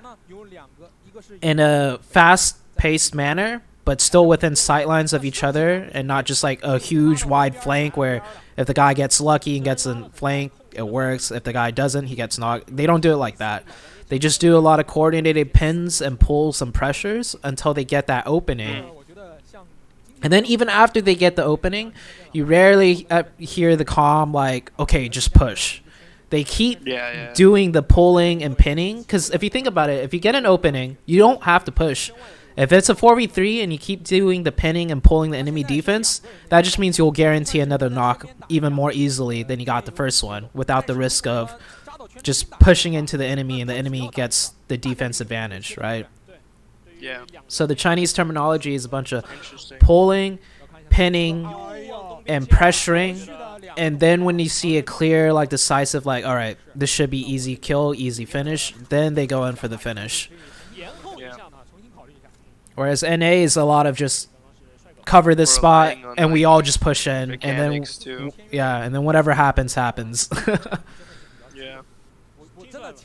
in a fast-paced manner, but still within sightlines of each other, and not just like a huge wide flank where if the guy gets lucky and gets a flank, it works. If the guy doesn't, he gets knocked. They don't do it like that. They just do a lot of coordinated pins and pulls and pressures until they get that opening. And then even after they get the opening, you rarely hear the comm like, okay, just push. They keep doing the pulling and pinning, because if you think about it, if you get an opening, you don't have to push. If it's a 4v3 and you keep doing the pinning and pulling the enemy defense, that just means you'll guarantee another knock even more easily than you got the first one, without the risk of just pushing into the enemy and the enemy gets the defense advantage, right? Yeah. So the Chinese terminology is a bunch of pulling, pinning, and pressuring. And then when you see a clear, like, decisive, like, all right, this should be easy kill, easy finish, then they go in for the finish. Yeah. Whereas NA is a lot of just cover this spot and we all just push in, and then and then whatever happens happens. Yeah.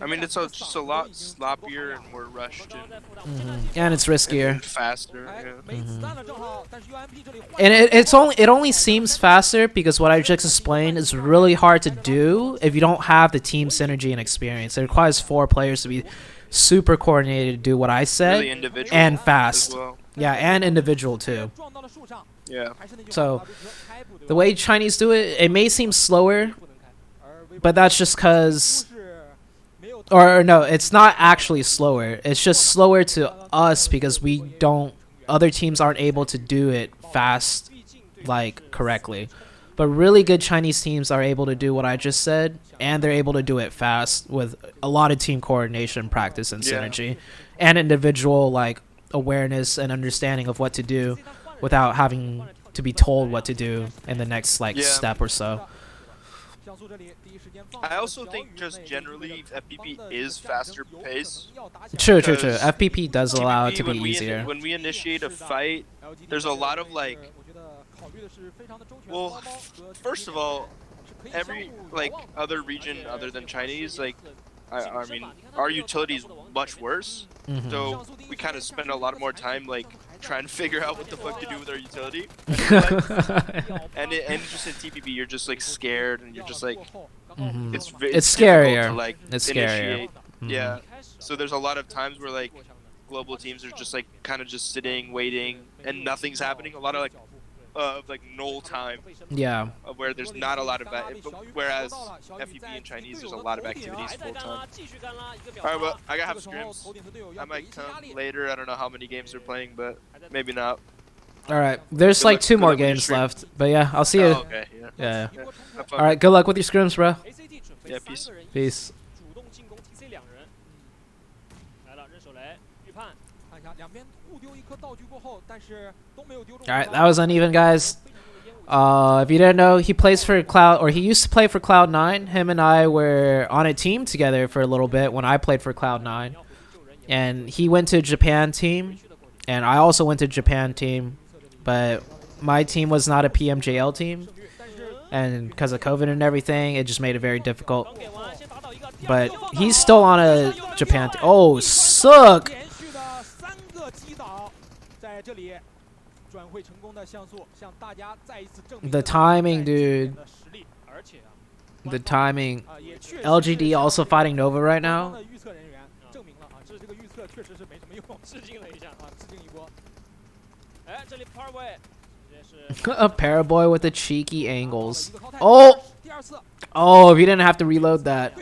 I mean, it's just a lot sloppier and more rushed, and it's riskier, and faster. And it only seems faster because what I just explained is really hard to do if you don't have the team synergy and experience. It requires 4 players to be super coordinated to do what I said, really and fast. Well. Yeah, and individual too. Yeah. So the way Chinese do it, it may seem slower, but that's just because, or no, it's not actually slower. It's just slower to us because other teams aren't able to do it fast, like, correctly. But really good Chinese teams are able to do what I just said, and they're able to do it fast with a lot of team coordination, practice, and synergy, and individual, like, awareness and understanding of what to do without having to be told what to do in the next, like, step or so. I also think just generally FPP is faster pace. True. FPP does allow it to be easier. When we initiate a fight, there's a lot of like. Well, first of all, every like other region other than Chinese, like I mean, our utility is much worse. So we kind of spend a lot more time like trying to figure out what the fuck to do with our utility. and just in TPP, you're just like scared and you're just like, it's scarier. To, like, it's scarier. Yeah. So there's a lot of times where like global teams are just like kind of just sitting, waiting, and nothing's happening. A lot of like null time. Yeah. Where there's not a lot of whereas FPP and Chinese, there's a lot of activities full time. Alright, well, I gotta have scrims. I might come later. I don't know how many games they're playing, but maybe not. Alright, there's like 2 more games left. But yeah, I'll see you. Oh, okay, yeah. Alright, good luck with your scrims, bro. Yeah, peace. Peace. Alright, that was uneven, guys. If you didn't know, he plays for Cloud, or he used to play for Cloud9. Him and I were on a team together for a little bit when I played for Cloud9. And he went to Japan team, and I also went to Japan team. But my team was not a PMJL team. And because of COVID and everything, it just made it very difficult. But he's still on a Japan team. Oh, suck! The timing, dude. The timing. LGD also fighting Nova right now. A Paraboy with the cheeky angles. Oh! Oh, if you didn't have to reload that.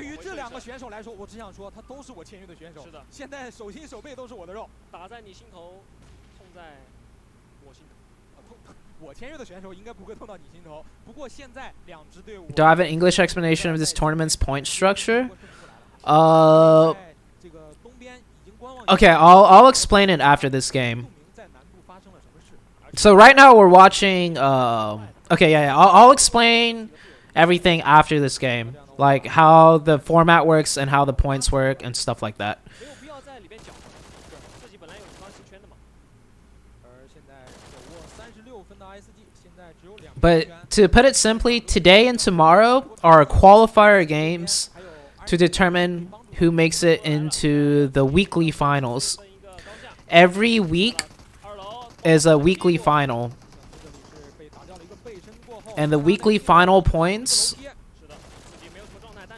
Do I have an English explanation of this tournament's point structure? Okay, I'll explain it after this game. So right now we're watching. Okay, yeah, I'll explain everything after this game, like how the format works and how the points work and stuff like that. But to put it simply, today and tomorrow are qualifier games to determine who makes it into the weekly finals. Every week is a weekly final. And the weekly final points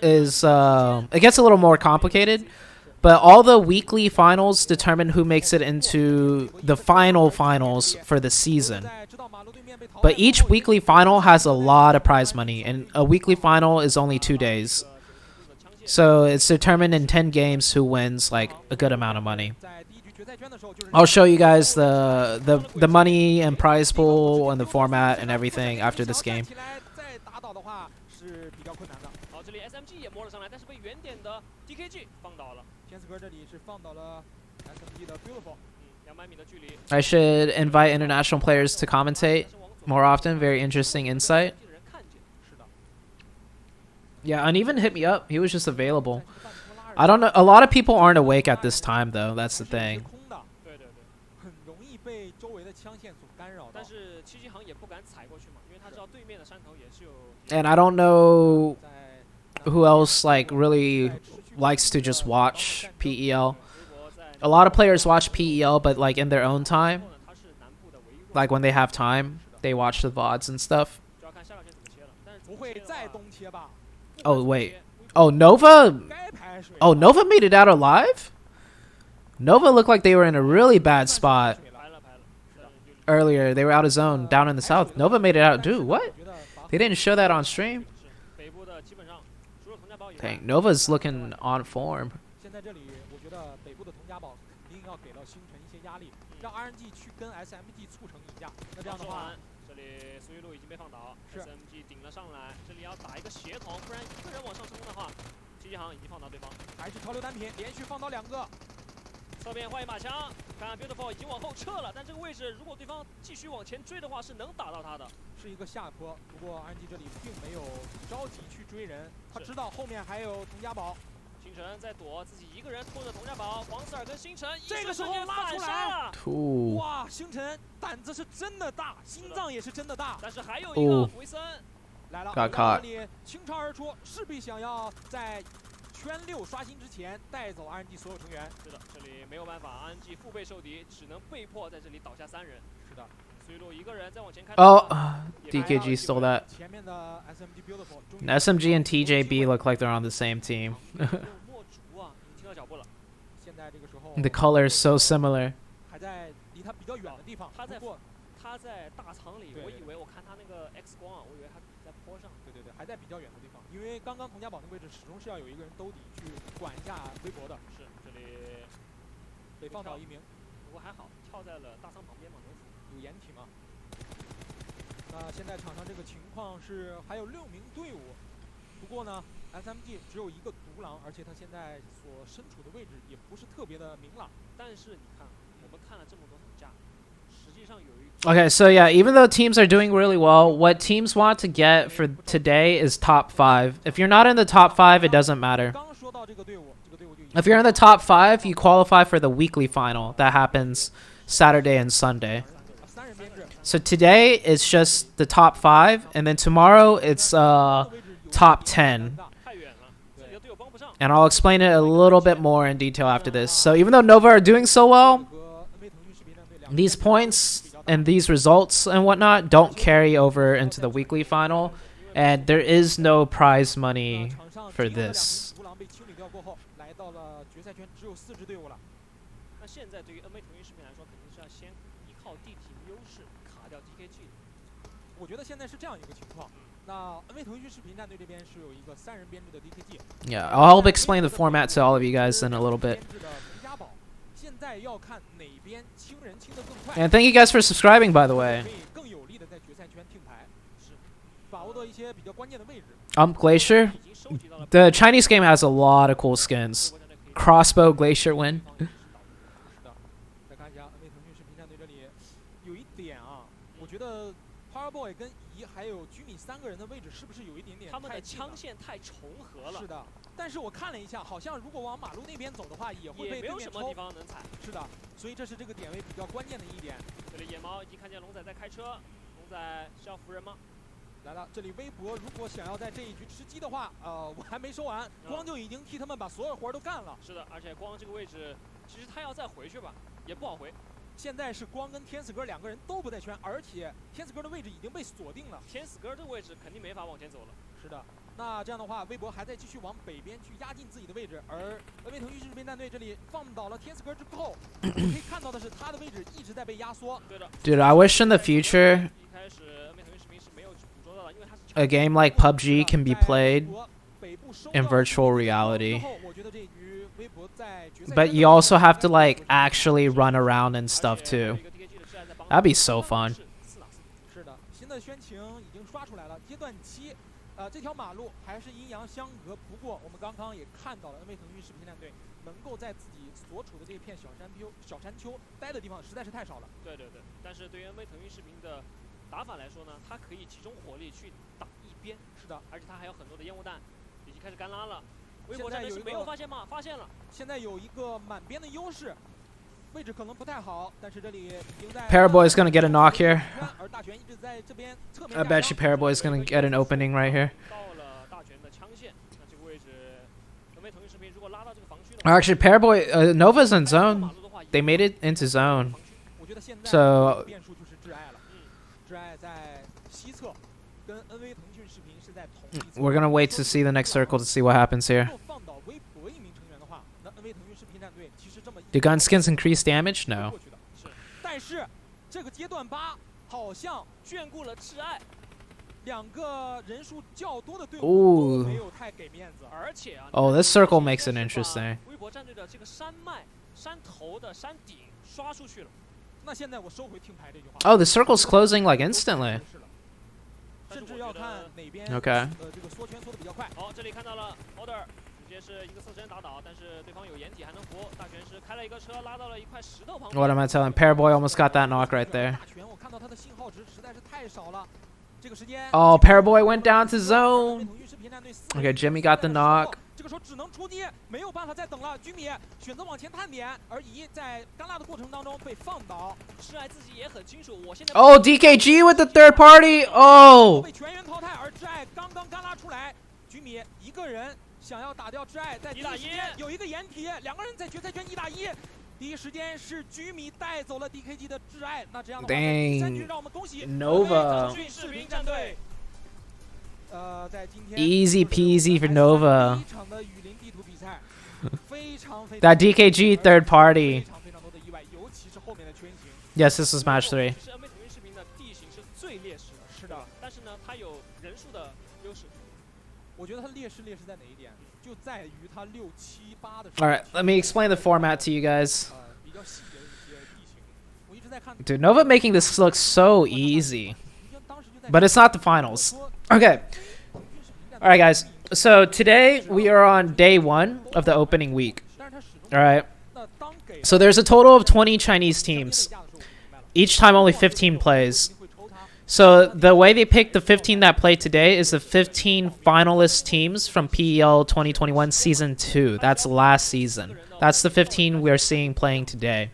is, it gets a little more complicated. But all the weekly finals determine who makes it into the finals for the season. But each weekly final has a lot of prize money, and a weekly final is only 2 days. So it's determined in 10 games who wins like a good amount of money. I'll show you guys the money and prize pool and the format and everything after this game. I should invite international players to commentate more often. Very interesting insight. Yeah, Uneven hit me up. He was just available. I don't know. A lot of people aren't awake at this time, though. That's the thing. And I don't know who else like really likes to just watch PEL. A lot of players watch PEL, but like in their own time. Like when they have time, they watch the VODs and stuff. Oh, wait. Oh, Nova? Oh, Nova made it out alive? Nova looked like they were in a really bad spot earlier. They were out of zone down in the south. Nova made it out. Dude, what? They didn't show that on stream? Dang, Nova's looking on form. 看 Beautiful 已经往后撤了，但这个位置如果对方继续往前追的话，是能打到他的。是一个下坡，不过RNG这里并没有着急去追人，他知道后面还有童家宝。星辰在躲，自己一个人拖着童家宝，黄四儿跟星辰这个时候拉出来，哇，星辰胆子是真的大，心脏也是真的大。但是还有一个维森来了，这里倾巢而出，势必想要在圈6刷新之前带走 RNG 所有成员。是的，这里没有办法 ，RNG 腹背受敌，只能被迫在这里倒下3人。是的。随路一个人再往前开。Oh, DKG stole that. SMG and TJB look like they're on the same team. The color is so similar. 还在离他比较远的地方。他在大场里，我以为我看他那个 X 光啊，我以为他在坡上。对，还在比较远的地方，因为刚刚童家宝那个位置始终是要有一个人兜底去管一下微博的。是，这里被放倒1名，不过还好跳在了大仓旁边嘛，有掩体嘛。那现在场上这个情况是还有6名队伍，不过呢 ，SMG 只有一个独狼，而且他现在所身处的位置也不是特别的明朗。但是你看，我们看了这么多场架，实际上有一。Okay, so yeah, even though teams are doing really well, what teams want to get for today is top 5. If you're not in the top 5, it doesn't matter. If you're in the top 5, you qualify for the weekly final that happens Saturday and Sunday. So today it's just the top 5, and then tomorrow it's top 10. And I'll explain it a little bit more in detail after this. So even though Nova are doing so well, these points and these results and whatnot don't carry over into the weekly final, and there is no prize money for this. 现在对于 NV 腾讯视频来说，肯定是要先依靠地形优势卡掉 DKG 的。我觉得现在是这样一个情况。那 NV 腾讯视频战队这边是有一个3人编制的 DKG。Yeah, I'll help explain the format to all of you guys in a little bit. 现在要看哪边清人清得更快。And thank you guys for subscribing, by the way. 更有力的在决赛圈听牌，是把握到一些比较关键的位置。Glacier. The Chinese game has a lot of cool skins. Crossbow Glacier win. 再看一下 NV 腾讯视频战队这里有一点啊，我觉得 Powerboy 跟怡还有居米3个人的位置是不是有一点点他们的枪线太重合了？是的，但是我看了一下，好像如果往马路那边走的话，也会被对面抽。也没有什么地方能踩。是的，所以这是这个点位比较关键的一点。这里野猫已经看见龙仔在开车，龙仔是要扶人吗？来了，这里微博如果想要在这一局吃鸡的话，我还没说完，光就已经替他们把所有活都干了。是的，而且光这个位置，其实他要再回去吧，也不好回。现在是光跟天使哥2个人都不在圈，而且天使哥的位置已经被锁定了。天使哥的位置肯定没法往前走了。是的，那这样的话，微博还在继续往北边去压进自己的位置，而NV 腾讯视频战队这里放倒了天使哥之后，我可以看到的是他的位置一直在被压缩。对的。Dude, I wish in the future a game like PUBG can be played in virtual reality. But you also have to like actually run around and stuff too. That'd be so fun. 是的，新的宣情已经刷出来了。阶段7，这条马路还是阴阳相隔。不过我们刚刚也看到了 NV 腾讯视频战队能够在自己所处的这片小山丘待的地方实在是太少了。对，但是对于 NV 腾讯视频的打法来说呢，它可以集中火力去打一边。是的，而且它还有很多的烟雾弹，已经开始干拉了。微博战队是没有发现吗？发现了。现在有一个满边的优势，位置可能不太好，但是这里已经在。Paraboy's gonna get a knock here. I bet you Paraboy's gonna get an opening right here. Actually, Paraboy, Nova's in zone. They made it into zone. So. We're gonna wait to see the next circle to see what happens here. Do gun skins increase damage? No. 但是这个阶段8好像眷顾了挚爱，2个人数较多的队伍都没有太给面子，而且啊。Oh, this circle makes it interesting. 微博战队的这个山脉、山头的山顶刷出去了。那现在我收回听牌这句话。Oh, the circle's closing like instantly. 甚至要看哪边 Okay. 这个缩圈缩的比较快。好，这里看到了 order 直 What am I telling? Paraboy almost got that knock right there. Oh, Paraboy went down to zone. Okay, Jimmy got the knock. Oh, DKG with the third party. Oh. 想要打掉挚爱，在第一时间有一个掩体，两个人在决赛圈1打1。第一时间是居米带走了 DKG 的挚爱，那这样的话，第三局让我们恭喜 Nova 腾讯视频战队。在今天 Easy peasy for Nova. 第一场的雨林地图比赛，非常 That DKG third party. 非常非常多的意外，尤其是后面的圈形。Yes, this is match 3. 是 NV 腾讯视频的地形是最劣势的，是的，但是呢，它有人数的优势。我觉得它劣势在哪一点？就在于它6、7、8的。All right, let me explain the format to you guys. Dude, Nova making this look so easy, but it's not the finals. Okay. All right, guys. So today we are on day 1 of the opening week. All right. So there's a total of 20 Chinese teams. Each time only 15 plays. So the way they picked the 15 that played today is the 15 finalist teams from PEL 2021 Season 2. That's last season. That's the 15 we're seeing playing today.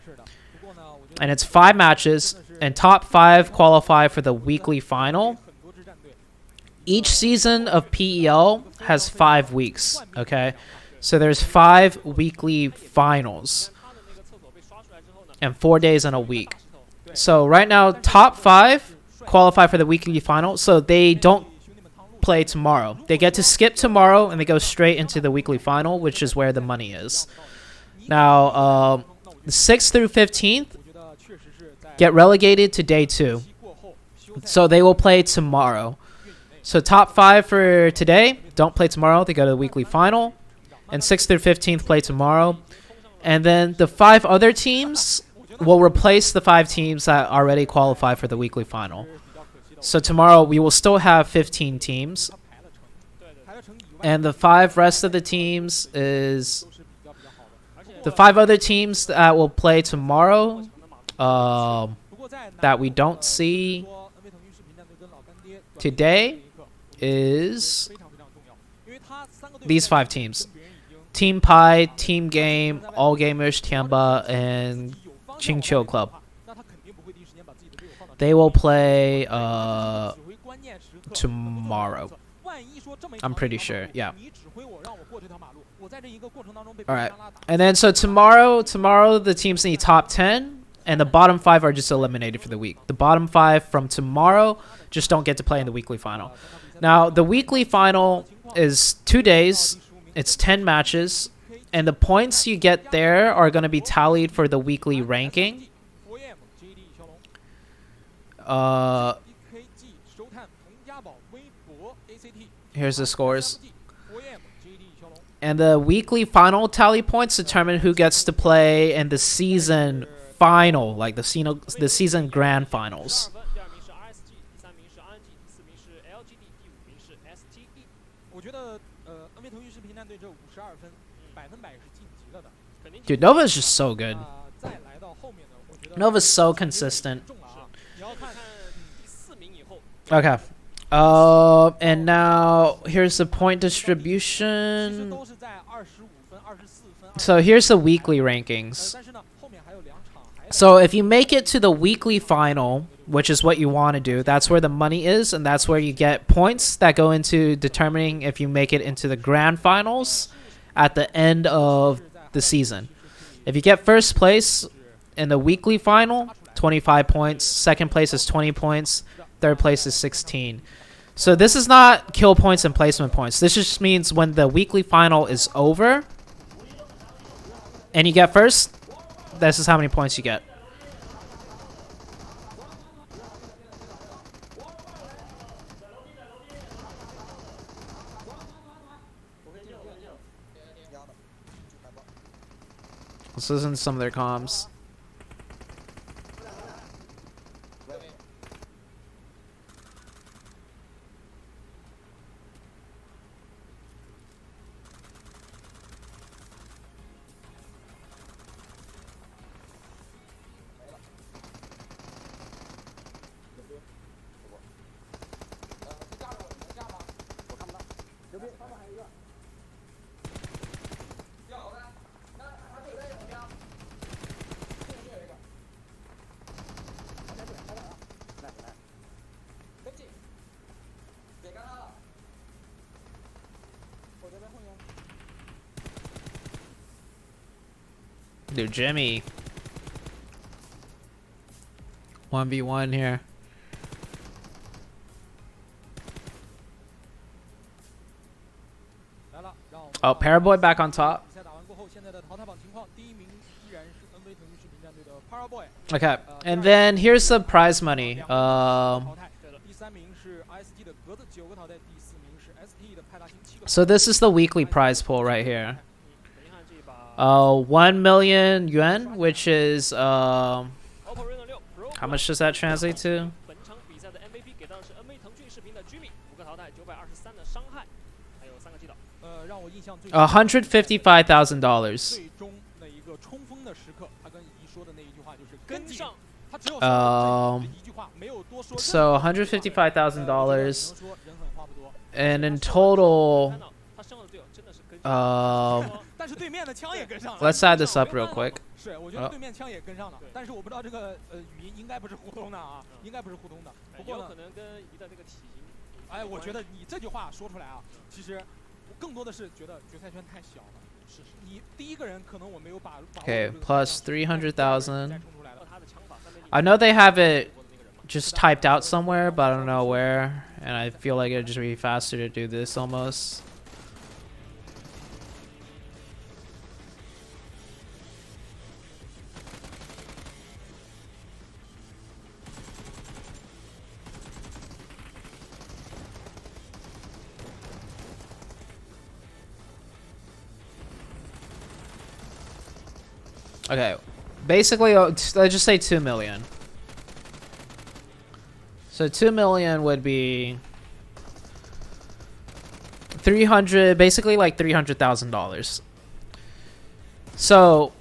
And it's 5 matches, and top 5 qualify for the weekly final. Each season of PEL has 5 weeks, okay? So there's 5 weekly finals and 4 days in a week. So right now, top 5 qualify for the weekly final, so they don't play tomorrow. They get to skip tomorrow and they go straight into the weekly final, which is where the money is. Now, 6th through 15th get relegated to day 2, so they will play tomorrow. So top 5 for today don't play tomorrow, they go to the weekly final, and 6th through 15th play tomorrow. And then the 5 other teams will replace the 5 teams that already qualify for the weekly final. So tomorrow we will still have 15 teams, and the 5 rest of the teams is the 5 other teams that will play tomorrow that we don't see today is these 5 teams: Team Pi, Team Game, All Gamers, Tianba, and Qingqiu Club. They will play tomorrow. I'm pretty sure, yeah. Alright, and then so tomorrow the teams need top 10, and the bottom 5 are just eliminated for the week. The bottom 5 from tomorrow just don't get to play in the weekly final. Now, the weekly final is 2 days, it's 10 matches, and the points you get there are going to be tallied for the weekly ranking. Here's the scores. And the weekly final tally points determine who gets to play in the season final, like the season grand finals. Dude, Nova is just so good. Nova's so consistent. Okay. And now here's the point distribution. So here's the weekly rankings. So if you make it to the weekly final, which is what you want to do, that's where the money is, and that's where you get points that go into determining if you make it into the grand finals at the end of the season. If you get first place in the weekly final, 25 points. Second place is 20 points. Third place is 16. So this is not kill points and placement points. This just means when the weekly final is over and you get first, this is how many points you get. Let's listen to some of their comms. Dude, Jimmy. 1v1 here. Oh, Paraboy back on top. Okay, and then here's the prize money. So this is the weekly prize pool right here. 1 million yuan, which is how much does that translate to? $155,000. So $155,000, and in total, let's add this up real quick. Okay, plus 300,000. I know they have it just typed out somewhere, but I don't know where, and I feel like it'd just be faster to do this almost. Okay, basically, let's just say 2 million. So 2 million would be 300, basically like $300,000. So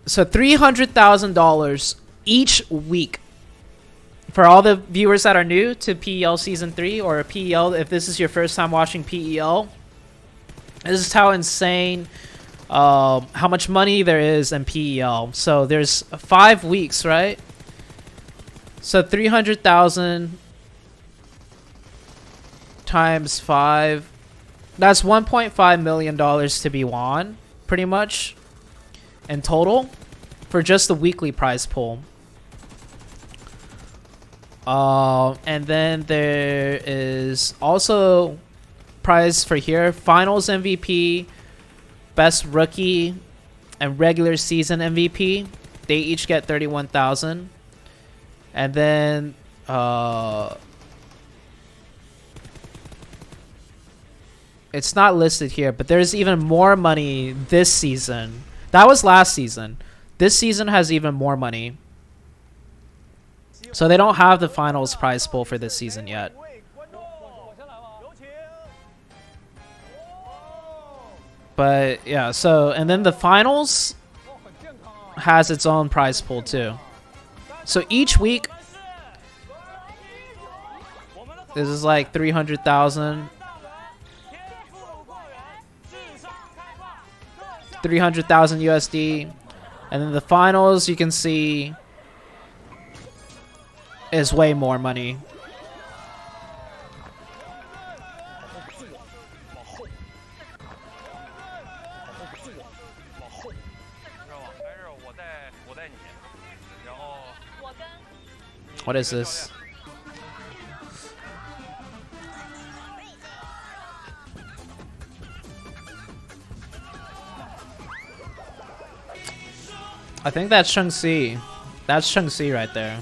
$300,000 each week for all the viewers that are new to PEL Season 3 or PEL. If this is your first time watching PEL, this is how insane. How much money there is in PEL. So there's 5 weeks, right? So 300,000 times 5. That's $1.5 million to be won, pretty much, in total, for just the weekly prize pool. And then there is also prize for here, Finals MVP, Best Rookie, and Regular Season MVP. They each get 31,000. And then it's not listed here, but there's even more money this season. That was last season. This season has even more money. So they don't have the finals prize pool for this season yet. But yeah, so, and then the finals has its own prize pool too. So each week, this is like 300,000. 300,000 USD. And then the finals, you can see, is way more money. What is this? I think that's Shang-Chi. That's Shang-Chi right there.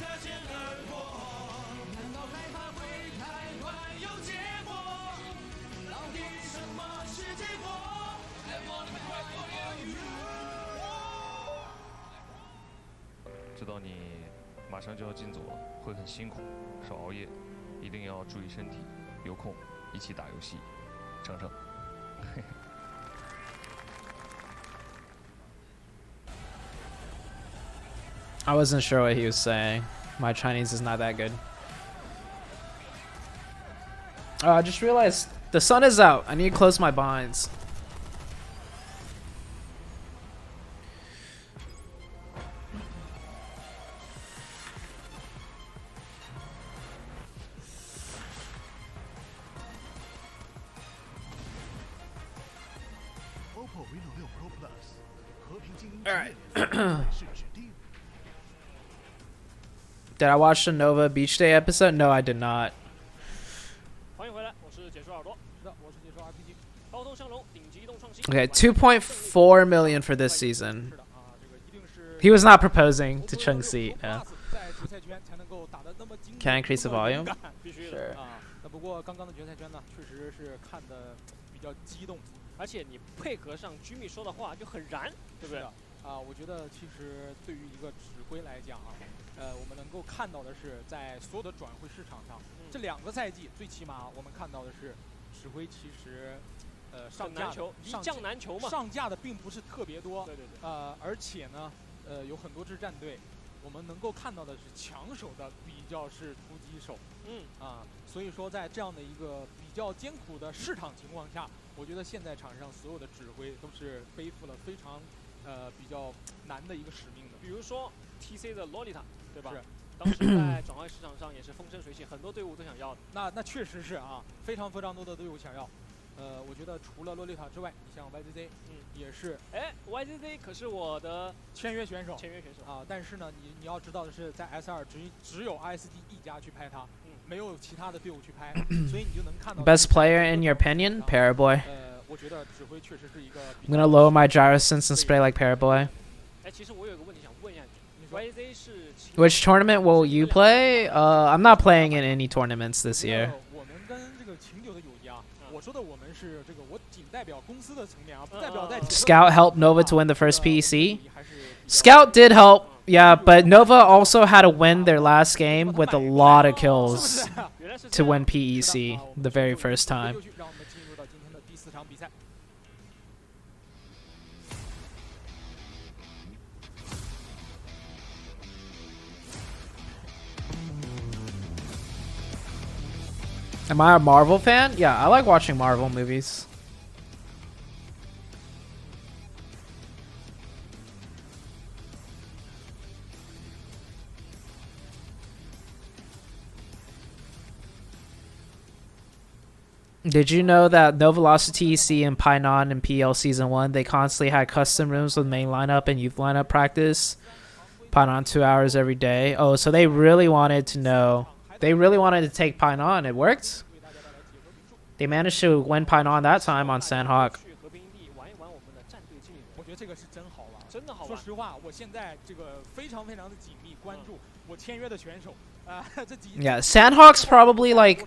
I wasn't sure what he was saying. My Chinese is not that good. Oh, I just realized the sun is out. I need to close my blinds. Alright. Did I watch the Nova Beach Day episode? No, I did not. Okay, 2.4 million for this season. He was not proposing to Chung Si. Yeah. Can I increase the volume? Sure. 不过刚刚的决赛圈呢，确实是看的比较激动，而且你配合上居民说的话就很燃，对不对？我觉得其实对于一个指挥来讲啊，我们能够看到的是，在所有的转会市场上，这2个赛季最起码我们看到的是，指挥其实上架的并不是特别多，对。而且呢，有很多支战队。 我们能够看到的是抢手的比较是突击手，所以说在这样的一个比较艰苦的市场情况下，我觉得现在场上所有的指挥都是背负了非常比较难的一个使命的。比如说 TC 的 Lolita， 对吧？是。当时在转会市场上也是风生水起，很多队伍都想要的。那确实是啊，非常多的队伍想要。 我觉得除了洛丽塔之外，你像 YZZ， 也是。YZZ 可是我的签约选手啊。但是呢，你要知道的是，在 S2只有 ISD 一家去拍他，没有其他的队伍去拍，所以你就能看到。Best player in your opinion, Paraboy. 我觉得指挥确实是一个。I'm gonna lower my gyrosense and spray like Paraboy. 其实我有个问题想问一下你 ，YZZ 是。Which tournament will you play? I'm not playing in any tournaments this year. 我们跟这个秦九的友谊啊，我说的我们是这个我仅代表公司的层面啊，不代表在。Scout helped Nova to win the first PEC. Scout did help, yeah, but Nova also had to win their last game with a lot of kills to win PEC the very first time. Am I a Marvel fan? Yeah, I like watching Marvel movies. Did you know that No Velocity TEC and Painan and PL Season 1, they constantly had custom rooms with main lineup and youth lineup practice? Painan 2 hours every day. Oh, so they really wanted to know. They really wanted to take Painan. It worked. They managed to win Painan that time on Sandhawk. 我觉得这个是真好玩，真的好玩。说实话，我现在这个非常的紧密关注我签约的选手这几。Yeah, Sandhawk's probably like.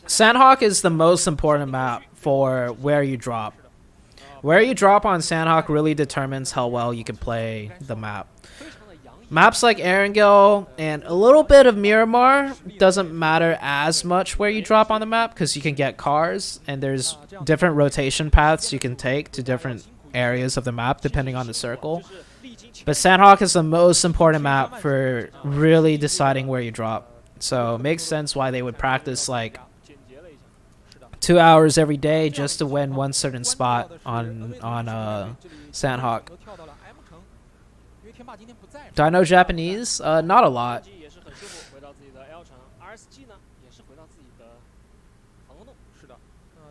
Sandhawk is the most important map for where you drop. Where you drop on Sandhawk really determines how well you can play the map. Maps like Erangel and a little bit of Miramar doesn't matter as much where you drop on the map because you can get cars and there's different rotation paths you can take to different areas of the map depending on the circle. But Sandhawk is the most important map for really deciding where you drop. So it makes sense why they would practice like 2 hours every day just to win one certain spot on Sandhawk. Do I know Japanese? Not a lot.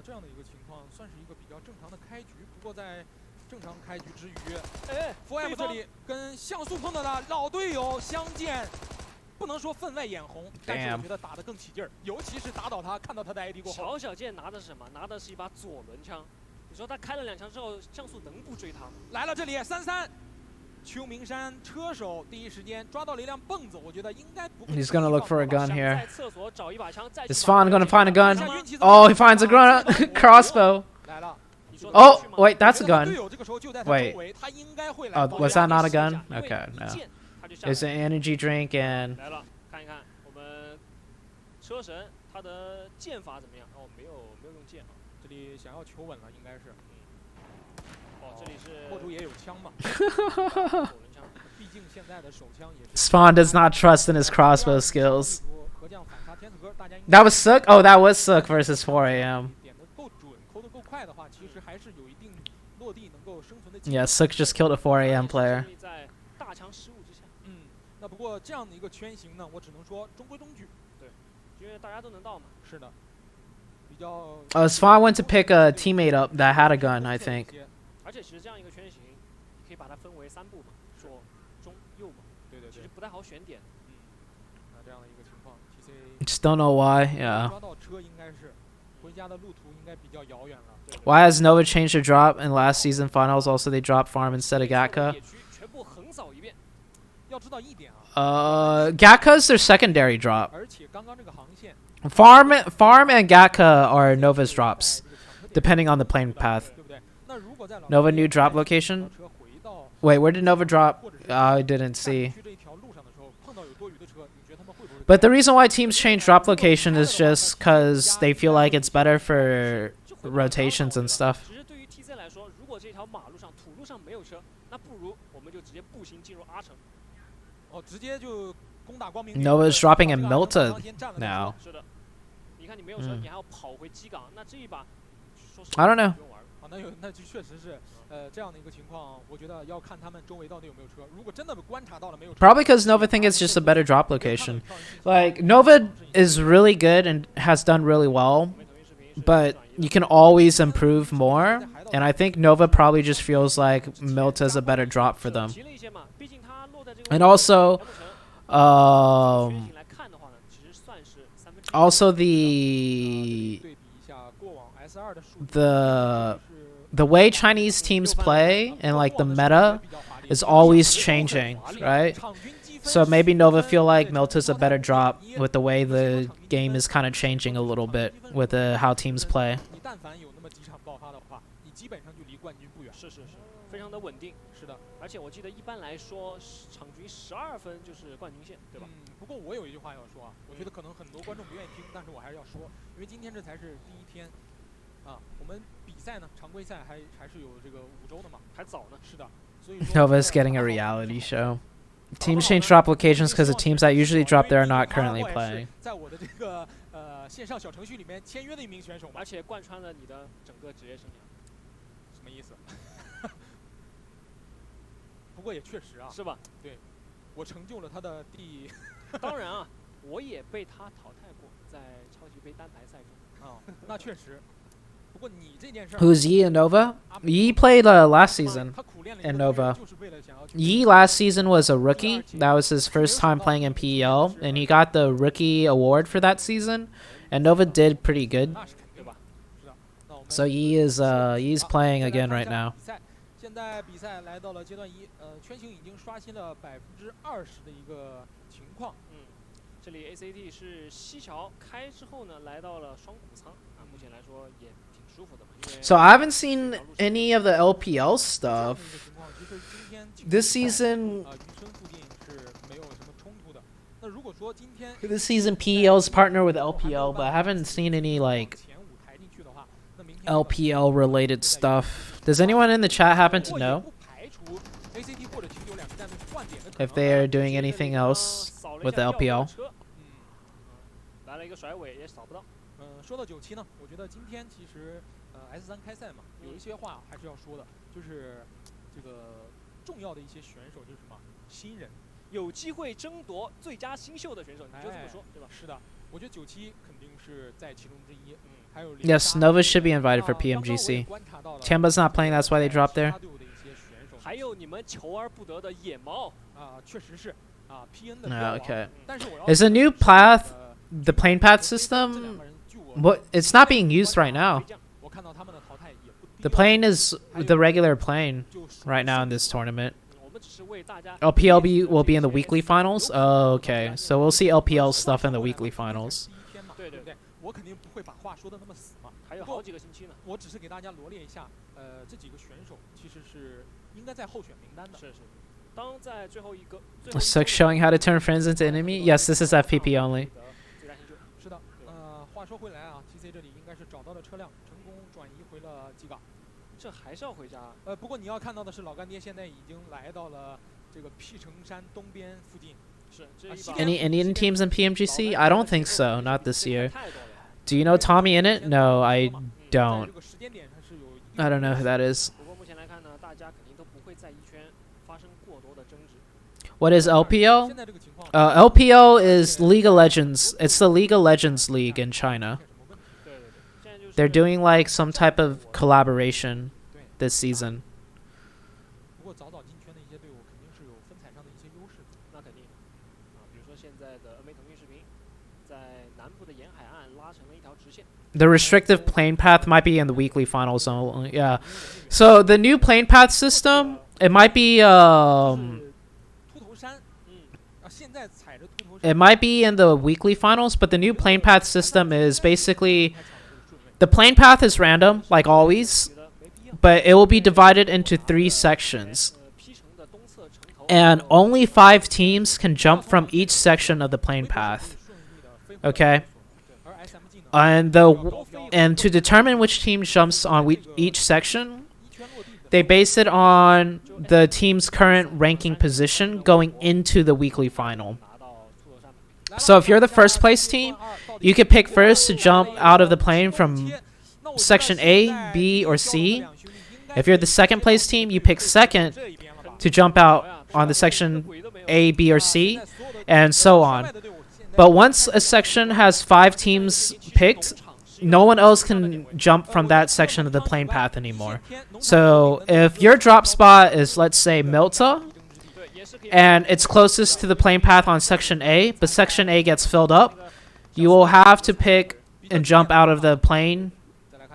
这样的一个情况算是一个比较正常的开局，不过在正常开局之余，4M 这里跟像素碰到的老队友相见，不能说分外眼红，但是我觉得打得更起劲儿，尤其是打倒他，看到他的 AD 过后。小剑拿的是什么？拿的是一把左轮枪。你说他开了2枪之后，像素能不追他吗？来了，这里33。秋名山车手第一时间抓到了一辆蹦子，我觉得应该不。He's gonna look for a gun here. Is Fawn gonna find a gun? Oh, he finds a gun. Crossbow. Oh, wait, that's a gun. Wait. Oh, was that not a gun? Okay, no. It's an energy drink and. 来了，看一看我们车神他的剑法怎么样？哦，没有用剑啊，这里想要求稳了，应该是。这里是破竹也有枪嘛？毕竟现在的手枪也是。Spawn does not trust in his crossbow skills. That was Sook? Oh, that was Sook versus 4AM. Yeah, Sook just killed a 4AM player. 大枪失误之下，那不过这样的一个圈型呢，我只能说中规中矩。对，因为大家都能到嘛。是的，比较。Spawn went to pick a teammate up that had a gun, I think. 而且其实这样一个圈形，可以把它分为3步嘛，左、中、右嘛。对。其实不太好选点。那这样的一个情况 Just don't know why. Yeah. 抓到车应该是回家的路途应该比较遥远了。Why has Nova changed the drop in last season finals? Also, they dropped farm instead of Gatka. 全部横扫一遍。要知道一点啊。Gatka's their secondary drop. 而且刚刚这个航线。Farm and Gatka are Nova's drops, depending on the plane path. Nova new drop location. Wait, where did Nova drop? I didn't see. But the reason why teams change drop location is just because they feel like it's better for rotations and stuff. 其实对于 TC 来说，如果这条马路上、土路上没有车，那不如我们就直接步行进入 R 城。哦，直接就攻打光明。Nova's dropping in Milton now. 是的，你看你没有车，你还要跑回基港，那这一把，说实 I don't know. 那就确实是，这样的一个情况，我觉得要看他们周围到底有没有车。如果真的观察到了没有车 Probably because Nova think it's just a better drop location. Like, Nova is really good and has done really well, but you can always improve more. And I think Nova probably just feels like Milta's a better drop for them. And also, the way Chinese teams play and like the meta is always changing, right? So maybe Nova feel like Milta's a better drop with the way the game is kind of changing a little bit with how teams play. 非常的稳定，是的，而且我记得一般来说，场均12分就是冠军线，对吧？不过我有一句话要说啊，我觉得可能很多观众不愿意听，但是我还是要说，因为今天这才是第1天，啊，我们比赛呢，常规赛还是有这个5周的嘛，还早呢，是的，所以 Nova's getting a reality show. Teams change drop locations because the teams that usually drop there are not currently playing. 在我的这个线上小程序里面签约的一名选手，而且贯穿了你的整个职业生涯。什么意思？不过也确实啊，是吧？对，我成就了他的第。当然啊，我也被他淘汰过，在超级杯单排赛中。啊，那确实。不过你这件事。Who's Yi in Nova? Yi played last season in Nova. Yi last season was a rookie. That was his first time playing in PEL, and he got the rookie award for that season. And Nova did pretty good. So Yi is Yi's playing again right now. 现在比赛来到了阶段1，圈形已经刷新了20%的一个情况。这里 ACT 是西桥开之后呢，来到了双谷仓啊，目前来说也挺舒服的嘛。So I haven't seen any of the LPL stuff this season. This season PEL's partner with LPL, but I haven't seen any like LPL related stuff. Does anyone in the chat happen to know if they are doing anything else with the LPL? 来了一个甩尾也扫不到。说到97呢，我觉得今天其实S3开赛嘛，有一些话还是要说的，就是这个重要的一些选手就是什么新人，有机会争夺最佳新秀的选手，你就这么说，对吧？是的，我觉得97肯定是在其中之一。Yes, Nova should be invited for PMGC. Tiamba's not playing, that's why they dropped there. 还有你们求而不得的野猫啊，确实是啊 ，PN 的。Okay. Is the new path the plane path system? What? It's not being used right now. The plane is the regular plane right now in this tournament. LPL will be in the weekly finals? Oh, okay. So we'll see LPL stuff in the weekly finals. 我肯定不会把话说的那么死嘛，还有好几个星期呢。我只是给大家罗列一下，这几个选手其实是应该在候选名单的。是。当在最后一个。So showing how to turn friends into enemy? Yes, this is FPP only. 是的，话说回来啊 ，TC 这里应该是找到了车辆，成功转移回了基港。这还是要回家。不过你要看到的是，老干爹现在已经来到了这个 P 城山东边附近。是。Any Indian teams in PMGC? I don't think so. Not this year. Do you know Tommy in it? No, I don't. I don't know who that is. What is LPL? LPL is League of Legends. It's the League of Legends League in China. They're doing like some type of collaboration this season. 说早早进圈的一些队伍，肯定是有分彩上的一些优势。那肯定啊，比如说现在的腾讯视频，在南部的沿海岸拉成了一条直线。The restrictive plane path might be in the weekly finals only. Yeah. So the new plane path system, it might be it might be in the weekly finals, but the new plane path system is basically the plane path is random like always, but it will be divided into 3 sections. And only 5 teams can jump from each section of the plane path. Okay? And to determine which team jumps on each section, they base it on the team's current ranking position going into the weekly final. So if you're the first place team, you can pick first to jump out of the plane from section A, B, or C. If you're the second place team, you pick second to jump out on the section A, B, or C, and so on. But once a section has 5 teams picked, no one else can jump from that section of the plane path anymore. So if your drop spot is, let's say, Milta, and it's closest to the plane path on section A, but section A gets filled up, you will have to pick and jump out of the plane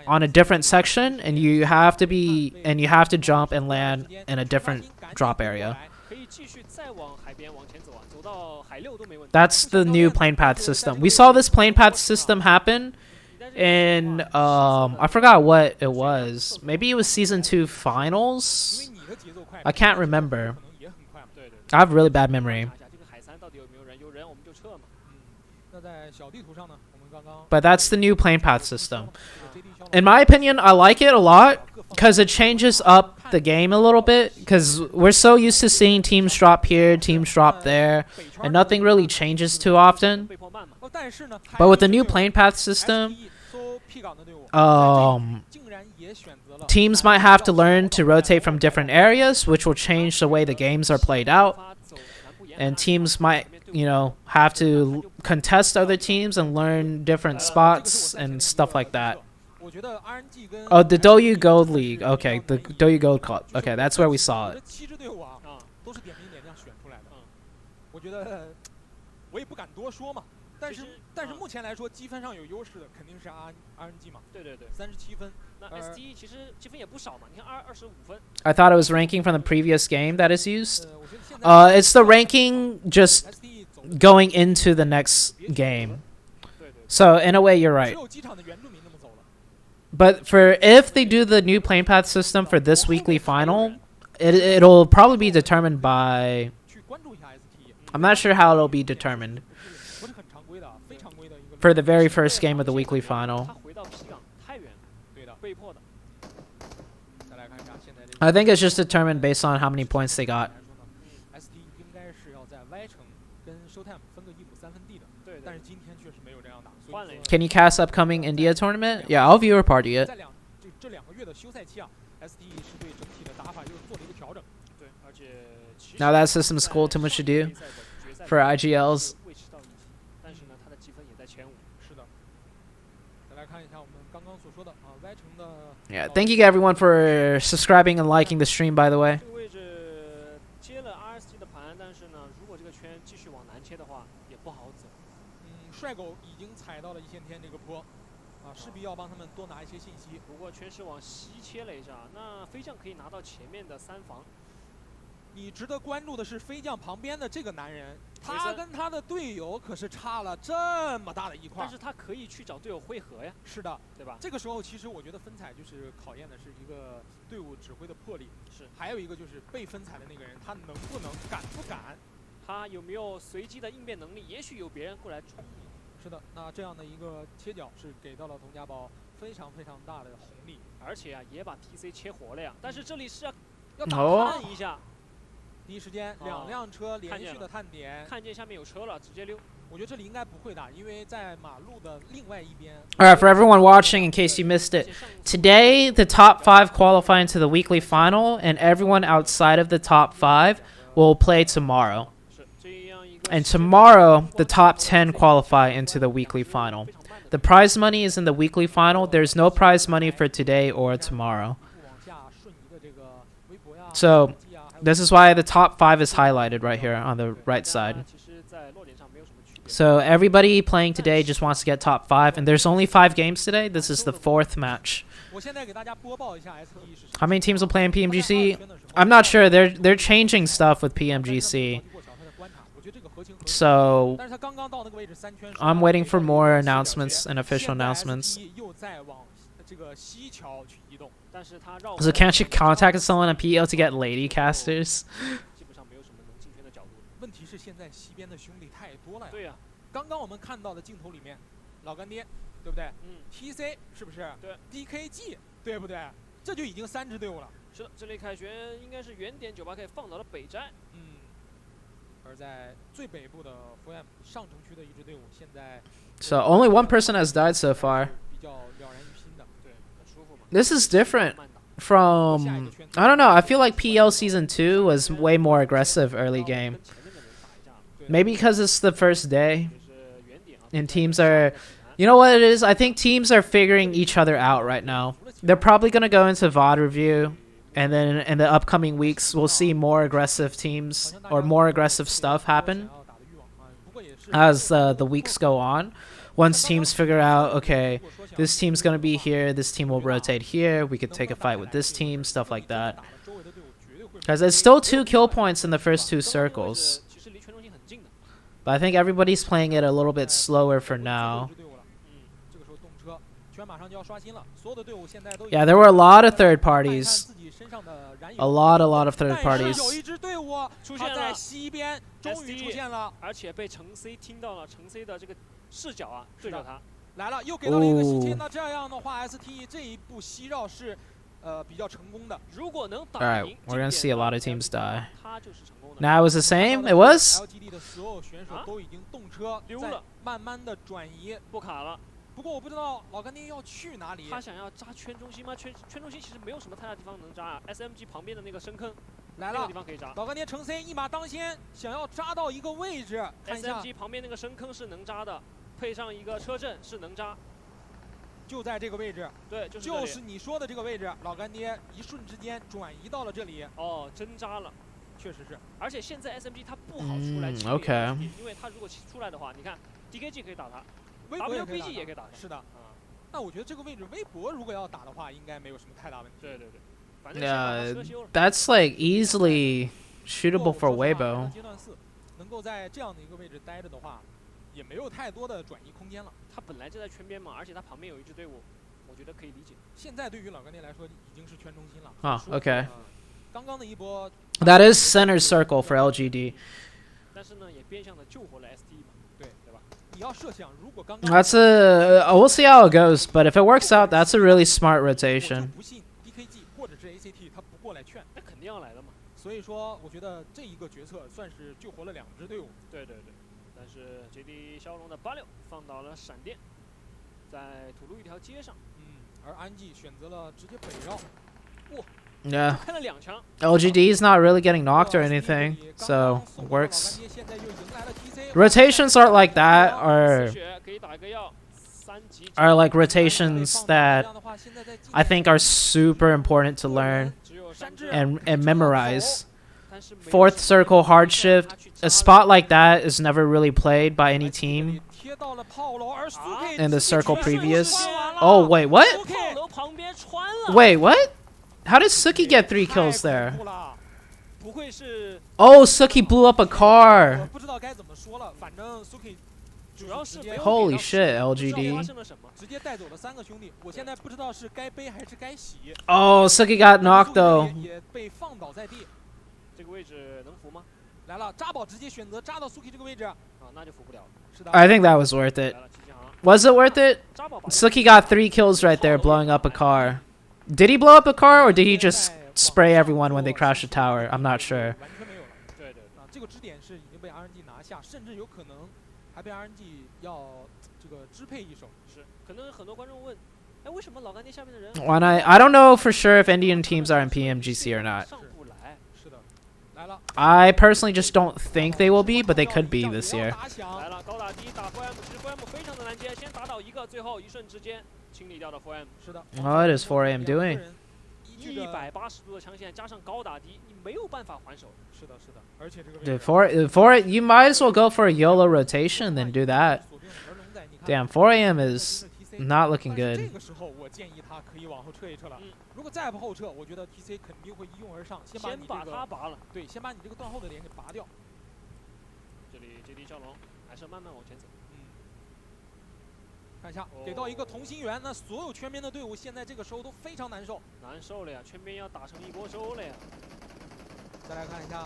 on a different section, and you have to jump and land in a different drop area. That's the new plane path system. We saw this plane path system happen in I forgot what it was. Maybe it was season 2 finals. I can't remember. I have really bad memory. But that's the new plane path system. In my opinion, I like it a lot because it changes up the game a little bit, because we're so used to seeing teams drop here, teams drop there, and nothing really changes too often. But with the new plane path system, teams might have to learn to rotate from different areas, which will change the way the games are played out. And teams might, have to contest other teams and learn different spots and stuff like that. Oh, the Douyu Gold League. Okay, the Douyu Gold Cup. Okay, that's where we saw it. I thought it was ranking from the previous game that is used. It's the ranking just going into the next game. So in a way, you're right. But if they do the new plane path system for this weekly final, it'll probably be determined by... I'm not sure how it'll be determined for the very first game of the weekly final. I think it's just determined based on how many points they got. Can you cast upcoming India tournament? Yeah, I'll viewer party it. Now that system's cool, too much to do for IGLs. Yeah, thank you everyone for subscribing and liking the stream, by the way. Alright, for everyone watching, in case you missed it, today the top 5 qualify into the weekly final, and everyone outside of the top 5 will play tomorrow. And tomorrow, the top 10 qualify into the weekly final. The prize money is in the weekly final. There's no prize money for today or tomorrow. So, This is why the top 5 is highlighted right here on the right side. So everybody playing today just wants to get top 5, and there's only 5 games today. This is the 4th match. How many teams will play in PMGC? I'm not sure. They're changing stuff with PMGC. So I'm waiting for more announcements and official announcements. So can't you contact someone on PEL to get lady casters? 问题是现在西边的兄弟太多了呀。对呀，刚刚我们看到的镜头里面，老干爹，对不对？TC 是不是？对。DKG 对不对？这就已经3支队伍了。是的，这类凯旋应该是原点98K 放倒了北斋。而在最北部的 FM 上城区的一支队伍，现在。So only one person has died so far. 比较了然于心的，对，很舒服嘛。This is different from. I don't know. I feel like PEL Season 2 was way more aggressive early game. Maybe because it's the first day and teams are, you know what it is? I think teams are figuring each other out right now. They're probably going to go into VOD review, and then in the upcoming weeks, we'll see more aggressive teams or more aggressive stuff happen as the weeks go on. Once teams figure out, okay, this team's going to be here, this team will rotate here, we could take a fight with this team, stuff like that. Because it's still 2 kill points in the first 2 circles. But I think everybody's playing it a little bit slower for now. Yeah, there were a lot of third parties. A lot of third parties. Alright, we're gonna see a lot of teams die. Now it was the same? It was? 不过我不知道老干爹要去哪里。他想要扎圈中心吗？圈中心其实没有什么太大地方能扎啊。SMG 旁边的那个深坑，来了，地方可以扎。老干爹乘 C 一马当先，想要扎到一个位置。SMG 旁边那个深坑是能扎的，配上一个车阵是能扎。就在这个位置，对，就是你说的这个位置。老干爹一瞬之间转移到了这里。哦，真扎了，确实是。而且现在 SMG 它不好出来，OK，因为它如果出来的话，你看 DKG 可以打他。WBG 也可以打，是的，那我觉得这个位置微博如果要打的话，应该没有什么太大问题。对对对，反正 that's like easily shootable for Weibo. 阶段4能够在这样的一个位置待着的话，也没有太多的转移空间了。他本来就在圈边嘛，而且他旁边有一支队伍，我觉得可以理解。现在对于老干爹来说，已经是圈中心了。啊 ，OK。刚刚的一波。That is center circle for LGD. 但是呢，也变相的救活了 ST 嘛，对吧？ That's we'll see how it goes, but if it works out, that's a really smart rotation. 或者是 ACT 他不过来劝，那肯定要来的嘛。所以说，我觉得这一个决策算是救活了2支队伍。对对对，但是 JD 骁龙的86放倒了闪电，在土路一条街上，而安吉选择了直接北绕。哇！ Yeah. LGD is not really getting knocked or anything, so it works. Rotations aren't like that, are like rotations that I think are super important to learn and memorize. 4th circle hard shift, a spot like that is never really played by any team in the circle previous. Oh wait, what? Wait, what? How did Suki get 3 kills there? Oh, Suki blew up a car. Holy shit, LGD. Oh, Suki got knocked though. I think that was worth it. Was it worth it? Suki got 3 kills right there blowing up a car. Did he blow up a car, or did he just spray everyone when they crashed the tower? I'm not sure. When I don't know for sure if Indian teams are in PMGC or not. I personally just don't think they will be, but they could be this year. What is 4AM doing? 180度的枪线加上高打低，你没有办法还手。是的，是的，而且这个 for it, you might as well go for a YOLO rotation than do that. Damn, 4AM is not looking good. 这个时候我建议他可以往后撤一撤了。如果再不后撤，我觉得 TC 肯定会一拥而上，先把他拔了。对，先把你这个断后的点给拔掉。这里接地蛟龙还是慢慢往前走。看一下，给到一个同心圆，那所有圈边的队伍现在这个时候都非常难受。难受了呀，圈边要打成一波收了呀。再来看一下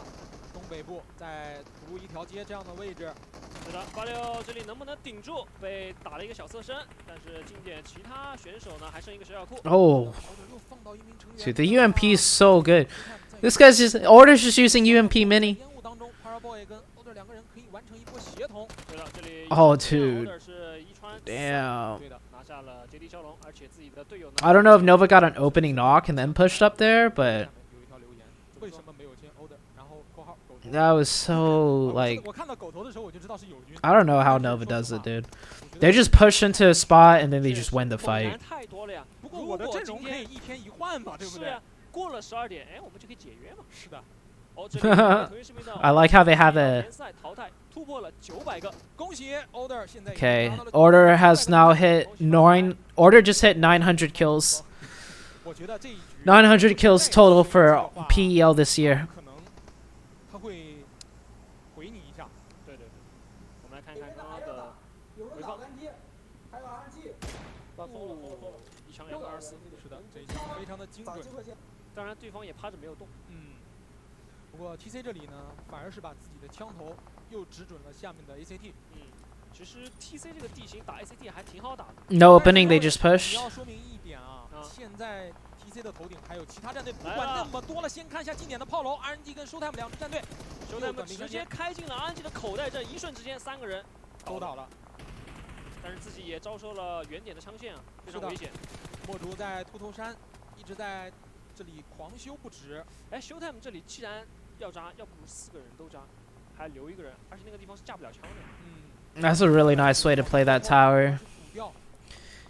东北部，在土路一条街这样的位置。是的，86这里能不能顶住？被打了一个小侧身，但是经典其他选手呢还剩一个水饺库。Oh, dude, the UMP is so good. This guy's just Order's just using UMP mini. Oh, dude. Damn. I don't know if Nova got an opening knock and then pushed up there, but that was so, like, I don't know how Nova does it, dude. They just push into a spot and then they just win the fight. I like how they have a... Okay, Order has now hit 9... Order just hit 900 kills. 900 kills total for PEL this year. TC 这里呢，反而是把自己的枪头又指准了下面的 ACT。其实 TC 这个地形打 ACT 还挺好打的。No opening, they just push. 你要说明一点啊，现在 TC 的头顶还有其他战队，不管那么多了，先看一下经典的炮楼 ，RNG 跟 Showtime 两支战队。Showtime 直接开进了 RNG 的口袋，这一瞬之间3个人都倒了，但是自己也遭受了远点的枪线啊，非常危险。墨竹在秃头山一直在这里狂修不止。哎 ，Showtime 这里既然要扎，要不4个人都扎，还留一个人，而且那个地方是架不了枪的。That's a really nice way to play that tower.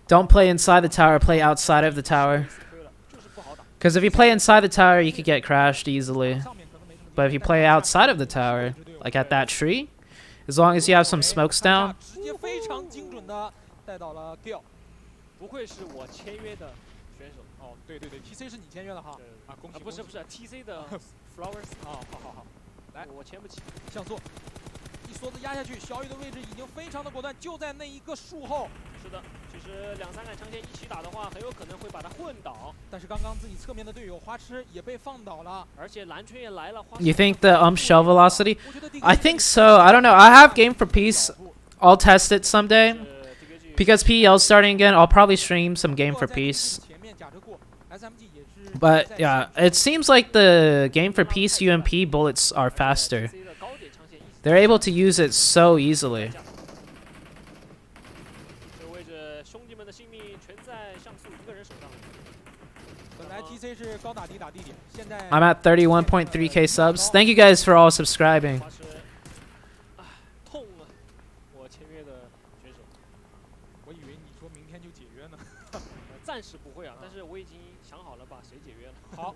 Don't play inside the tower, play outside of the tower. Because if you play inside the tower, you could get crashed easily. But if you play outside of the tower, like at that tree, as long as you have some smokes down. 直接非常精准的带到了 Gill。不愧是我签约的选手。哦，对对对 ，TC 是你签约的哈。啊，恭喜！不是 TC 的 Flowers。啊，好，来，我签不起。向左，一梭子压下去，小雨的位置已经非常的果断，就在那一个树后。是的，其实2、3杆枪线一起打的话，很有可能会把他混倒。但是刚刚自己侧面的队友花痴也被放倒了，而且蓝圈也来了。You think the shell velocity? I think so. I don't know. I have Game for Peace. I'll test it someday. Because PEL's starting again, I'll probably stream some Game for Peace. But yeah, it seems like the Game for Peace UMP bullets are faster. They're able to use it so easily. I'm at 31.3k subs. Thank you guys for all subscribing. 暂时不会啊，但是我已经想好了把谁解约了。好，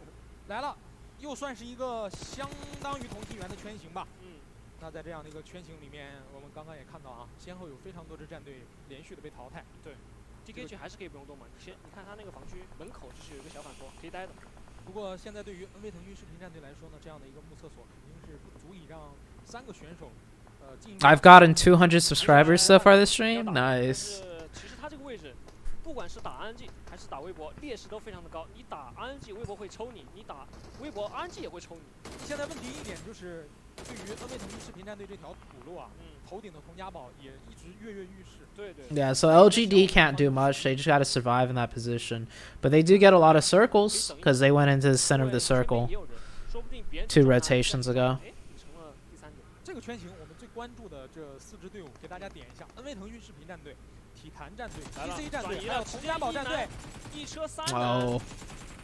来了，又算是一个相当于同心圆的圈形吧。那在这样的一个圈形里面，我们刚刚也看到啊，先后有非常多支战队连续的被淘汰。对 ，DKG 还是可以不用动嘛。你看他那个防区门口就是有一个小反坡，可以待的。不过现在对于 NV 腾讯视频战队来说呢，这样的一个目测所肯定是不足以让3个选手I've gotten 200 subscribers so far this stream. Nice. 其实他这个位置，不管是打 RNG 还是打微博，劣势都非常的高。你打 RNG， 微博会抽你；你打微博 ，RNG 也会抽你。现在问题一点就是，对于 NV 腾讯视频战队这条土路啊，头顶的童家堡也一直跃跃欲试。对。Yeah, so LGD can't do much. They just got to survive in that position. But they do get a lot of circles because they went into the center of the circle 2 rotations ago. 这个圈型我们最关注的这4支队伍，给大家点一下：NV 腾讯视频战队、体坛战队、TC 战队，还有童家堡战队。1车3人。哦。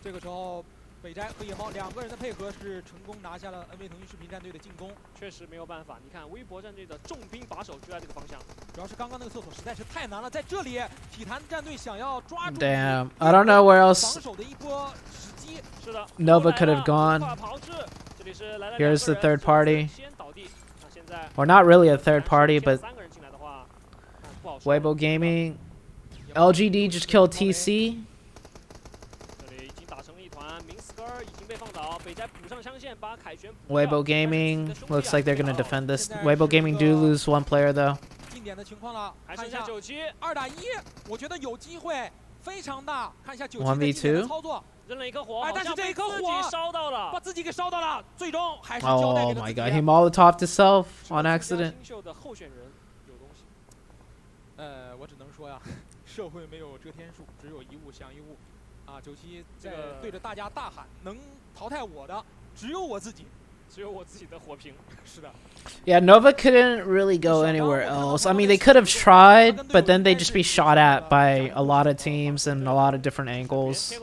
这个时候，北斋和野猫2个人的配合是成功拿下了 NV 腾讯视频战队的进攻。确实没有办法，你看微博战队的重兵把守就在这个方向。主要是刚刚那个厕所实在是太难了，在这里体坛战队想要抓住 Damn, I don't know where else. 防守的一波时机。Nova could have gone. Here's the third party. Or not really a third party, but Weibo Gaming. LGD just killed TC. Weibo Gaming looks like they're gonna defend this. Weibo Gaming do lose one player though. 1v2. 但是这一颗火把自己给烧到了，最终还是 Oh my god, he Molotoved himself on accident. 我只能说呀，社会没有遮天数，只有一物降一物。啊，九七在对着大家大喊，能淘汰我的只有我自己。 只有我自己的火瓶，是的。Yeah, Nova couldn't really go anywhere else. I mean, they could have tried, but then they'd just be shot at by a lot of teams and a lot of different angles.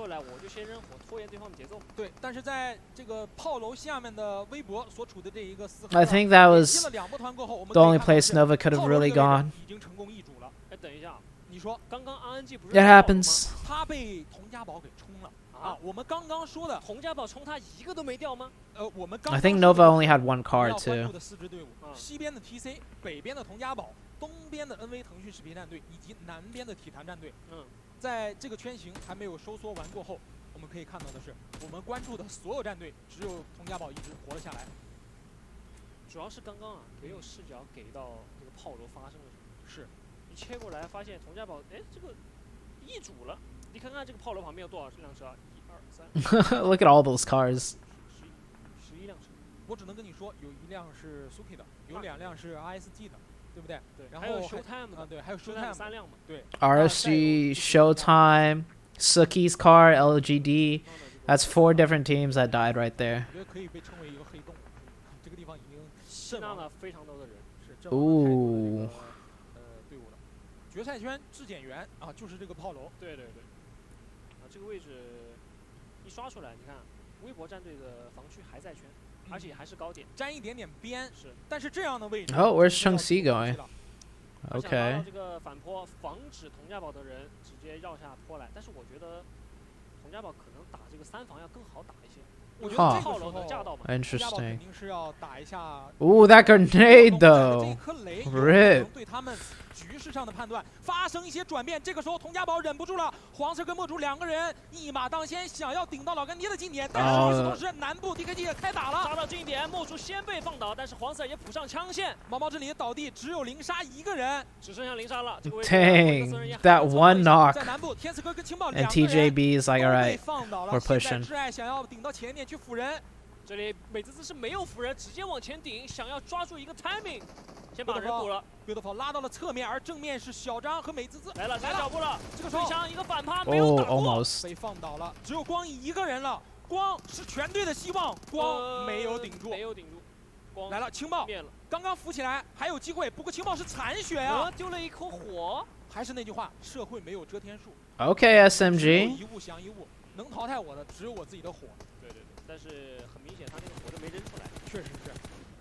对，但是在这个炮楼下面的微博所处的这一个四 I think that was the only place Nova could have really gone. 已经成功易主了。哎，等一下，你说刚刚 RNG 不是 It happens. 他被佟家宝给冲了。 啊，我们刚刚说的洪家宝冲他一个都没掉吗？我们刚 I think Nova only had one card too. 4支队伍，西边的 TC， 北边的佟家宝，东边的 NV 腾讯视频战队以及南边的体坛战队。在这个圈型还没有收缩完过后，我们可以看到的是，我们关注的所有战队只有佟家宝一支活了下来。主要是刚刚啊，没有视角给到这个炮楼发生了什么。是，你切过来发现佟家宝，哎，这个易主了。 你看看这个炮楼旁边有多少辆车啊？1、2、3。Look at all those cars. 11辆车。我只能跟你说，有一辆是 Suki 的，有2辆是 RSG 的，对不对？对。然后还有 Showtime 的，对，还有 Showtime 3辆嘛。对。RSG, Showtime, Suki's car, LGD. That's 4 different teams that died right there. 我觉得可以被称为一个黑洞。这个地方已经吸纳了非常多的人。是。Ooh. 队伍了。决赛圈质检员啊，就是这个炮楼。对对对。 这个位置一刷出来，你看微博战队的防区还在圈，而且还是高点，沾一点点边。是，但是这样的位置。Oh, where's Chengxi going? Okay. 这个反坡，防止佟家宝的人直接绕下坡来。但是我觉得佟家宝可能打这个3防要更好打一些。我觉得炮楼能架到嘛？ Interesting. 肯定是要打一下。Ooh, that grenade though. 这颗雷 Rip. 对他们局势上的判断发生一些转变。这个时候，佟家宝忍不住了，黄色跟墨竹2个人一马当先，想要顶到老干爹的近点。但是与此同时，南部 DKG 也开打了，杀到近点，墨竹先被放倒，但是黄色也补上枪线。毛毛这里倒地，只有零杀1个人，只剩下零杀了。Dang, that one knock. 在南部，天刺哥跟青豹2个 And 人 TJB is like, all right, 放倒了。 we're pushing. 挚爱想要顶到前面去辅人。 这里美滋滋是没有辅人，直接往前顶，想要抓住一个 timing， 先把人补了。Beautiful 拉到了侧面，而正面是小张和美滋滋来了，来脚步了。这个水枪一个反趴没有打过，被放倒了，只有光乙一个人了。光是全队的希望，光没有顶住，没有顶住。光来了，青豹刚刚浮起来还有机会，不过青豹是残血啊，丢了一口火。还是那句话，社会没有遮天数。Okay, SMG. 一物降一物，能淘汰我的只有我自己的火。对对对，但是很明显他那个火都没扔出来。确实是。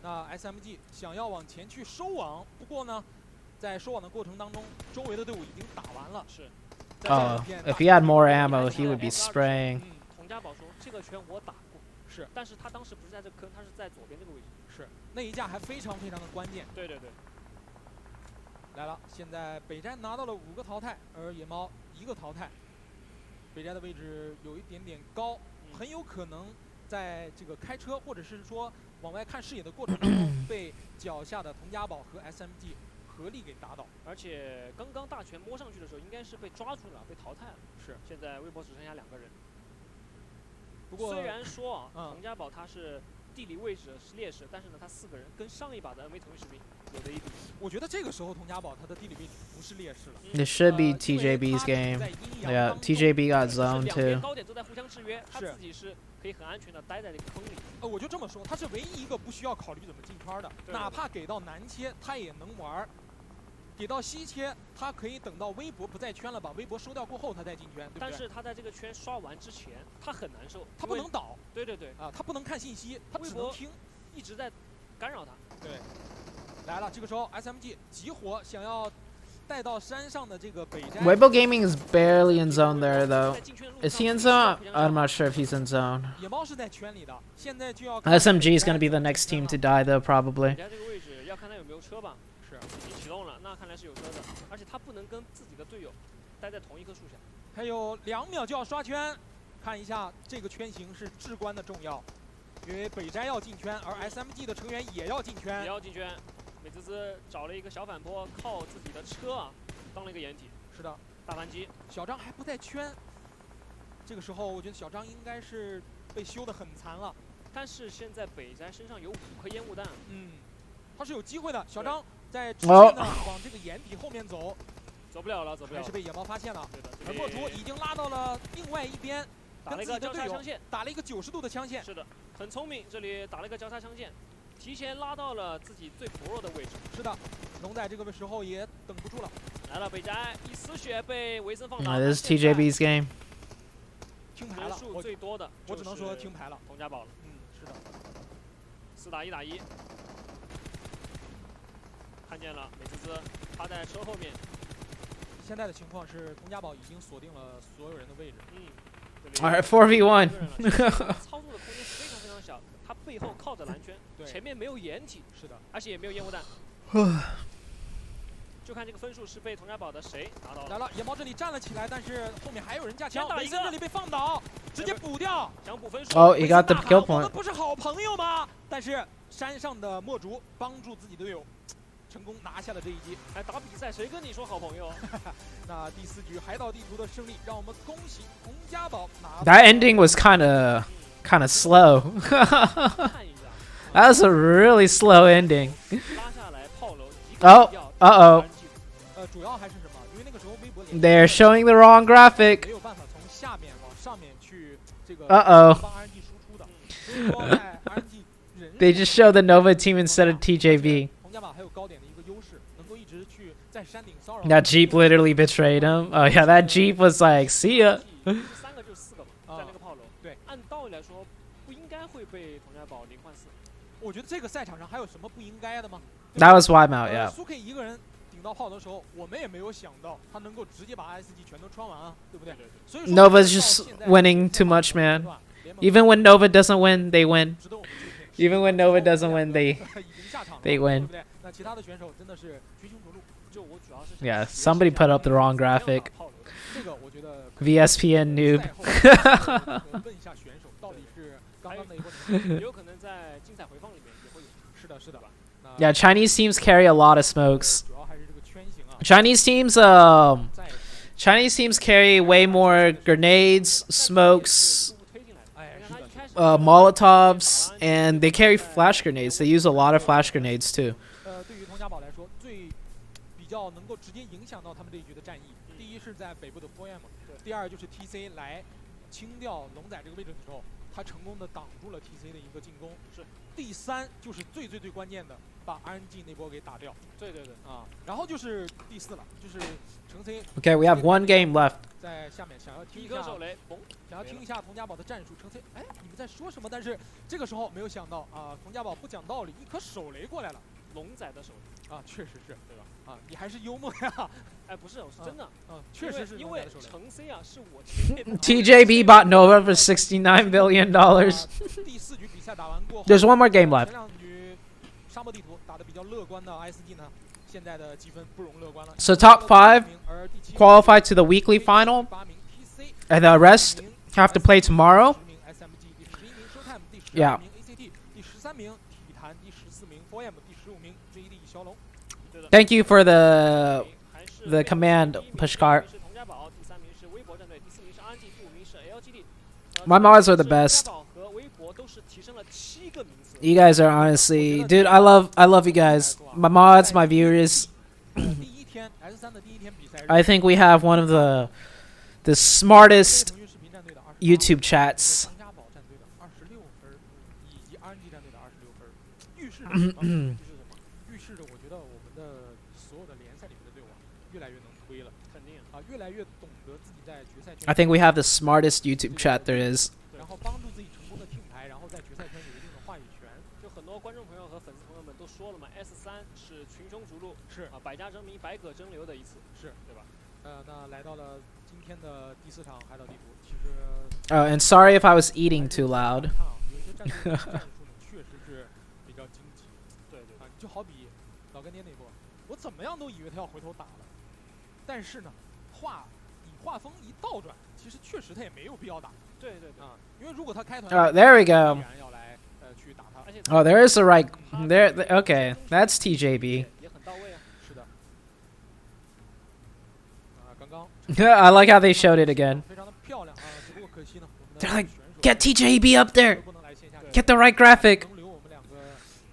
那 SMG 想要往前去收网，不过呢，在收网的过程当中，周围的队伍已经打完了。是。If he had more ammo, he would be spraying. 佟家宝说：“这个圈我打过。”是。但是他当时不是在这坑，他是在左边这个位置。是。那一架还非常非常的关键。对对对。来了，现在北斋拿到了5个淘汰，而野猫1个淘汰。北斋的位置有一点点高，很有可能在这个开车或者是说往外看视野的过程当中，被脚下的佟家宝和 SMG 合力给打倒。而且刚刚大拳摸上去的时候，应该是被抓住了，被淘汰了。是。现在微博只剩下2个人。不过虽然说啊，佟家宝他是地理位置是劣势，但是呢，他4个人跟上一把的 NV 腾讯视频有的一比。我觉得这个时候佟家宝他的地理位置不是劣势了。It should be TJB's game. Yeah, TJB got zoned too. 高点都在互相制约，他自己是可以很安全的待在这个坑里。我就这么说，他是唯一一个不需要考虑怎么进圈的，哪怕给到南切他也能玩。给到西切，他可以等到微博不在圈了，把微博收掉过后，他再进圈，对不对？但是他在这个圈刷完之前，他很难受，他不能倒。对对对，啊，他不能看信息，他只能听，一直在干扰他。对，来了，这个时候 SMG 急火想要带到山上的这个北斋。Weibo Gaming is barely in zone there though. Is he in zone? I'm not sure if he's in zone. 野猫是在圈里的，现在就要 SMG is going to be the next team to die though probably. 这个位置要看他有没有车吧？是，已经启动了，那看来是有车的，而且他不能跟自己的队友待在同一棵树下。还有2秒就要刷圈，看一下这个圈型是至关的重要，因为北斋要进圈，而 SMG 的成员也要进圈。也要进圈，美滋滋找了一个小反坡，靠自己的车啊当了一个掩体。是的，大反击，小张还不在圈。这个时候，我觉得小张应该是被修得很残了。但是现在北斋身上有5颗烟雾弹，他是有机会的。小张在直线呢往这个掩体后面走。走不了了，走不了了，还是被野猫发现了。对的，而墨竹已经拉到了另外一边，打了一个交叉枪线，打了一个90度的枪线。是的，很聪明，这里打了一个交叉枪线，提前拉到了自己最薄弱的位置。是的，龙仔这个时候也等不住了，来了北斋，一丝血被维森放倒。This is TJB's game. 听牌了，人数最多的，我只能说听牌了。佟家宝了，是的，4打1打1，看见了美滋滋，他在车后面。现在的情况是，佟家宝已经锁定了所有人的位置。Alright, 4v1. 操作的空间非常非常小，他背后靠着蓝圈，前面没有掩体，是的，而且也没有烟雾弹。就看这个分数是被佟家宝的谁拿到了。来了，野猫这里站了起来，但是后面还有人架枪，维森这里被放倒，直接补掉，想补分数。Oh, he got the kill point. 不是好朋友吗？但是山上的墨竹帮助自己队友。成功拿下了这一击。哎，打比赛谁跟你说好朋友？那第4局海岛地图的胜利，让我们恭喜佟家宝拿。That ending was kind of slow. That was a really slow ending. 拉下来炮楼。Oh. 主要还是什么？因为那个时候微博 They're showing the wrong graphic. 没有办法从下面往上面去这个 Uh-oh. 帮 RNG 输出的。所以说在 RNG 人 They just show the Nova team instead of TJB. 佟家宝还有高点的一个优势，能够一直去在山顶骚扰。That Jeep literally betrayed him. Oh yeah, that Jeep was like, see ya. 3个就4个嘛，在那个炮楼。对，按道理来说不应该会被佟家宝0换4。我觉得这个赛场上还有什么不应该的吗？ That was Wideout, yeah. 苏 K 一个人顶到炮的时候，我们也没有想到他能够直接把 SG 全都穿完啊，对不对？所以说 Nova's just winning too much, man. Even when Nova doesn't win, they win. Even when Nova doesn't win, they win. Yeah, somebody put up the wrong graphic. VSPN noob. Yeah, Chinese teams carry a lot of smokes. Chinese teams carry way more grenades, smokes, Molotovs, and they carry flash grenades. They use a lot of flash grenades too. 对于佟家宝来说，比较能够直接影响到他们这一局的战役。第一是在北部的 4M， 第二就是 TC 来清掉龙仔这个位置的时候，他成功的挡住了 TC 的一个进攻。是，第3就是最关键的，把 RNG 那波给打掉。对啊，然后就是第4了，就是成 C。Okay, we have 1 game left. 在下面想要听一下佟家宝的战术，成 C， 哎，你们在说什么？但是这个时候没有想到啊，佟家宝不讲道理，一颗手雷过来了，龙仔的手雷啊，确实是，对吧？啊，你还是幽默呀！哎，不是，我是真的，确实是因为成 C 啊，是我 TJB bought Nova for $69 billion. 第4局比赛打完过后 There's 1 more game left. 前2局沙漠地图打得比较乐观的 SG 呢，现在的积分不容乐观了。So top 5 qualify to the weekly final, and the rest have to play tomorrow. Yeah. Thank you for the command, Pushkar. My mods are the best. You guys are honestly, dude. I love you guys. My mods, my viewers. I think we have one of the smartest YouTube chats. I think we have the smartest YouTube chat there is. 很多观众朋友和粉丝朋友们都说了嘛 ，S3是群雄逐鹿，是啊，百家争鸣、百舸争流的一次，是对吧？那来到了今天的第4场海岛地图，其实 Oh, and sorry if I was eating too loud. 有些战术确实是比较荆棘。对对啊，就好比老干爹那波，我怎么样都以为他要回头打了，但是呢，画风一倒转，其实确实他也没有必要打。对对对。啊，因为如果他开团， there we go. 要来去打他。 Oh, there is the right. There. Okay, that's TJB. 也很到位啊。是的。啊，刚刚。I like how they showed it again. 非常的漂亮啊，只不过可惜呢， They're like, get TJB up there. 不能来线下 Get the right graphic. 能留我们两个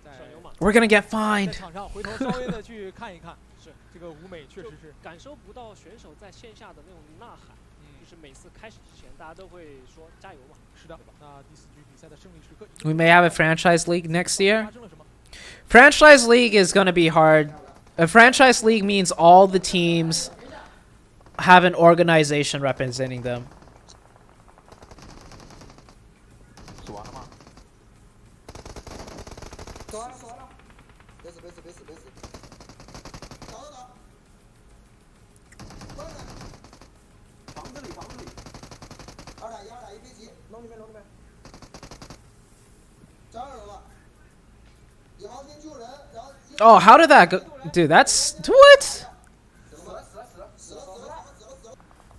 在 We're gonna get 在 fined. 场上回头稍微的去看一看，是这个舞美确实是感受不到选手在线下的那种呐喊，就是每次开始之前大家都会说加油嘛。是的，那第4局比赛的胜利时刻。 We may have a franchise league next year. Franchise league is gonna be hard. A franchise league means all the teams have an organization representing them. Oh, how did that go? Dude, that's what?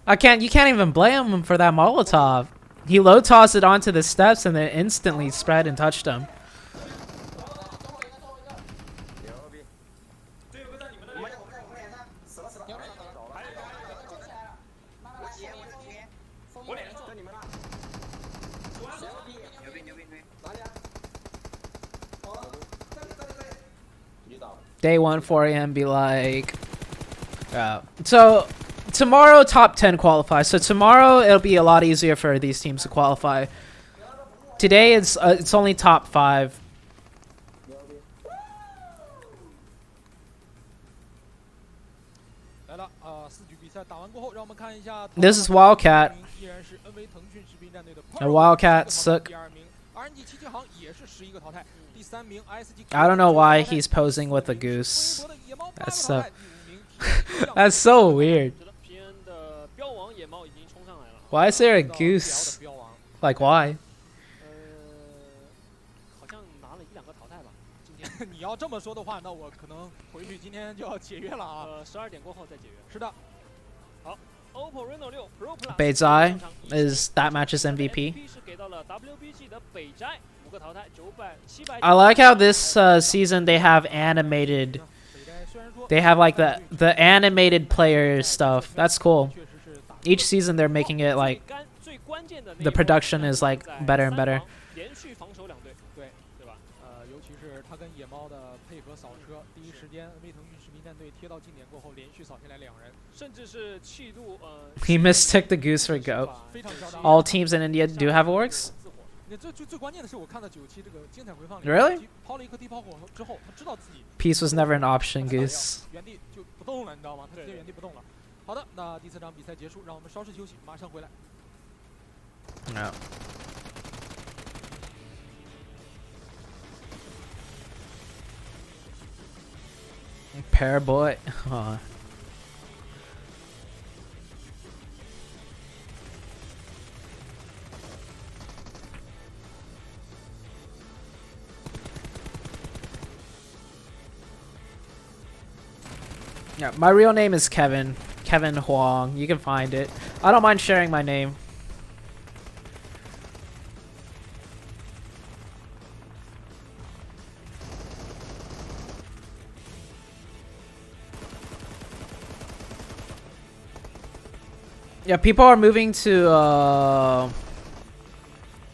You can't even blame him for that Molotov. He low tossed it onto the steps and then instantly spread and touched him. Day 1, 4 a.m. be like... So, tomorrow top 10 qualify. So tomorrow it'll be a lot easier for these teams to qualify. Today it's only top 5. This is Wildcat. And Wildcat suck. I don't know why he's posing with a goose. That's so weird. Why is there a goose? Like why? 你要这么说的话，那我可能回去今天就要解约了啊。12点过后再解约。是的。好 ，OPPO Reno 6 Pro Plus Beizai is that match's MVP. I like how this season they have animated. They have like the animated player stuff. That's cool. Each season they're making it like the production is like better and better. 尤其是他跟野猫的配合扫车，第一时间为腾讯视频战队贴到近点过后，连续扫下来2人，甚至是气度He mistook the goose for goat. All teams in India do have orgs. 最关键的是，我看到97这个精彩回放里 Really? 抛了一颗低抛火之后，他知道自己 Peace was never an option, goose. 原地就不动了，你知道吗？他直接原地不动了。好的，那第4场比赛结束，让我们稍事休息，马上回来。No. Pair boy. Huh. Yeah, my real name is Kevin. Kevin Huang. You can find it. I don't mind sharing my name. Yeah, people are moving to,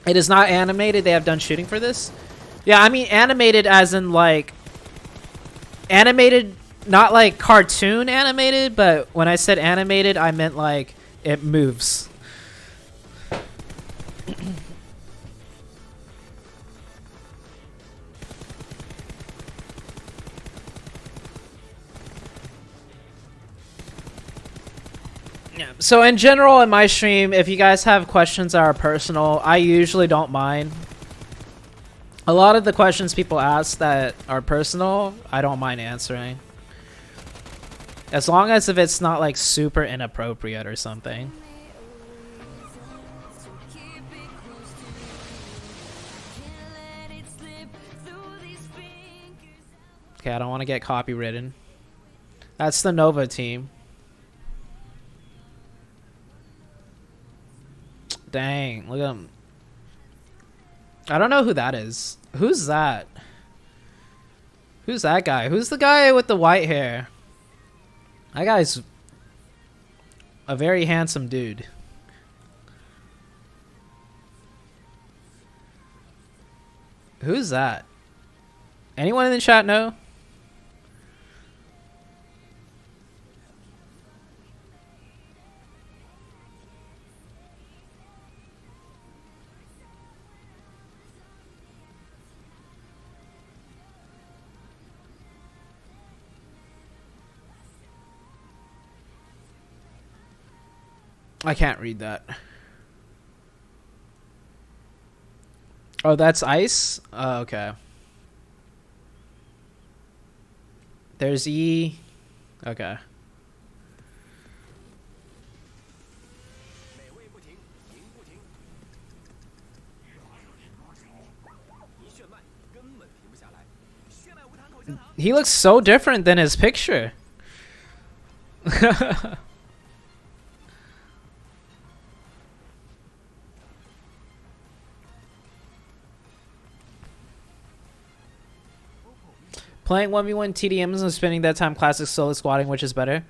it is not animated. They have done shooting for this. Yeah, I mean animated as in like, animated, not like cartoon animated, but when I said animated, I meant like it moves. Yeah. So in general, in my stream, if you guys have questions that are personal, I usually don't mind. A lot of the questions people ask that are personal, I don't mind answering. As long as if it's not like super inappropriate or something. Okay, I don't want to get copywritten. That's the Nova team. Dang, look at him. I don't know who that is. Who's that? Who's that guy? Who's the guy with the white hair? That guy's a very handsome dude. Who's that? Anyone in the chat know? I can't read that. Oh, that's ice? Oh, okay. There's E. Okay. He looks so different than his picture. Playing 1v1 TDMs and spending that time classic solo squatting, which is better?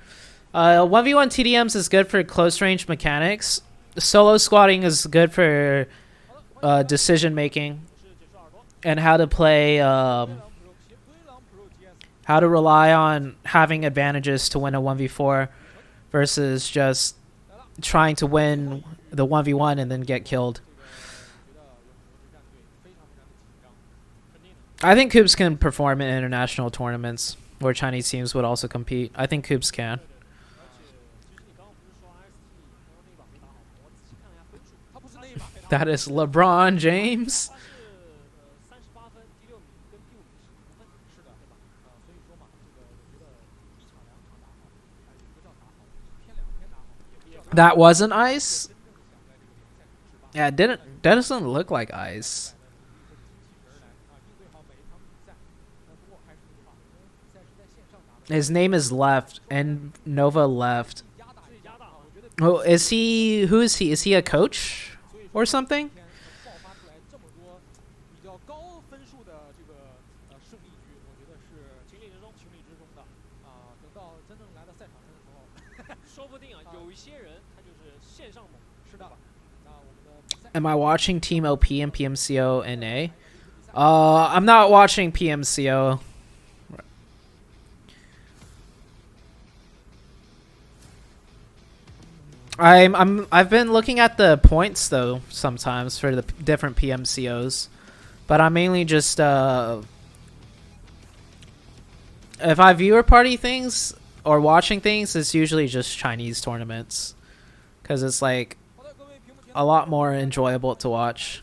1v1 TDMs is good for close range mechanics. Solo squatting is good for decision making and how to play, how to rely on having advantages to win a 1v4 versus just trying to win the 1v1 and then get killed. I think Coops can perform in international tournaments where Chinese teams would also compete. I think Coops can. That is LeBron James. That wasn't ice? Yeah, that doesn't look like ice. His name is Left, and Nova Left. Oh, is he? Who is he? Is he a coach or something? Am I watching Team OP and PMCO NA? I'm not watching PMCO. I've been looking at the points though sometimes for the different PMCOs, but I'm mainly just if I viewer party things or watching things, it's usually just Chinese tournaments because it's like a lot more enjoyable to watch.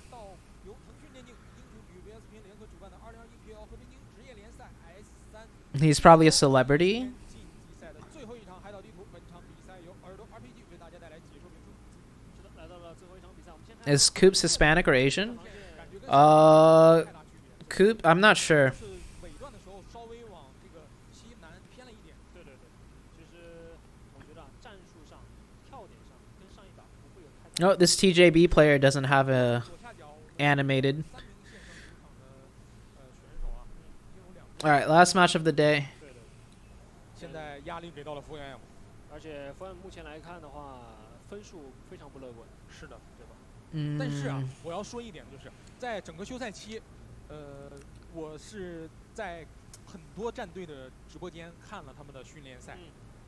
He's probably a celebrity. Is Coops Hispanic or Asian? Coop, I'm not sure. No, this TJB player doesn't have a animated. All right, last match of the day. 现在压力给到了福原，而且福原目前来看的话，分数非常不乐观。是的，对吧？但是啊，我要说一点，就是在整个休赛期，我是在很多战队的直播间看了他们的训练赛，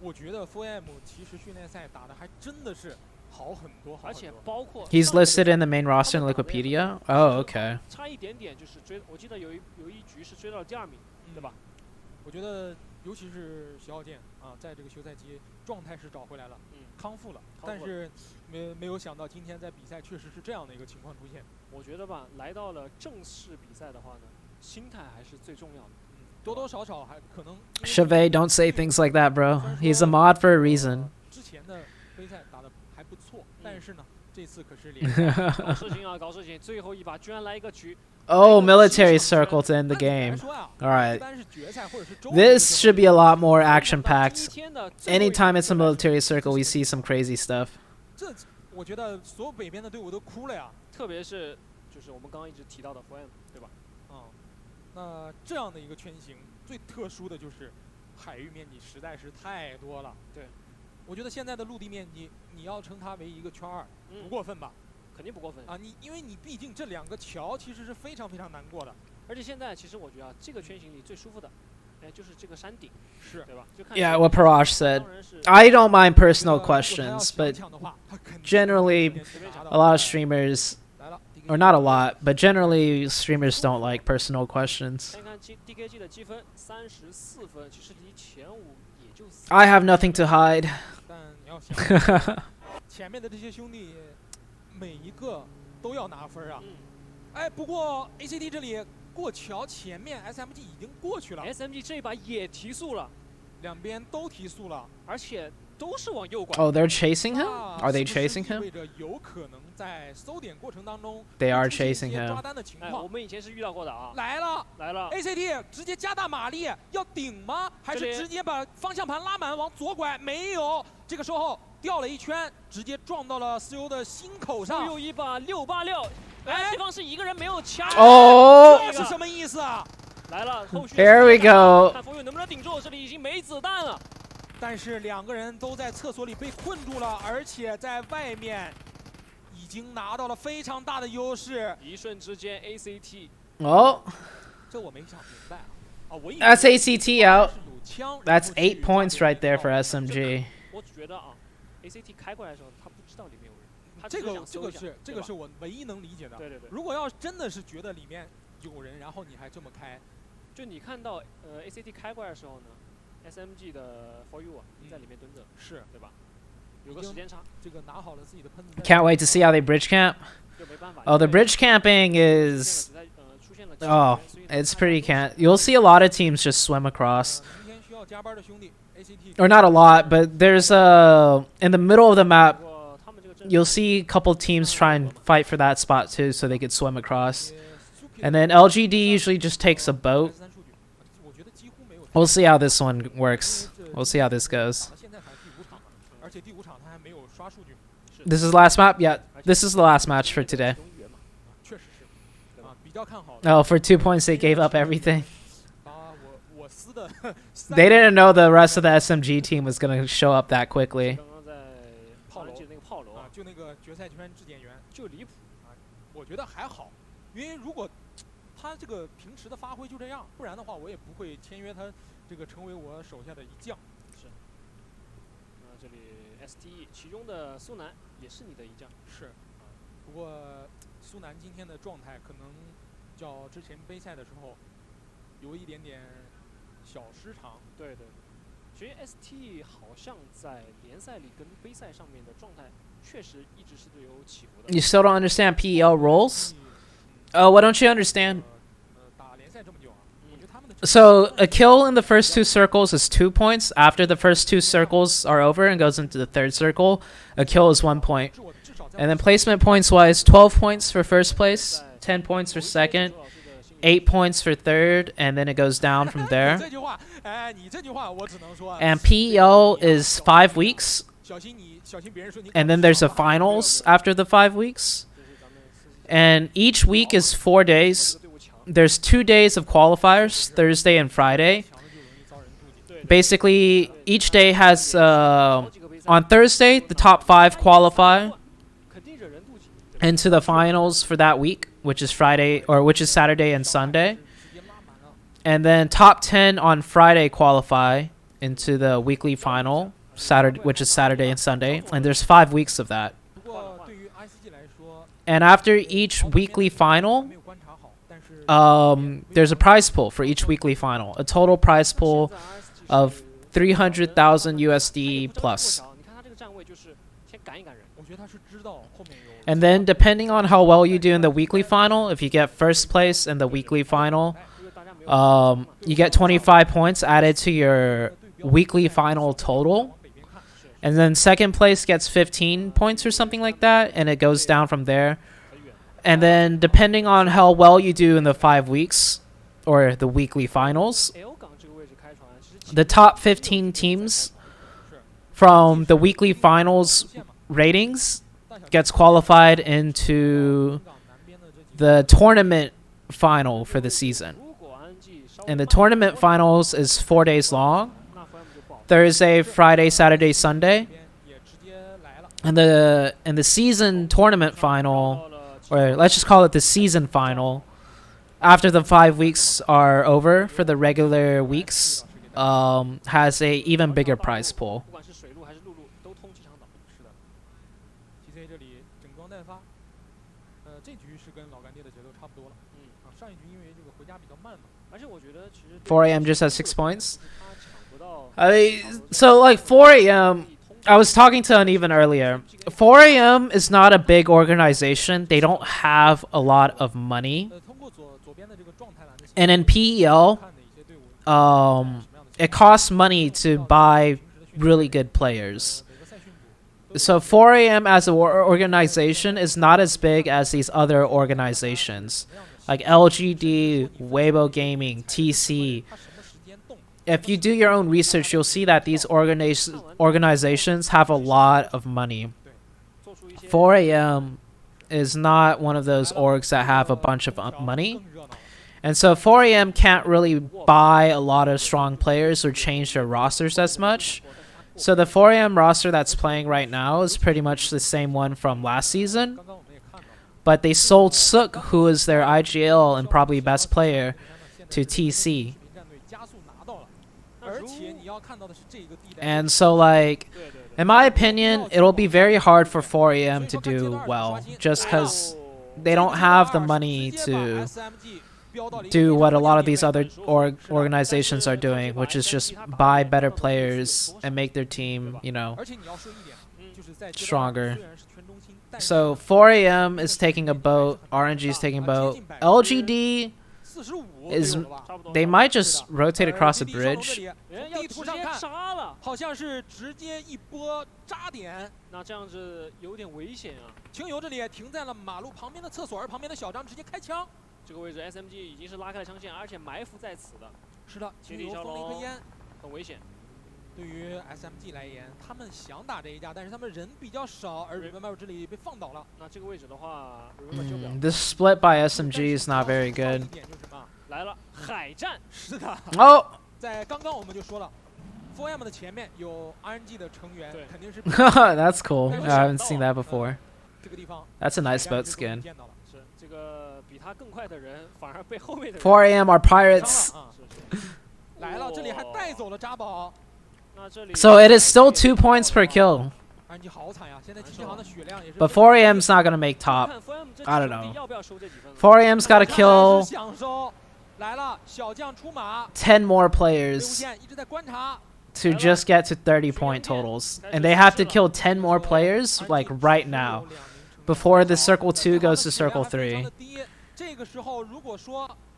我觉得 4M 其实训练赛打的还真的是好很多，而且包括 He's listed in the main roster in Wikipedia. Oh, okay. 差一点点就是追，我记得有一局是追到了第2名，对吧？我觉得尤其是徐浩健啊，在这个休赛期状态是找回来了，康复了，但是没有想到今天在比赛确实是这样的一个情况出现。我觉得吧，来到了正式比赛的话呢，心态还是最重要的。多多少少还可能。Chevy, don't say things like that, bro. He's a mod for a reason. 之前的杯赛打得还不错，但是呢，这次可是连搞事情啊，搞事情！最后一把居然来一个局。Oh, military circle to end the game. Alright. This should be a lot more action-packed. Anytime it's a military circle, we see some crazy stuff. 这我觉得所有北边的队伍都哭了呀，特别是就是我们刚刚一直提到的 4M， 对吧？那这样的一个圈型，最特殊的就是海域面积实在是太多了。对，我觉得现在的陆地面积，你要称它为一个圈2，不过分吧？肯定不过分啊！因为你毕竟这2个桥其实是非常非常难过的。而且现在其实我觉得这个圈型里最舒服的，就是这个山顶，是对吧？ Yeah, what Parash said. I don't mind personal questions, but generally, a lot of streamers, or not a lot, but generally streamers don't like personal questions. DKG 的积分34分，其实离前5也就。I have nothing to hide. 但你要想，前面的这些兄弟。每一个都要拿分啊！哎，不过 ACT 这里过桥前面 SMG 已经过去了 ，SMG 这一把也提速了，两边都提速了，而且都是往右拐。Oh, they're chasing him? Are they chasing him? 意味着有可能在搜点过程当中 ，They are chasing him. 抓单的情况，我们以前是遇到过的啊。来了 ，ACT 直接加大马力要顶吗？还是直接把方向盘拉满往左拐？没有，这个时候。掉了一圈，直接撞到了思优的心口上。又一把686，对方是一个人没有掐。哦，这是什么意思啊？来了，后续。Here we go。看佛友能不能顶住，这里已经没子弹了。但是2个人都在厕所里被困住了，而且在外面已经拿到了非常大的优势。一瞬之间 ，ACT。哦，这我没想明白啊！我以为 That's ACT out. That's 8 points right there for SMG. 我觉得啊。ACT 开过来的时候，他不知道里面有人，他这个是我唯一能理解的。对。如果要真的是觉得里面有人，然后你还这么开，就你看到ACT 开过来的时候呢 ，SMG 的 For You 在里面蹲着，是对吧？有个时间差。这个拿好了自己的喷子。Can't wait to see how they bridge camp. Oh, the bridge camping is. Oh, it's pretty can't. You'll see a lot of teams just swim across. Or not a lot, but there's in the middle of the map, you'll see a couple teams try and fight for that spot too, so they could swim across. And then LGD usually just takes a boat. We'll see how this one works. We'll see how this goes. This is the last map? Yeah, this is the last match for today. Oh, for 2 points they gave up everything. They didn't know the rest of the SMG team was going to show up that quickly. 就那个决赛圈质检员就离谱啊！我觉得还好，因为如果他这个平时的发挥就这样，不然的话我也不会签约他这个成为我手下的一将。是。这里 STE 其中的苏南也是你的一将。是啊，不过苏南今天的状态可能较之前杯赛的时候有一点点小失常。对。其实 ST 好像在联赛里跟杯赛上面的状态确实一直是有起伏的。You still don't understand PEL rules? What don't you understand? So a kill in the first 2 circles is 2 points. After the first 2 circles are over and goes into the 3rd circle, a kill is 1 point. And then placement points wise, 12 points for first place, 10 points for second, 8 points for 3rd, and then it goes down from there. And PEL is 5 weeks. And then there's a finals after the 5 weeks. And each week is 4 days. There's 2 days of qualifiers, Thursday and Friday. Basically, each day has, on Thursday, the top 5 qualify into the finals for that week, which is Saturday and Sunday. And then top 10 on Friday qualify into the weekly final, which is Saturday and Sunday. And there's 5 weeks of that. And after each weekly final, there's a prize pool for each weekly final. A total prize pool of 300,000 USD plus. And then depending on how well you do in the weekly final, if you get first place in the weekly final, you get 25 points added to your weekly final total. And then second place gets 15 points or something like that, and it goes down from there. And then depending on how well you do in the 5 weeks or the weekly finals, the top 15 teams from the weekly finals ratings gets qualified into the tournament final for the season. And the tournament finals is 4 days long. Thursday, Friday, Saturday, Sunday. And the season tournament final, or let's just call it the season final, after the 5 weeks are over for the regular weeks, has a even bigger prize pool. .4am just has 6 points. So like 4am, I was talking to Uneven earlier. 4am is not a big organization. They don't have a lot of money. And in PEL, it costs money to buy really good players. So 4am as an organization is not as big as these other organizations like LGD, Weibo Gaming, TC. If you do your own research, you'll see that these organizations have a lot of money. 4am is not one of those orgs that have a bunch of money. And so 4am can't really buy a lot of strong players or change their rosters as much. So the 4am roster that's playing right now is pretty much the same one from last season. But they sold Sook, who is their IGL and probably best player, to TC. And so, like, in my opinion, it'll be very hard for 4am to do well, just because they don't have the money to do what a lot of these other organizations are doing, which is just buy better players and make their team, you know, stronger. So 4am is taking a boat, RNG is taking a boat. LGD is, they might just rotate across a bridge.对于 SMG 来言，他们想打这一架，但是他们人比较少，而 Remember 这里被放倒了。那这个位置的话 ，This split by SMG is not very good. 来了，海战，是的。哦，在刚刚我们就说了 ，4M 的前面有 RNG 的成员，肯定是。That's cool. I haven't seen that before. 这个地方 That's a nice boat skin. 是这个比他更快的人，反而被后面的。4am are pirates. 来了，这里还带走了扎宝。 So it is still 2 points per kill. But 4am's not gonna make top. I don't know. 4am's gotta kill 10 more players to just get to 30-point totals. And they have to kill 10 more players, like, right now, before the Circle 2 goes to Circle 3.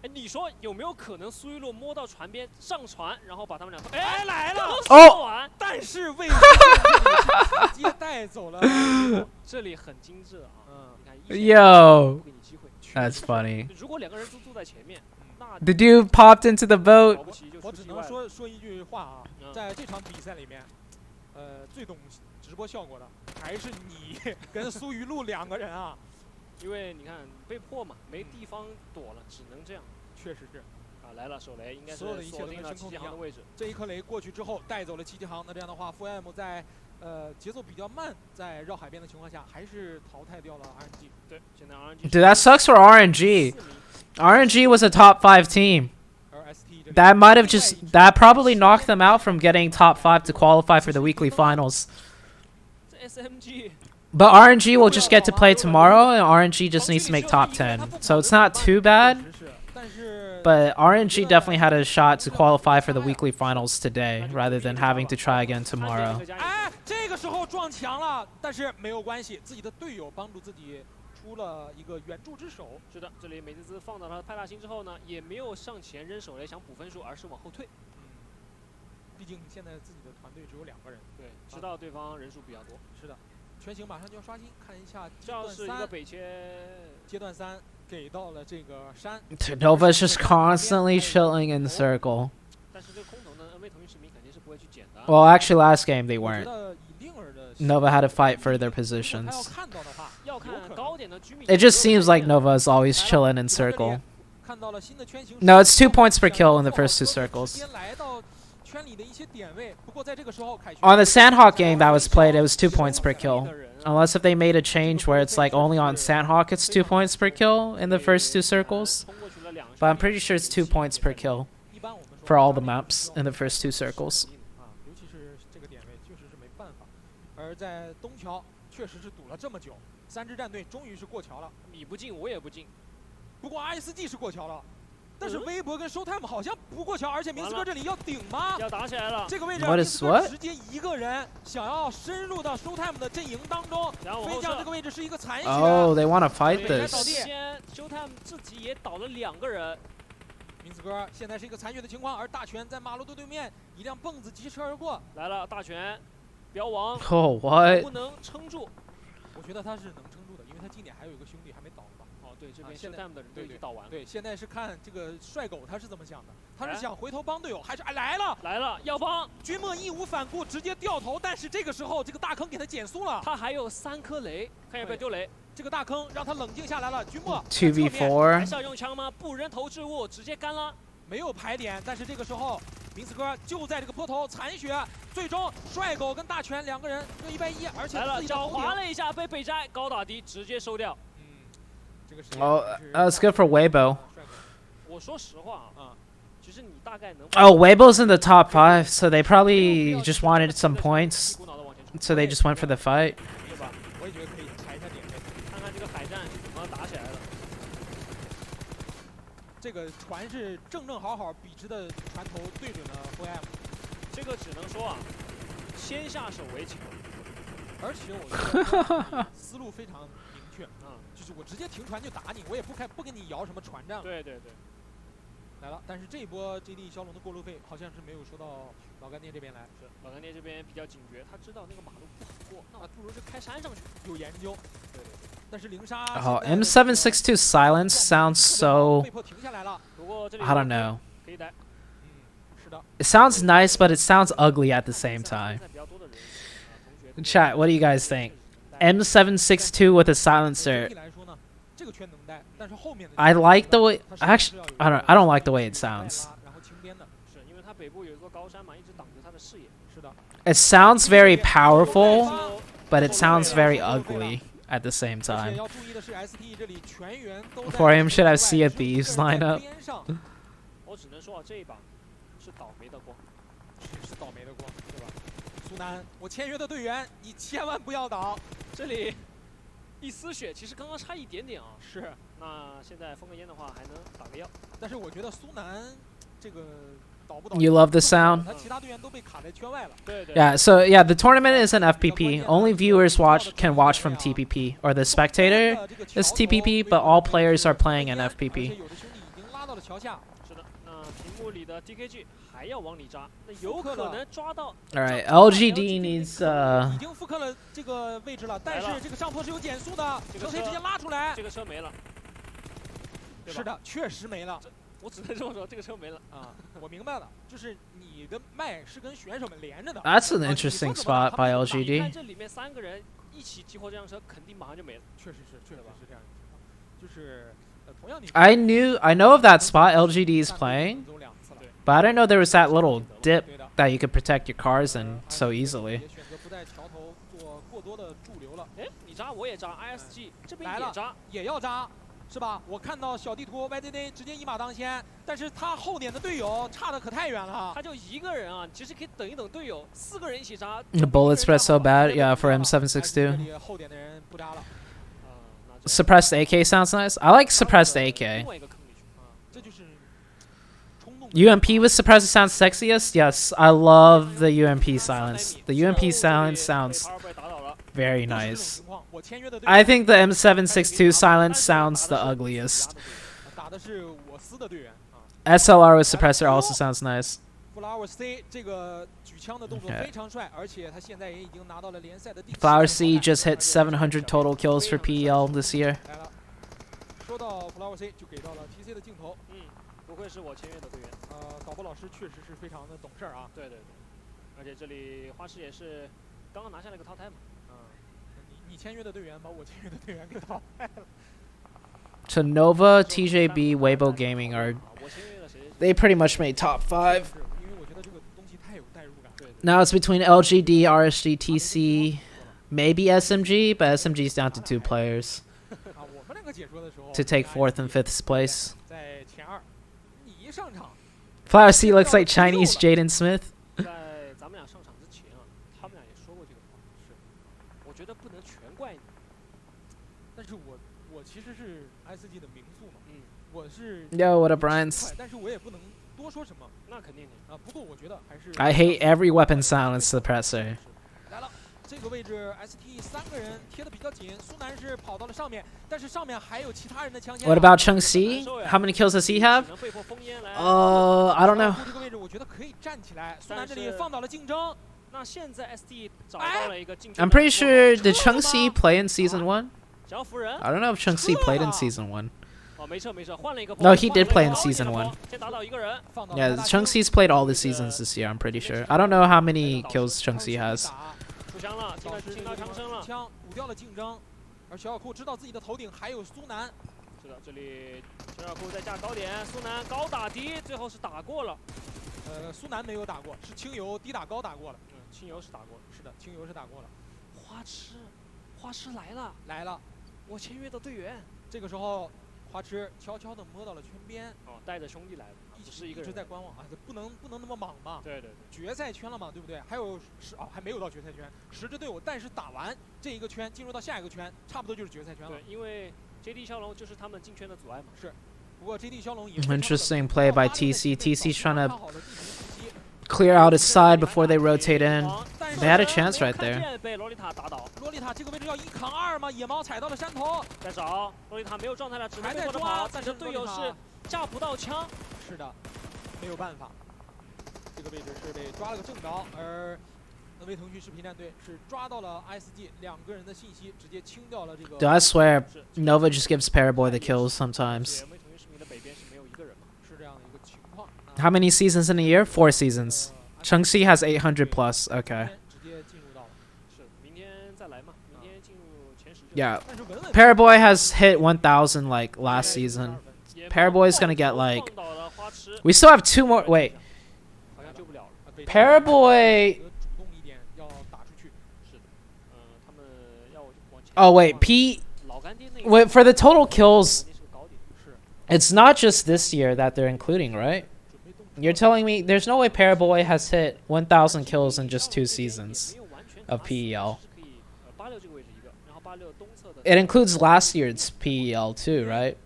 哎，你说有没有可能苏一洛摸到船边上船，然后把他们俩哎来了，哦，但是为直接带走了，这里很精致啊，你看 Yo, that's funny. 如果两个人都坐在前面，那 The dude popped into the boat. 我只能说一句话啊，在这场比赛里面，最懂直播效果的还是你跟苏雨露两个人啊。 因为你看被迫嘛，没地方躲了，只能这样。确实是。啊，来了手雷，应该是所有的一切都跟了7级航的位置。这一颗雷过去之后，带走了7级航。那这样的话 ，4M 在节奏比较慢，在绕海边的情况下，还是淘汰掉了 RNG。对，现在 RNG。 Dude, that sucks for RNG. RNG was a top 5 team. That might have that probably knocked them out from getting top 5 to qualify for the weekly finals. SMG. But RNG will just get to play tomorrow, and RNG just needs to make top 10. So it's not too bad. but RNG definitely had a shot to qualify for the weekly finals today, rather than having to try again tomorrow. 哎，这个时候撞墙了，但是没有关系，自己的队友帮助自己出了一个援助之手。是的，这里美滋滋放到了派大星之后呢，也没有上前扔手雷想补分数，而是往后退。毕竟现在自己的团队只有2个人，对，知道对方人数比较多。是的，全行马上就要刷新，看一下这样是一个北切，阶段3给到了这个山。Nova's just constantly chilling in the circle. 但是这个空投呢 ，NV 腾讯视频肯定是不会去捡的。Well, actually, last game they weren't. Nova had to fight for their positions. It just seems like Nova is always chilling in circle. No, it's 2 points per kill in the first 2 circles. On the Sandhawk game that was played, it was 2 points per kill. Unless if they made a change where it's like only on Sandhawk it's 2 points per kill in the first 2 circles. But I'm pretty sure it's 2 points per kill for all the maps in the first 2 circles. 而在东桥确实是堵了这么久，3支战队终于是过桥了。你不进我也不进，不过 ISG 是过桥了，但是微博跟 Showtime 好像不过桥，而且明斯哥这里要顶吗？要打起来了。这个位置，明斯哥直接一个人想要深入到 Showtime 的阵营当中。飞将这个位置是一个残血。Oh, they want to fight this. 先 Showtime 自己也倒了2个人。明斯哥现在是一个残血的情况，而大拳在马路的对面，一辆蹦子疾驰而过。来了，大拳。标王 ，Oh what？ 不能撑住，我觉得他是能撑住的，因为他今年还有一个兄弟还没倒吧。哦，对，这边现在的人都已经倒完了。对，现在是看这个帅狗他是怎么想的，他是想回头帮队友，还是来了？来了，要帮！君莫义无反顾，直接掉头，但是这个时候这个大坑给他减速了。他还有3颗雷，看要不要丢雷。这个大坑让他冷静下来了。君莫 2v4， 还是要用枪吗？不扔投掷物，直接干了。没有排点，但是这个时候。明斯哥就在这个坡头残血，最终帅狗跟大拳2个人各110，而且来了，脚滑了一下被北斋高打低直接收掉。这个是 Oh, that's good for Weibo. 我说实话啊，其实你大概能。Oh, Weibo's in the top 5, so they probably just wanted some points, so they just went for the fight. 对吧？我也觉得可以踩一下点位，看看这个海战怎么打起来了。这个船是正好笔直的船头对准了 OM， 这个只能说啊，先下手为强，而且我觉得思路非常明确啊，就是我直接停船就打你，我也不跟你摇什么船战了。对对对，来了，但是这一波 JD 骁龙的过路费好像是没有收到老干爹这边来。是老干爹这边比较警觉，他知道那个马路不好过，那我不如就开山上去，有研究。对对对。Oh, M762 silence sounds so... I don't know. It sounds nice, but it sounds ugly at the same time. Chat, what do you guys think? M762 with a silencer. I like the way... Actually, I don't like the way it sounds. It sounds very powerful, but it sounds very ugly at the same time. For him, should have Sea of Thieves line up. 我只能说啊，这一把是倒霉的光，是倒霉的光，对吧？苏南，我签约的队员，你千万不要倒。这里一丝血，其实刚刚差一点点啊。是。那现在封个烟的话，还能打个药。但是我觉得苏南这个。You love the sound? Yeah, so yeah, the tournament is an FPP. Only viewers can watch from TPP, or the spectator is TPP, but all players are playing in FPP. Alright, LGD needs 已经复刻了这个位置了，但是这个上坡是有减速的，车可以直接拉出来。这个车没了。是的，确实没了。我只能这么说，这个车没了啊！我明白了，就是你的麦是跟选手们连着的。That's an interesting spot by LGD. 你看这里面3个人一起激活这辆车，肯定马上就没了。确实是这样。就是同样你。I know of that spot LGD is playing, but I didn't know there was that little dip that you could protect your cars in so easily. 选择不在桥头做过多的驻留了。哎，你扎我也扎 ，ISG 这边也扎，也要扎。是吧？我看到小地图 YZD 直接一马当先，但是他后点的队友差的可太远了。他就一个人啊，其实可以等一等队友，4个人一起扎。The bullet spread so bad, yeah, for M762. 后点的人不扎了。Suppressed AK sounds nice. I like suppressed AK. 这就是 UMP with suppressor sounds sexiest? Yes, I love the UMP silence. The UMP silence sounds very nice. I think the M762 silence sounds the ugliest. SLR with suppressor also sounds nice. Okay. Flower C just hit 700 total kills for PEL this year. 说到 Flower C 就给到了 TC 的镜头，不愧是我签约的队员。导播老师确实是非常的懂事啊。对对对，而且这里花师也是刚刚拿下了个淘汰嘛。你签约的队员把我签约的队员给淘汰了。So Nova, TJB, Weibo Gaming are they pretty much made top 5. Now it's between LGD, RSG, TC, maybe SMG, but SMG's down to 2 players to take 4th and 5th place. Flower C looks like Chinese Jaden Smith. 咱们俩上场之前啊，他们俩也说过这个话，是，我觉得不能全怪你。但是我其实是 ICG 的名宿嘛，我是 Yo, what up, Brian's? 但是我也不能多说什么，那肯定的啊。不过我觉得还是 I hate every weapon silence suppressor. 来了，这个位置 ST 3个人贴的比较紧，苏南是跑到了上面，但是上面还有其他人的枪线。What about Chung Si? How many kills does he have? I don't know. 这个位置我觉得可以站起来，苏南这里放倒了竞争。那现在 ST 找到了一个竞争。I'm pretty sure did Chung Si play in season 1? I don't know if Chung Si played in season 1. No, he did play in season 1. Yeah, Chung Si's played all the seasons this year, I'm pretty sure. I don't know how many kills Chung Si has. 枪补掉了竞争，而小小库知道自己的头顶还有苏南。是的，这里小小库在架高点，苏南高打低，最后是打过了。苏南没有打过，是清油低打高打过了。清油是打过了，是的，清油是打过了。花痴来了，我签约的队员。这个时候，花痴悄悄地摸到了圈边，带着兄弟来了，一直在观望啊，不能那么莽嘛。对，决赛圈了嘛，对不对？还有还没有到决赛圈，10支队伍，但是打完这一个圈，进入到下一个圈，差不多就是决赛圈了。对，因为 JD 骁龙就是他们进圈的阻碍嘛。是，不过 JD 骁龙也 Interesting play by TC. TC's trying to clear out his side before they rotate in. They had a chance right there. 被洛丽塔打倒。洛丽塔这个位置要1扛2嘛，野猫踩到了山头。在找洛丽塔没有状态了，只能被迫跑，但是队友是架不到枪。是的，没有办法。这个位置是被抓了个正着，而那位腾讯视频战队是抓到了 ISG 2个人的信息，直接清掉了这个。Dude, I swear, Nova just gives Paraboy the kills sometimes. How many seasons in a year? 4 seasons. Chung Si has 800 plus. Okay. Yeah. Paraboy has hit 1,000 like last season. Paraboy's gonna get like. We still have 2 more. Wait. Paraboy. Oh wait, wait, for the total kills, it's not just this year that they're including, right? You're telling me there's no way Paraboy has hit 1,000 kills in just 2 seasons of PEL. It includes last year's PEL too, right?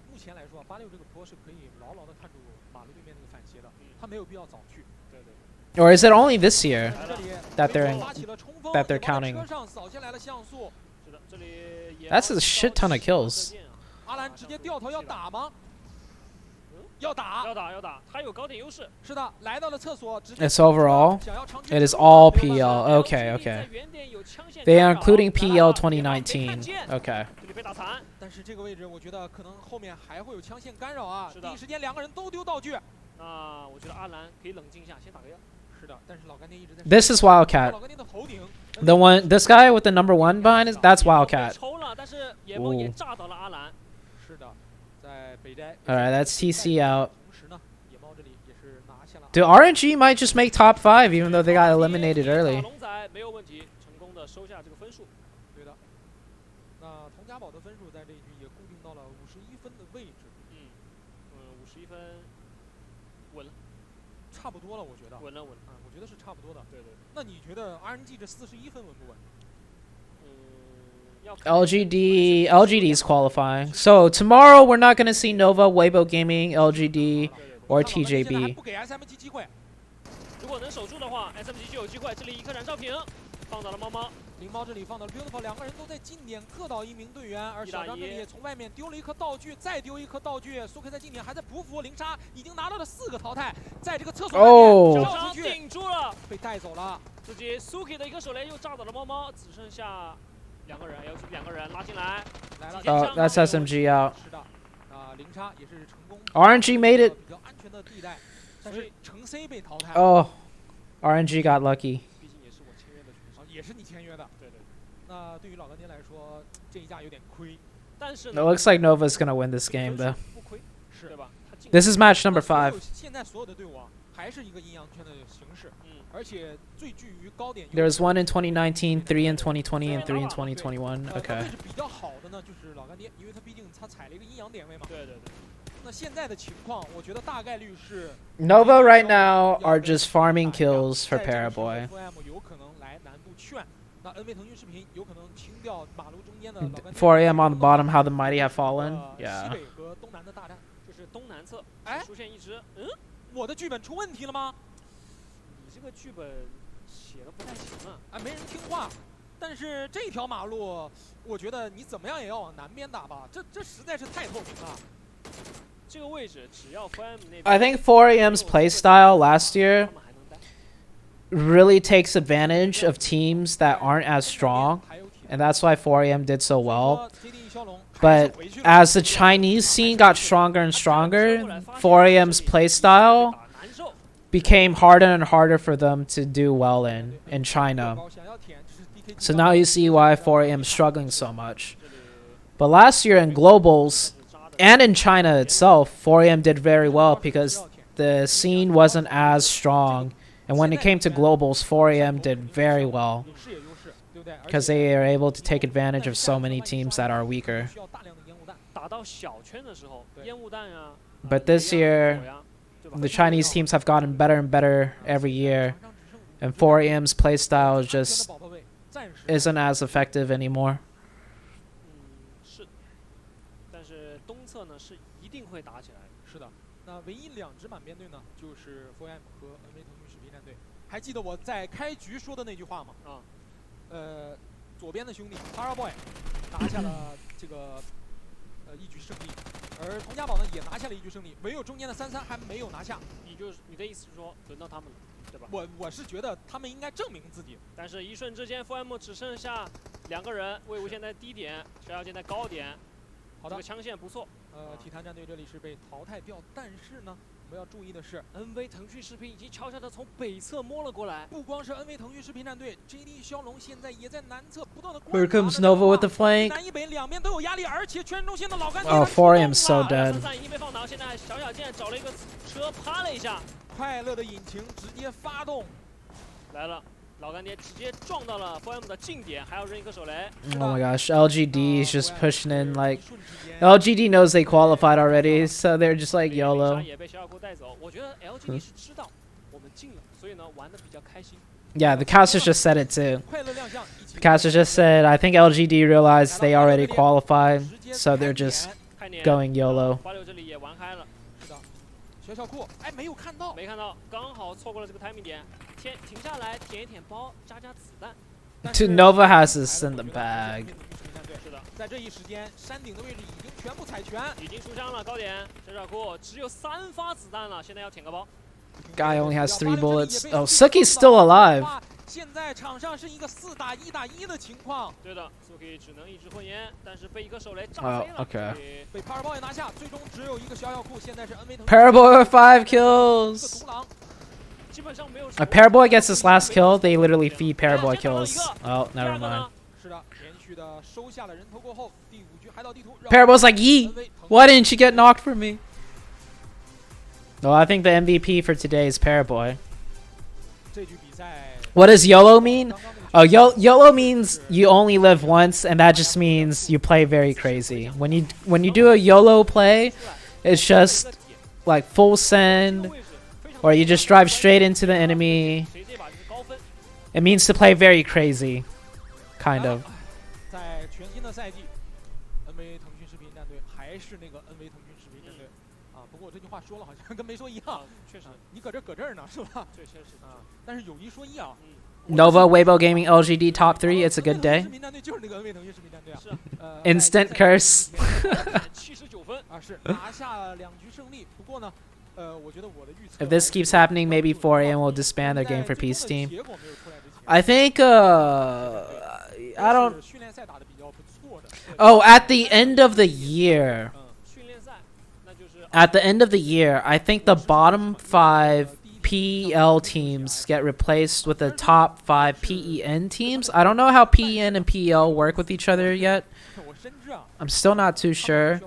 Or is it only this year that they're counting? That's a shit ton of kills. It's overall. It is all PEL. Okay, okay. They are including PEL 2019. Okay. 但是这个位置，我觉得可能后面还会有枪线干扰啊。第一时间2个人都丢道具。那我觉得阿兰可以冷静一下，先打个药。是的，但是老干爹一直在。This is Wildcard. The one, this guy with the number 1 behind us, that's Wildcard. Alright, that's TC out. Dude, RNG might just make top 5 even though they got eliminated early. LGD's qualifying. So tomorrow we're not going to see Nova, Weibo Gaming, LGD, or TJB. 不给 SMG 机会。如果能守住的话 ，SMG 就有机会。这里一颗燃烧瓶放到了猫猫。 灵猫这里放到了 Beautiful， 2个人都在近点克倒1名队员，而小张这里也从外面丢了一颗道具，再丢一颗道具。苏 K 在近点还在匍匐，零杀已经拿到了4个淘汰，在这个厕所外面小张顶住了，被带走了。自己苏 K 的一颗手雷又炸倒了猫猫，只剩下2个人 ，LGD 2个人拉进来，来了。Oh, that's SMG out. 是的，零杀也是成功。RNG made it. 比较安全的地带，但是橙 C 被淘汰。Oh, RNG got lucky. 毕竟也是我签约的选手，也是你签约的。对。 那对于老干爹来说，这一架有点亏，但是 It looks like Nova's gonna win this game though. 不亏，是对吧 ？This is match number 5. 现在所有的队伍还是一个阴阳圈的形式，而且最具于高点。There was 1 in 2019, 3 in 2020, and 3 in 2021. Okay. 位置比较好的呢，就是老干爹，因为他毕竟他踩了一个阴阳点位嘛。对。那现在的情况，我觉得大概率是 Nova right now are just farming kills for Paraboy. 有可能来南部劝。 那 NV 腾讯视频有可能清掉马路中间的 4AM on the bottom, how the mighty have fallen. 西 Yeah. 北和东南的大战，就是东南侧出现一只，我的剧本出问题了吗？你这个剧本写的不太行啊，没人听话。但是这条马路，我觉得你怎么样也要往南边打吧，这实在是太透明了。这个位置只要 4AM 那边 I think 4AM's playstyle last year really takes advantage of teams that aren't as strong, and that's why 4AM did so well. But as the Chinese scene got stronger and stronger, 4AM's playstyle became harder and harder for them to do well in China. So now you see why 4AM is struggling so much. But last year in globals and in China itself, 4AM did very well because the scene wasn't as strong. And when it came to globals, 4AM did very well because they are able to take advantage of so many teams that are weaker. But this year, the Chinese teams have gotten better and better every year, and 4AM's playstyle just isn't as effective anymore. 那唯一2支满编队呢，就是 4AM 和 NV 腾讯视频战队。还记得我在开局说的那句话吗？左边的兄弟 Paraboy 拿下了这个一局胜利，而佟家宝呢也拿下了一局胜利，唯有中间的33还没有拿下。你的意思是说轮到他们了，对吧？我是觉得他们应该证明自己。但是一瞬之间 4AM 只剩下2个人，魏无羡在低点，逍遥剑在高点。好的，这个枪线不错。体坛战队这里是被淘汰掉，但是呢，我们要注意的是 ，NV 腾讯视频已经悄悄的从北侧摸了过来。不光是 NV 腾讯视频战队 ，JD 骁龙现在也在南侧不断的。Here comes Nova with the flank. 南一北两边都有压力，而且圈中线的老干爹。Oh, 4AM so dead. 已经被放倒，现在小小剑找了一个车趴了一下，快乐的引擎直接发动，来了。 老干爹直接撞到了 4AM 的近点，还要扔一个手雷。Oh my gosh, LGD is just pushing in like LGD knows they qualified already, so they're just like YOLO. 也被小小库带走。我觉得 LGD 是知道我们进了，所以呢玩的比较开心。Yeah, the casters just said it too. The casters just said, I think LGD realized they already qualified, so they're just going YOLO. 86这里也玩嗨了。是的，小小库，没有看到，没看到，刚好错过了这个 timing 点。 停下来，舔一舔包，加子弹。Nova has this in the bag. 是的，在这一时间，山顶的位置已经全部踩全，已经出枪了，高点。小小库只有3发子弹了，现在要舔个包。Guy only has 3 bullets. Oh, Suki's still alive. 现在场上是一个4打1打1的情况。对的 ，Suki 只能一直混烟，但是被一个手雷炸飞了。Okay. 被 Paraboy 拿下，最终只有一个小小库。现在是 NV 腾讯。Paraboy 5 kills. 独狼。 Paraboy gets his last kill, they literally feed Paraboy kills. Oh, never mind. Paraboy's like, yee! Why didn't you get knocked for me? Well, I think the MVP for today is Paraboy. What does YOLO mean? Oh, YOLO means you only live once, and that just means you play very crazy. When you do a YOLO play, it's just like full send. Or you just drive straight into the enemy. It means to play very crazy, kind of. 在全新的赛季 ，NV 腾讯视频战队还是那个 NV 腾讯视频战队。啊，不过我这句话说了好像跟没说一样。确实，你搁这儿呢，是吧？确实是啊。但是有一说一啊。Nova, Weibo Gaming, LGD top 3. It's a good day. Instant curse. 79分啊，是拿下2局胜利。不过呢，我觉得我的预测。If this keeps happening, maybe 4AM will disband their game for peace team. I think I don't. Oh, at the end of the year. At the end of the year, I think the bottom 5 PEL teams get replaced with the top 5 PEN teams. I don't know how PEN and PEL work with each other yet. I'm still not too sure.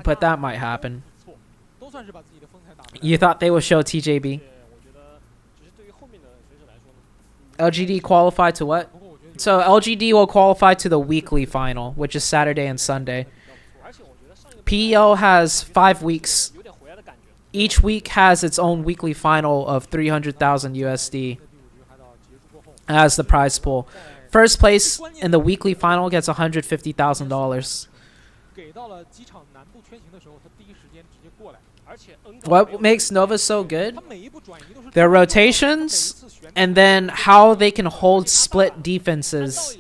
But that might happen. You thought they would show TJB? LGD qualify to what? So LGD will qualify to the weekly final, which is Saturday and Sunday. PEL has 5 weeks. Each week has its own weekly final of 300,000 USD as the prize pool. First place in the weekly final gets $150,000. What makes Nova so good? Their rotations, and then how they can hold split defenses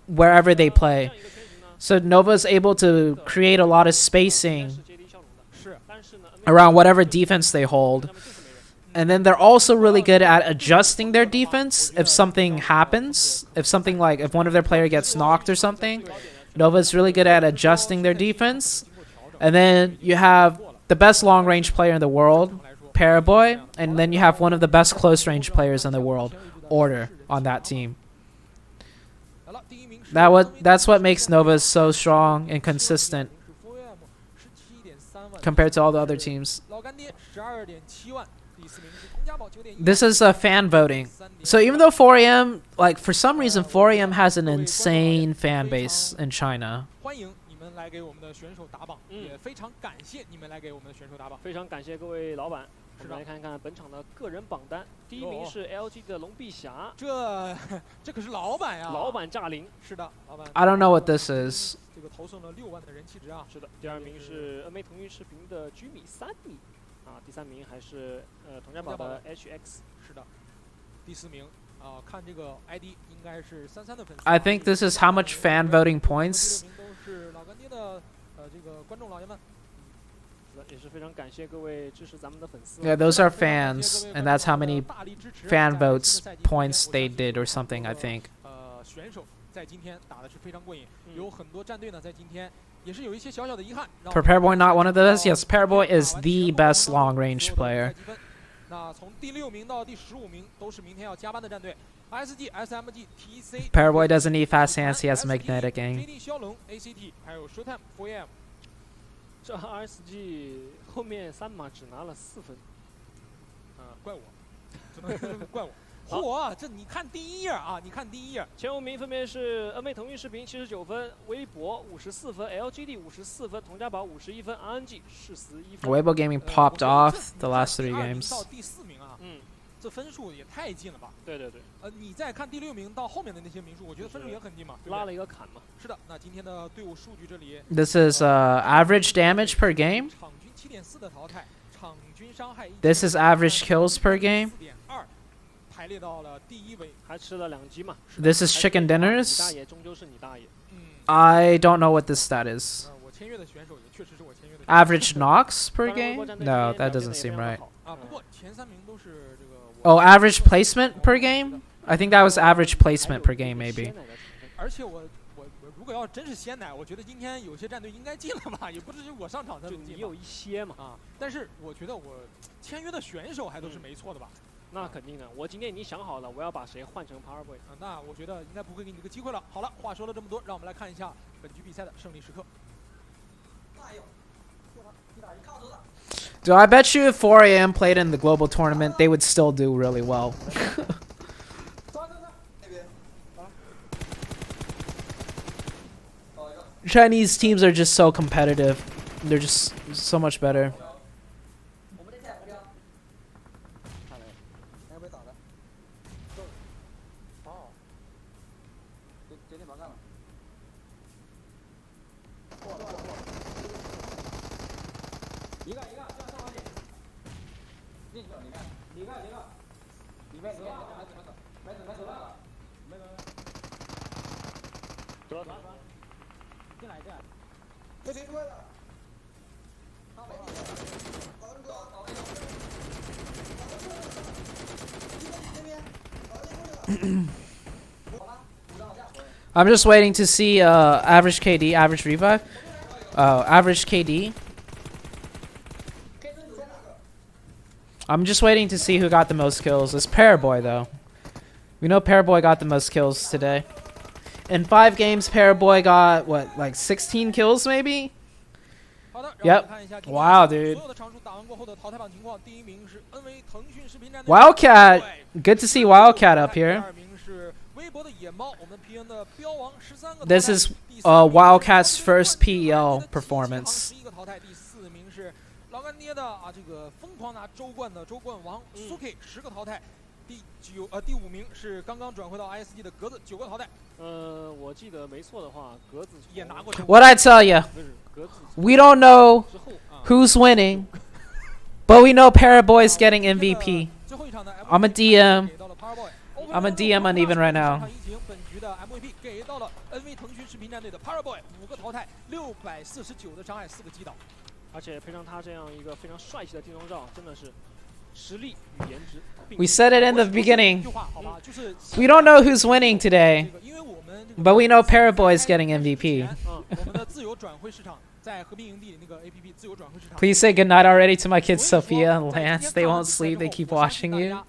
wherever they play. So Nova's able to create a lot of spacing around whatever defense they hold. And then they're also really good at adjusting their defense if something happens. If one of their player gets knocked or something, Nova's really good at adjusting their defense. And then you have the best long-range player in the world, Paraboy, and then you have one of the best close-range players in the world, Order, on that team. That's what makes Nova so strong and consistent compared to all the other teams. This is fan voting. So even though 4AM, for some reason 4AM has an insane fan base in China. 来给我们的选手打榜，也非常感谢你们来给我们的选手打榜，非常感谢各位老板。我们来看看本场的个人榜单，第1名是 LG 的龙碧霞，这可是老板呀，老板炸零，是的，老板。I don't know what this is. 这个投送了6万的人气值啊，是的。第2名是 NMA 腾讯视频的居米3米，啊，第3名还是佟家宝的 HX， 是的。第4名。看这个 ID 应该是33的粉丝。I think this is how much fan voting points. 都是老干爹的这个观众老爷们。也是非常感谢各位支持咱们的粉丝。Yeah, those are fans, and that's how many fan votes points they did or something, I think. 选手在今天打的是非常过瘾，有很多战队呢在今天也是有一些小小的遗憾。Paraboy not one of those? Yes, Paraboy is the best long-range player. 那从第6名到第15名都是明天要加班的战队 ，SG、SMG、TC。Paraboy doesn't need fast hands; he has magnetic aim. JD 骁龙、ACT 还有 Showtime 4AM。这 RSG 后面3码只拿了4分，怪我，只能怪我。嚯，这你看第1页啊！你看第1页，前5名分别是 NMA 腾讯视频79分，微博54分 ，LGD 54分，佟家宝51分 ，RNG 41分。Weibo Gaming popped off the last 3 games. 到第4名啊，这分数也太近了吧？对对对。你再看第6名到后面的那些名数，我觉得分数也很近嘛，拉了一个坎嘛。是的，那今天的队伍数据这里。This is average damage per game. 场均7.4的淘汰，场均伤害。This is average kills per game. 排列到了第1位，还吃了2击嘛。This is chicken dinners. 你大爷终究是你大爷。I don't know what this stat is. 我签约的选手也确实是我签约的。Average knocks per game? No, that doesn't seem right. 不过前3名都是这个。Oh, average placement per game? I think that was average placement per game, maybe. 而且我如果要真是鲜奶，我觉得今天有些战队应该进了吧，也不至于我上场才能进。你有一些嘛但是我觉得我签约的选手还都是没错的吧。那肯定的，我今天已经想好了，我要把谁换成 Powerboy。那我觉得应该不会给你这个机会了。好了，话说了这么多，让我们来看一下本局比赛的胜利时刻。So I bet you if 4AM played in the global tournament, they would still do really well. Chinese teams are just so competitive. They're just so much better. I'm just waiting to see average KD, average revive. Average KD. I'm just waiting to see who got the most kills. It's Paraboy though. We know Paraboy got the most kills today. In 5 games, Paraboy got what, like 16 kills maybe? Yep. Wow, dude. Wildcat. Good to see Wildcat up here. This is Wildcat's first PEL performance. What I tell you, we don't know who's winning, but we know Paraboy's getting MVP. I'm a DM. I'm a DM uneven right now. We said it in the beginning. We don't know who's winning today, but we know Paraboy's getting MVP. Please say goodnight already to my kids Sophia and Lance. They won't sleep. They keep watching you.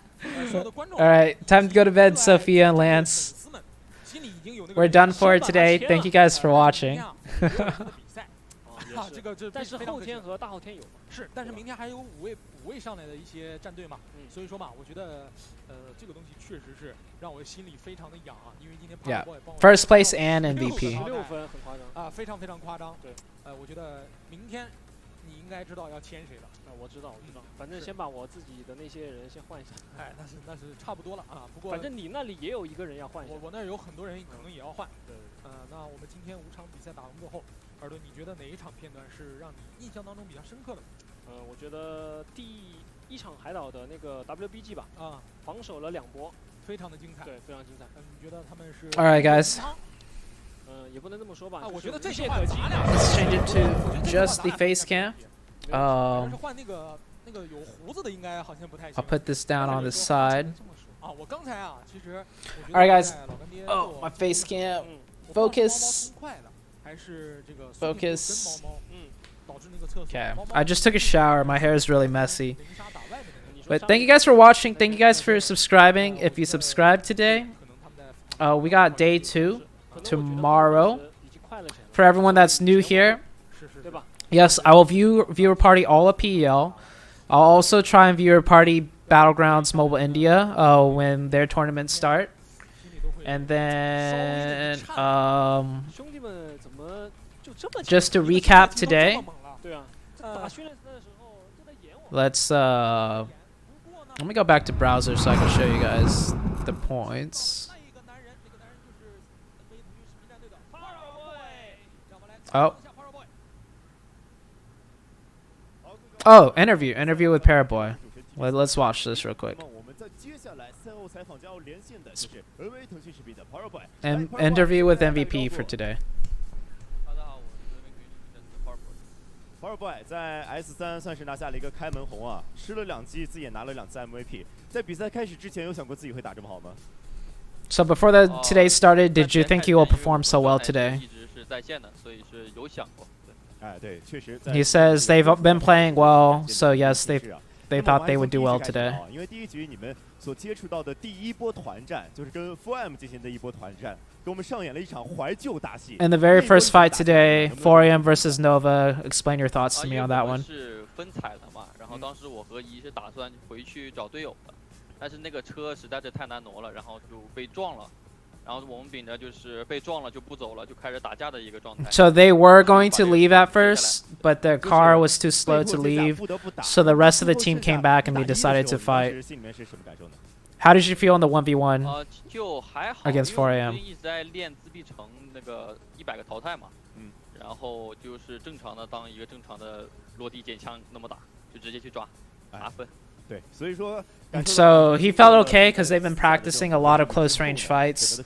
Alright, time to go to bed, Sophia and Lance. We're done for today. Thank you guys for watching. 但是后天和大后天有是，但是明天还有五位上来的一些战队嘛，所以说嘛，我觉得这个东西确实是让我心里非常的痒啊，因为今天 First place and MVP 6分很夸张啊，非常非常夸张。对，我觉得明天你应该知道要签谁了。我知道，反正先把我自己的那些人先换一下。哎，那是差不多了啊。不过反正你那里也有一个人要换一下。我那有很多人可能也要换。对。那我们今天5场比赛打完过后，耳朵，你觉得哪一场片段是让你印象当中比较深刻的？我觉得第1场海岛的那个 WBG 吧，防守了2波，非常的精彩。对，非常精彩。你觉得他们是 ？Alright, guys. 也不能这么说吧。我觉得这些可击。Let's change it to just the face cam. I'll put this down on the side. Alright, guys. Oh, my face cam. Focus. Focus. Okay, I just took a shower. My hair is really messy. But thank you guys for watching. Thank you guys for subscribing. If you subscribed today, we got day 2 tomorrow. For everyone that's new here, yes, I will viewer party all of PEL. I'll also try and viewer party Battlegrounds Mobile India when their tournaments start. And then just to recap today, let's let me go back to browser so I can show you guys the points. Oh, interview with Paraboy. Let's watch this real quick. And interview with MVP for today. Paraboy 在 S3 算是拿下了一个开门红啊，吃了2击，自己也拿了2次 MVP。在比赛开始之前，有想过自己会打这么好吗 ？So before today started, did you think you will perform so well today? He says they've been playing well, so yes, they thought they would do well today. 因为第1局你们所接触到的第1波团战，就是跟 4M 进行的1波团战，给我们上演了一场怀旧大戏。In the very first fight today, 4AM versus Nova. Explain your thoughts to me on that one. 是分彩的嘛，然后当时我和怡是打算回去找队友的，但是那个车实在是太难挪了，然后就被撞了。 然后我们秉着就是被撞了就不走了，就开始打架的一个状态。So they were going to leave at first, but their car was too slow to leave, so the rest of the team came back and we decided to fight. How did you feel in the 1v1 against 4AM? 一直在练自闭城那个100个淘汰嘛，然后就是正常的当一个正常的落地捡枪那么打，就直接去抓拿分。对，所以说。So he felt okay because they've been practicing a lot of close range fights.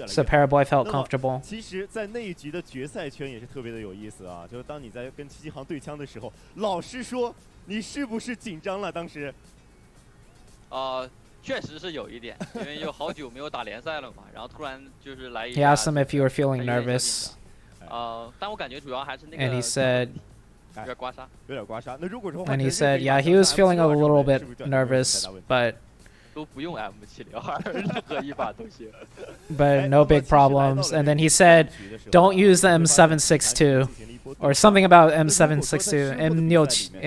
So Paraboy felt comfortable. 其实，在那一局的决赛圈也是特别的有意思啊，就是当你在跟七七航对枪的时候，老实说，你是不是紧张了？当时？确实是有一点，因为有好久没有打联赛了嘛，然后突然就是来一。He asked him if you were feeling nervous. 但我感觉主要还是那个。And he said. 有点刮痧，有点刮�á。那如果说 And he said, yeah, he was feeling a little bit nervous, but 都不用 M702，任何一把都行。But no big problems. And then he said, don't use the M762 or something about M762. M762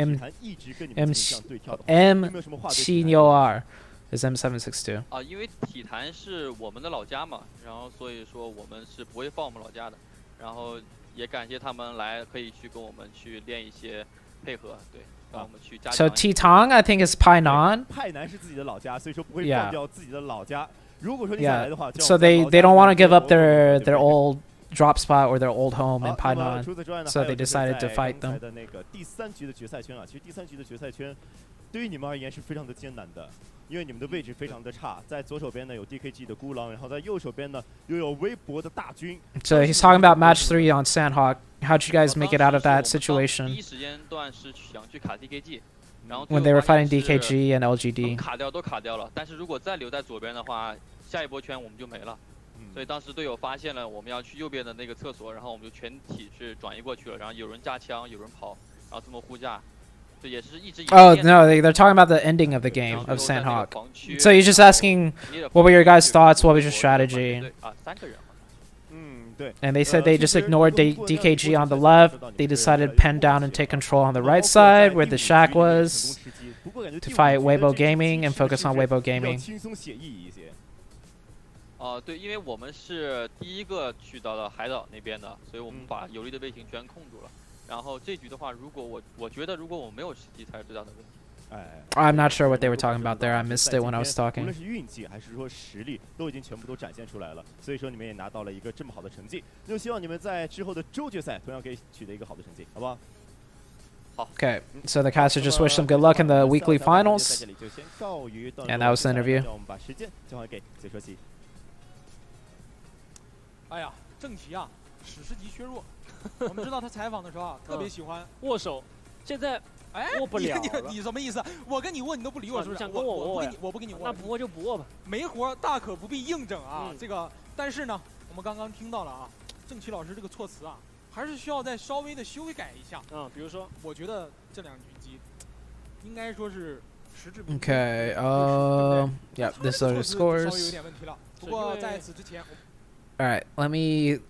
is M762. 因为体坛是我们的老家嘛，然后所以说我们是不会放我们老家的，然后。也感谢他们来，可以去跟我们去练一些配合，对，让我们去加强。So Titang, I think, is Painan. 派南是自己的老家，所以说不会放掉自己的老家。如果说你想来的话 ，So they don't want to give up their old drop spot or their old home in Painan, so they decided to fight them. 的那个第3局的决赛圈啊，其实第3局的决赛圈对于你们而言是非常的艰难的。因为你们的位置非常的差，在左手边呢有 DKG 的孤狼，然后在右手边呢又有微博的大军。So he's talking about match 3 on Sandhawk. How'd you guys make it out of that situation? 第一时间段是想去卡 DKG， 然后 when they were fighting DKG and LGD. 卡掉都卡掉了，但是如果再留在左边的话，下一波圈我们就没了。所以当时队友发现了我们要去右边的那个厕所，然后我们就全体是转移过去了，然后有人架枪，有人跑，然后这么互架。Oh no, they're talking about the ending of the game of Sandhawk. So he's just asking, what were your guys' thoughts? What was your strategy? And they said they just ignored DKG on the left. They decided to pen down and take control on the right side, where the shack was, to fight Weibo Gaming and focus on Weibo Gaming. 对，因为我们是第一个去到了海岛那边的，所以我们把有利的卫星全控住了。然后这局的话，如果我觉得如果我没有实际才是最大的问题。I'm not sure what they were talking about there. I missed it when I was talking. 无论是运气还是说实力，都已经全部都展现出来了。所以说你们也拿到了一个这么好的成绩。那就希望你们在之后的周决赛同样可以取得一个好的成绩，好不好？好。Okay, so the caster just wished them good luck in the weekly finals. And that was the interview. 我们把时间交还给解说席。哎呀，郑棋啊，史诗级削弱。我们知道他采访的时候啊，特别喜欢握手，现在握不了了。你什么意思？我跟你握，你都不理我，是不是？想跟我握呀？我不跟你握，那不握就不握吧。没活大可不必硬整啊。这个，但是呢，我们刚刚听到了啊，郑棋老师这个措辞啊，还是需要再稍微的修改一下。比如说，我觉得这2局机应该说是实至名归。Okay, yeah, this are the scores. 稍微有点问题了。不过在此之前 ，All right, let me.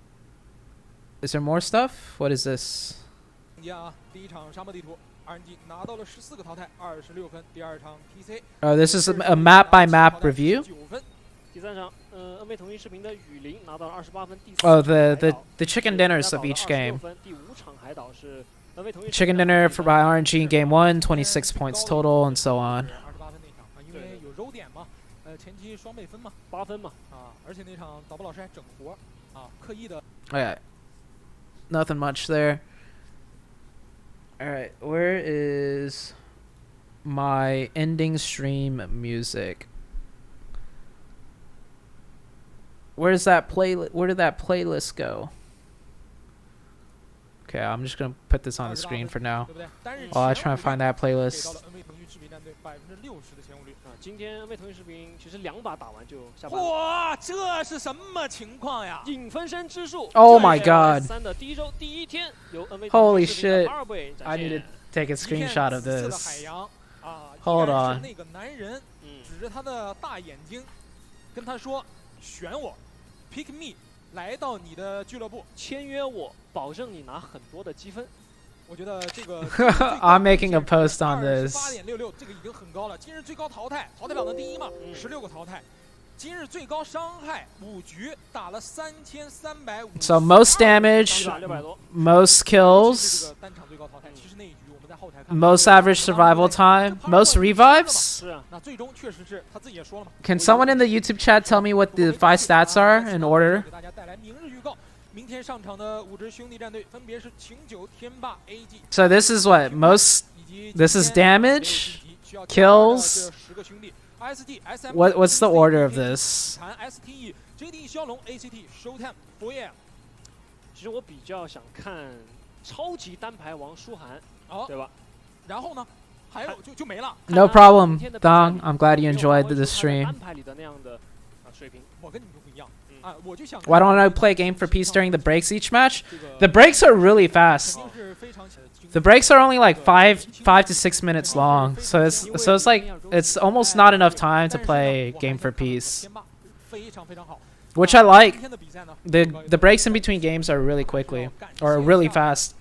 Is there more stuff? What is this? 第一场沙漠地图 ，RNG 拿到了14个淘汰，26分。第2场 PC。This is a map by map review. 9分。第3场，NV 腾讯视频的雨林拿到了28分。The chicken dinners of each game. 第5场海岛是 NV 腾讯 Chicken dinner for by RNG in game 1, 26 points total, and so on. 28分那场啊，因为有揉点嘛，前期双倍分嘛，8分嘛，而且那场导播老师还整活啊，刻意的。Okay. Nothing much there. Alright, where is my ending stream music? Where did that playlist go? Okay, I'm just gonna put this on the screen for now. While I try to find that playlist. 今天NV腾讯视频其实2把打完就下班。哇，这是什么情况呀？影分身之术。Oh my god! 3的第1周第1天，由 NV Holy shit! I need to take a screenshot of this. Hold on. 那个男人指着他的大眼睛，跟他说：“选我 ，pick me， 来到你的俱乐部，签约我，保证你拿很多的积分。”我觉得这个 I'm making a post on this. 28.66，这个已经很高了。今日最高淘汰榜的第1嘛，16个淘汰。今日最高伤害5局打了3350。So most damage, most kills, most average survival time, most revives. Can someone in the YouTube chat tell me what the 5 stats are in order? So this is what most. This is damage, kills. What's the order of this? 其实我比较想看超级单排王舒涵，对吧？然后呢，还有就没了。No problem, Dong. I'm glad you enjoyed the stream. 单排里的那样的水平，我跟你们不一样。 Why don't I play Game for Peace during the breaks each match? The breaks are really fast. The breaks are only like 5 to 6 minutes long, so it's like it's almost not enough time to play Game for Peace, which I like. The breaks in between games are really quickly or really fast.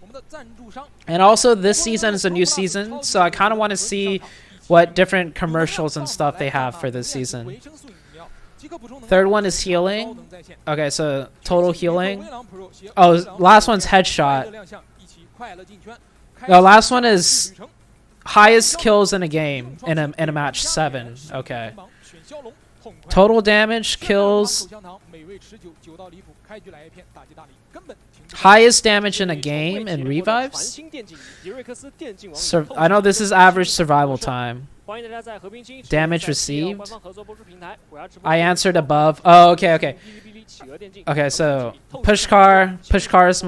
And also this season is a new season, so I kind of want to see what different commercials and stuff they have for this season. Third one is healing. Okay, so total healing. Oh, last one's headshot. The last one is highest kills in a game in a match 7. Okay. Total damage, kills. Highest damage in a game and revives. I know this is average survival time. Damage received. I answered above. Oh, okay, okay. Okay, so Pushkar is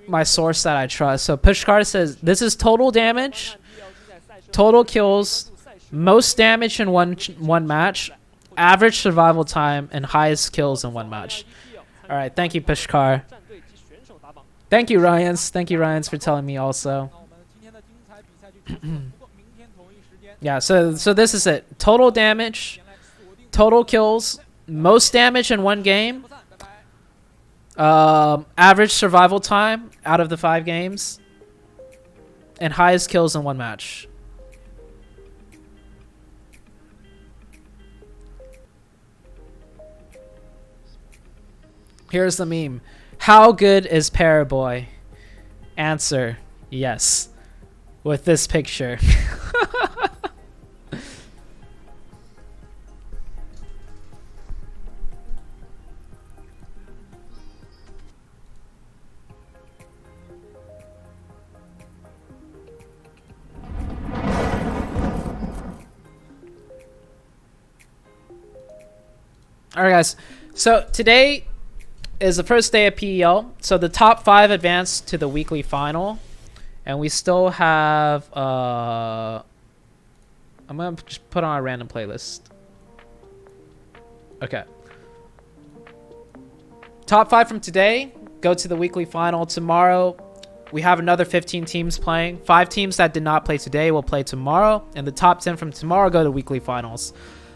my source that I trust. So Pushkar says this is total damage, total kills, most damage in one match, average survival time, and highest kills in one match. All right, thank you, Pushkar. Thank you, Ryans. Thank you, Ryans, for telling me also. Yeah, so this is it. Total damage, total kills, most damage in one game, average survival time out of the 5 games, and highest kills in one match. Here's the meme. How good is Paraboy? Answer, yes. With this picture. Alright guys, so today is the first day of PEL. So the top 5 advanced to the weekly final. And we still have, I'm going to just put on a random playlist. Okay. Top 5 from today go to the weekly final. Tomorrow, we have another 15 teams playing. 5 teams that did not play today will play tomorrow. And the top 10 from tomorrow go to weekly finals.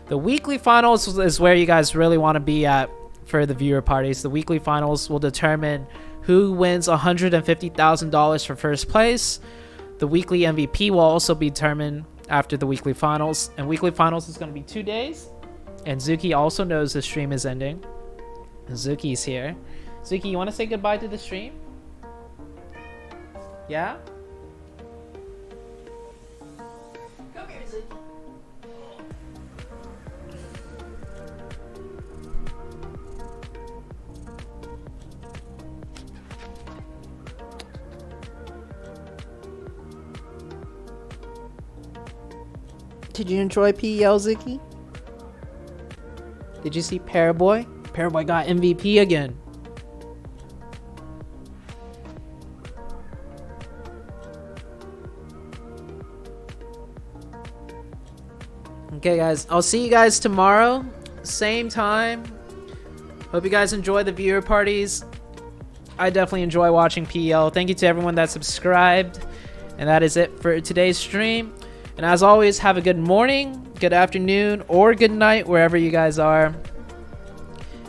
The weekly finals is where you guys really want to be at for the viewer parties. The weekly finals will determine who wins $150,000 for first place. The weekly MVP will also be determined after the weekly finals. And weekly finals is going to be 2 days. And Zuki also knows the stream is ending. Zuki's here. Zuki, you want to say goodbye to the stream? Yeah? Come here, Zuki. Did you enjoy PEL, Zuki? Did you see Paraboy? Paraboy got MVP again. Okay, guys. I'll see you guys tomorrow. Same time. Hope you guys enjoy the viewer parties. I definitely enjoy watching PEL. Thank you to everyone that subscribed. And that is it for today's stream. And as always, have a good morning, good afternoon, or good night, wherever you guys are.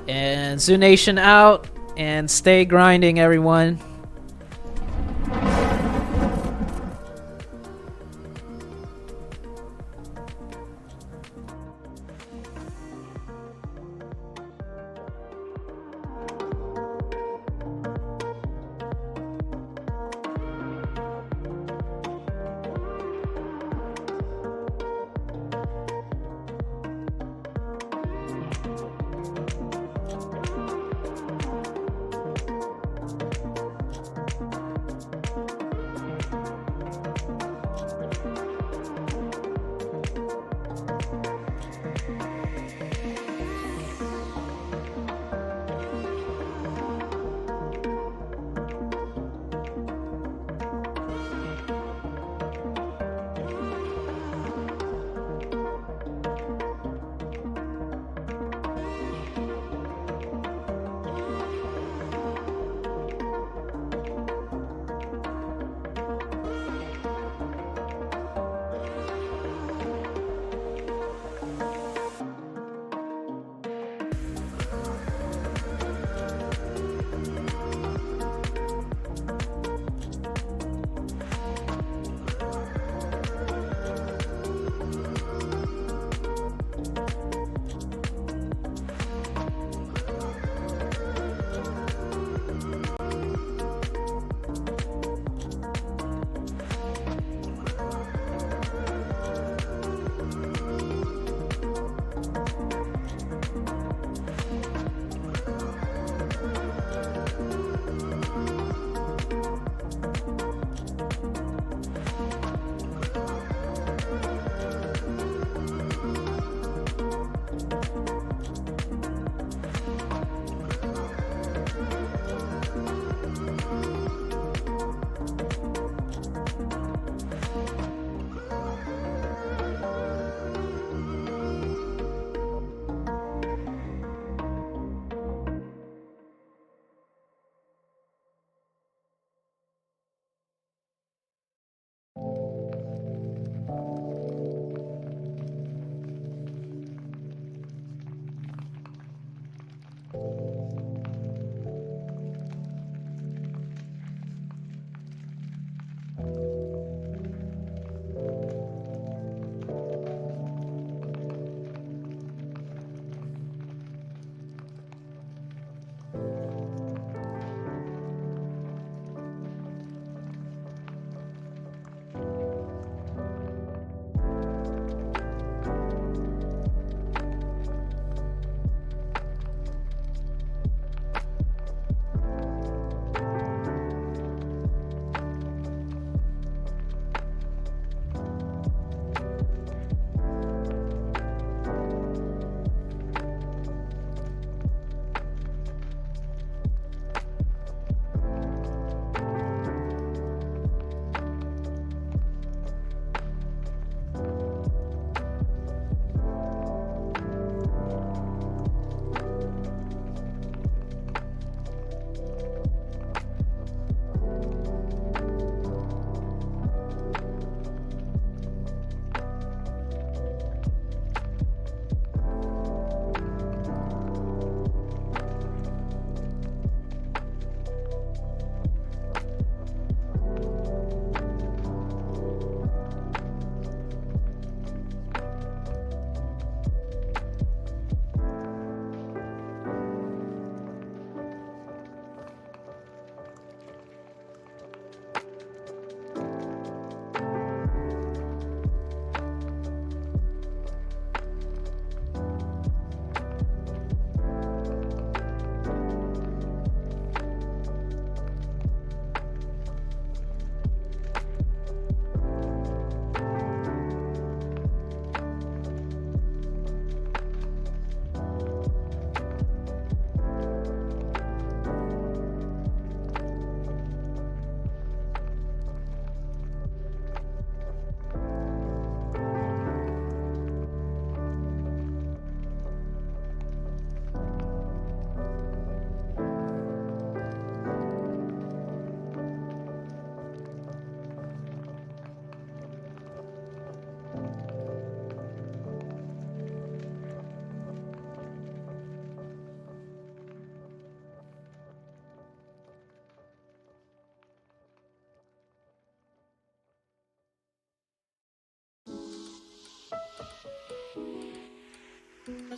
And Zoo Nation out, and stay grinding, everyone.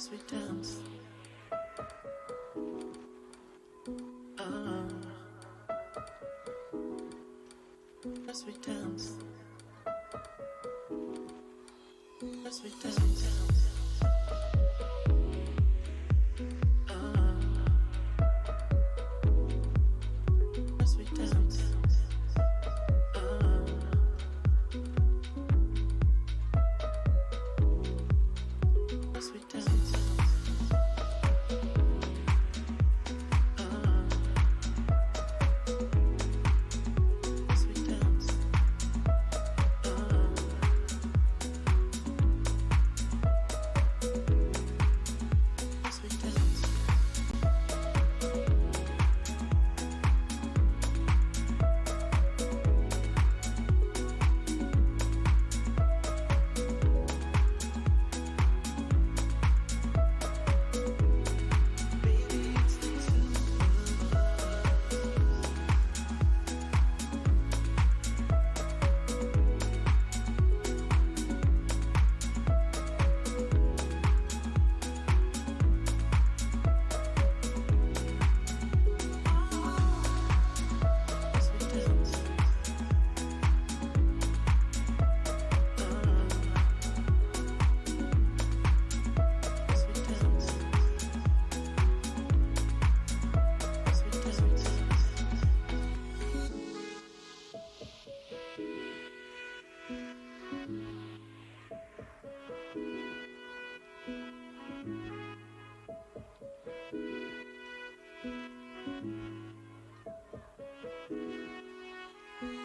as we dance. As we dance. As we dance. As we dance. As we dance.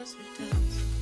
As we dance.